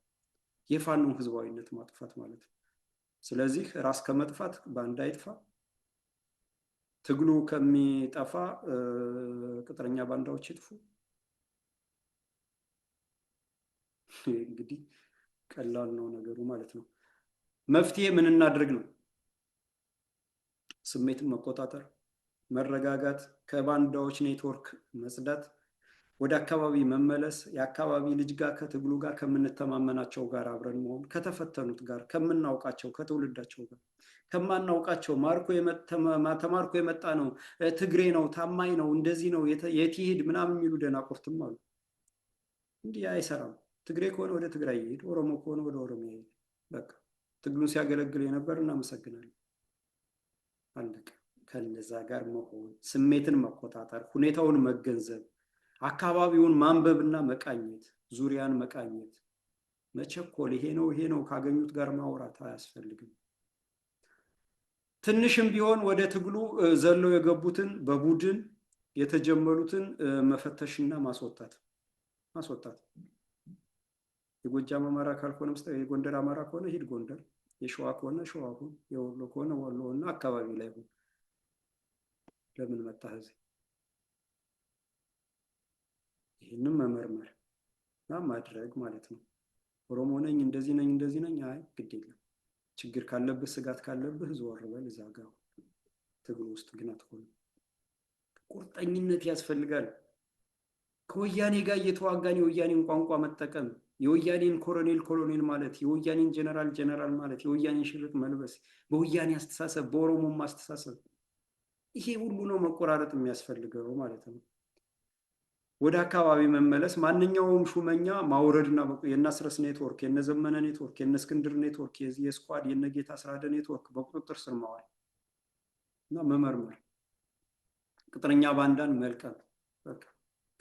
የፋኖን ህዝባዊነት ማጥፋት ማለት ነው። ስለዚህ ራስ ከመጥፋት ባንዳ ይጥፋ፣ ትግሉ ከሚጠፋ ቅጥረኛ ባንዳዎች ይጥፉ። እንግዲህ ቀላል ነው ነገሩ ማለት ነው። መፍትሄ ምን እናድርግ ነው? ስሜትን መቆጣጠር፣ መረጋጋት፣ ከባንዳዎች ኔትወርክ መጽዳት፣ ወደ አካባቢ መመለስ፣ የአካባቢ ልጅ ጋር ከትግሉ ጋር ከምንተማመናቸው ጋር አብረን መሆን፣ ከተፈተኑት ጋር ከምናውቃቸው ከትውልዳቸው ጋር ከማናውቃቸው ተማርኮ የመጣ ነው ትግሬ ነው ታማኝ ነው እንደዚህ ነው የት ይሄድ ምናምን የሚሉ ደናቁርትም አሉ። እንዲህ አይሰራም። ትግሬ ከሆነ ወደ ትግራይ ይሄድ፣ ኦሮሞ ከሆነ ወደ ኦሮሚያ ይሄድ። በቃ ትግሉን ሲያገለግል የነበር እናመሰግናለን። አለቀ። ከነዛ ጋር መሆን፣ ስሜትን መቆጣጠር፣ ሁኔታውን መገንዘብ፣ አካባቢውን ማንበብና መቃኘት፣ ዙሪያን መቃኘት፣ መቸኮል ይሄ ነው ካገኙት ጋር ማውራት አያስፈልግም። ትንሽም ቢሆን ወደ ትግሉ ዘለው የገቡትን በቡድን የተጀመሩትን መፈተሽና ማስወጣት። የጎጃም አማራ ካልሆነ የጎንደር አማራ ከሆነ ሂድ ጎንደር፣ የሸዋ ከሆነ ሸዋ ሁን፣ የወሎ ከሆነ ወሎ እና አካባቢ ላይ ሁን። ለምን መጣህ እዚህ? ይህንም መመርመር እና ማድረግ ማለት ነው። ኦሮሞ ነኝ እንደዚህ ነኝ፣ አይ ግድ የለም። ችግር ካለብህ ስጋት ካለብህ ዞር በል እዛ ጋር። ትግል ውስጥ ግን አትሆንም። ቁርጠኝነት ያስፈልጋል። ከወያኔ ጋር እየተዋጋን የወያኔን ቋንቋ መጠቀም፣ የወያኔን ኮሎኔል ማለት፣ የወያኔን ጀነራል ማለት፣ የወያኔን ሽርጥ መልበስ፣ በወያኔ አስተሳሰብ በኦሮሞም አስተሳሰብ፣ ይሄ ሁሉ ነው መቆራረጥ የሚያስፈልገው ማለት ነው። ወደ አካባቢ መመለስ፣ ማንኛውም ሹመኛ ማውረድና የናስረስ ኔትወርክ፣ የነዘመነ ኔትወርክ፣ የነስክንድር ኔትወርክ፣ የስኳድ የነጌታ ስራደ ኔትወርክ በቁጥጥር ስር ማዋል እና መመርመር፣ ቅጥረኛ ባንዳን መልቀም። በቃ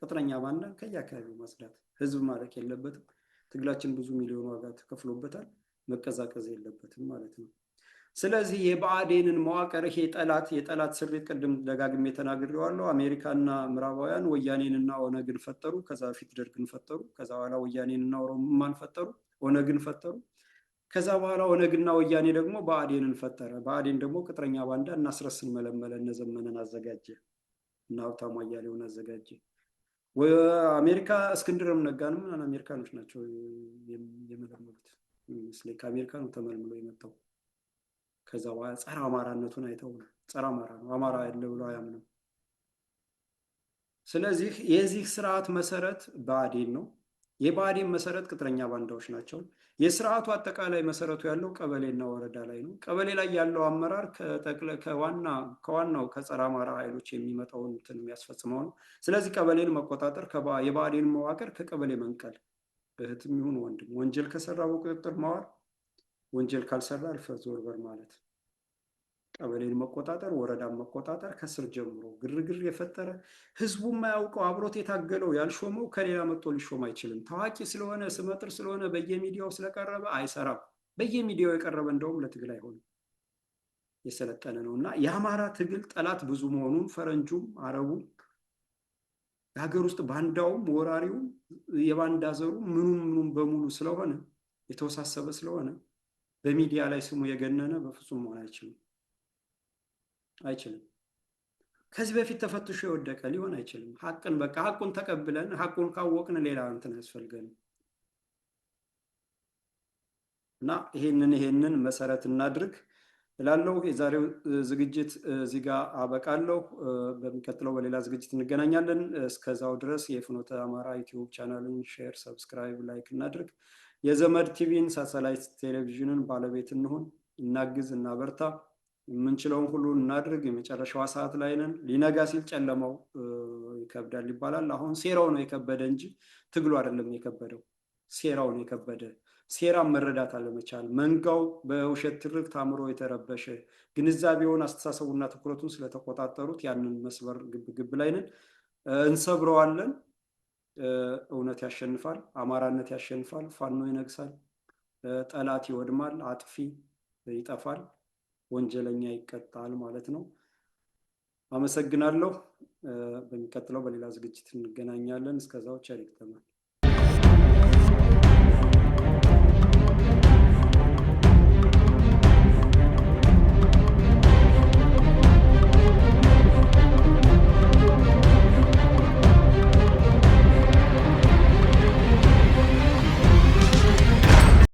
ቅጥረኛ ባንዳን ከየአካባቢው ማጽዳት። ህዝብ ማለቅ የለበትም። ትግላችን ብዙ ሚሊዮን ዋጋ ተከፍሎበታል። መቀዛቀዝ የለበትም ማለት ነው። ስለዚህ የብአዴንን መዋቅር ይሄ የጠላት ስሪት ቅድም ደጋግሜ ተናግሬዋለሁ። አሜሪካና ምዕራባውያን ወያኔንና ኦነግን ፈጠሩ። ከዛ በፊት ደርግን ፈጠሩ። ከዛ በኋላ ወያኔንና ኦሮሞማን ፈጠሩ፣ ኦነግን ፈጠሩ። ከዛ በኋላ ኦነግና ወያኔ ደግሞ ብአዴንን ፈጠረ። ብአዴን ደግሞ ቅጥረኛ ባንዳ እናስረስን መለመለ፣ እነዘመነን አዘጋጀ እና ሀብታሙ አያሌውን አዘጋጀ። አሜሪካ እስክንድርም ነጋንም አሜሪካኖች ናቸው የመለመሉት። ከአሜሪካ ነው ተመልምሎ የመጣው። ከዛ በኋላ ጸረ አማራነቱን አይተው ጸረ አማራ ነው አማራ ያለ ብሎ አያምንም። ስለዚህ የዚህ ስርዓት መሰረት ብአዴን ነው። የብአዴን መሰረት ቅጥረኛ ባንዳዎች ናቸው። የስርዓቱ አጠቃላይ መሰረቱ ያለው ቀበሌና ወረዳ ላይ ነው። ቀበሌ ላይ ያለው አመራር ከዋናው ከጸረ አማራ ኃይሎች የሚመጣውን እንትን የሚያስፈጽመው ነው። ስለዚህ ቀበሌን መቆጣጠር፣ የብአዴን መዋቅር ከቀበሌ መንቀል እህትም ይሁን ወንድም ወንጀል ከሰራ በቁጥጥር ማዋል፣ ወንጀል ካልሰራ እልፈት ዞር በል ማለት። ቀበሌን መቆጣጠር፣ ወረዳን መቆጣጠር ከስር ጀምሮ ግርግር የፈጠረ ህዝቡ የማያውቀው አብሮት የታገለው ያልሾመው ከሌላ መጥቶ ሊሾም አይችልም። ታዋቂ ስለሆነ ስመጥር ስለሆነ በየሚዲያው ስለቀረበ አይሰራም። በየሚዲያው የቀረበ እንደውም ለትግል አይሆንም። የሰለጠነ ነው እና የአማራ ትግል ጠላት ብዙ መሆኑን ፈረንጁም አረቡም የሀገር ውስጥ ባንዳውም ወራሪውም የባንዳ ዘሩ ምኑም በሙሉ ስለሆነ የተወሳሰበ ስለሆነ በሚዲያ ላይ ስሙ የገነነ በፍጹም መሆን አይችልም። ከዚህ በፊት ተፈትሾ የወደቀ ሊሆን አይችልም። ሀቅን በቃ ሀቁን ተቀብለን ሀቁን ካወቅን ሌላ እንትን አያስፈልገንም እና ይሄንን መሰረት እናድርግ እላለሁ። የዛሬው ዝግጅት እዚህ ጋር አበቃለሁ። በሚቀጥለው በሌላ ዝግጅት እንገናኛለን። እስከዛው ድረስ የፍኖተ አማራ ዩቲዩብ ቻናልን ሼር፣ ሰብስክራይብ፣ ላይክ እናድርግ። የዘመድ ቲቪን ሳተላይት ቴሌቪዥንን ባለቤት እንሁን፣ እናግዝ፣ እናበርታ። የምንችለውን ሁሉ እናድርግ። የመጨረሻዋ ሰዓት ላይ ነን። ሊነጋ ሲል ጨለማው ይከብዳል ይባላል። አሁን ሴራው ነው የከበደ እንጂ ትግሉ አይደለም የከበደው፣ ሴራው ነው የከበደ። ሴራን መረዳት አለመቻል፣ መንጋው በውሸት ትርክት አእምሮ የተረበሸ ግንዛቤውን አስተሳሰቡና ትኩረቱን ስለተቆጣጠሩት ያንን መስበር ግብ ላይ ነን። እንሰብረዋለን። እውነት ያሸንፋል፣ አማራነት ያሸንፋል፣ ፋኖ ይነግሳል፣ ጠላት ይወድማል፣ አጥፊ ይጠፋል፣ ወንጀለኛ ይቀጣል ማለት ነው። አመሰግናለሁ። በሚቀጥለው በሌላ ዝግጅት እንገናኛለን። እስከዛው ቸር ይግጠመን።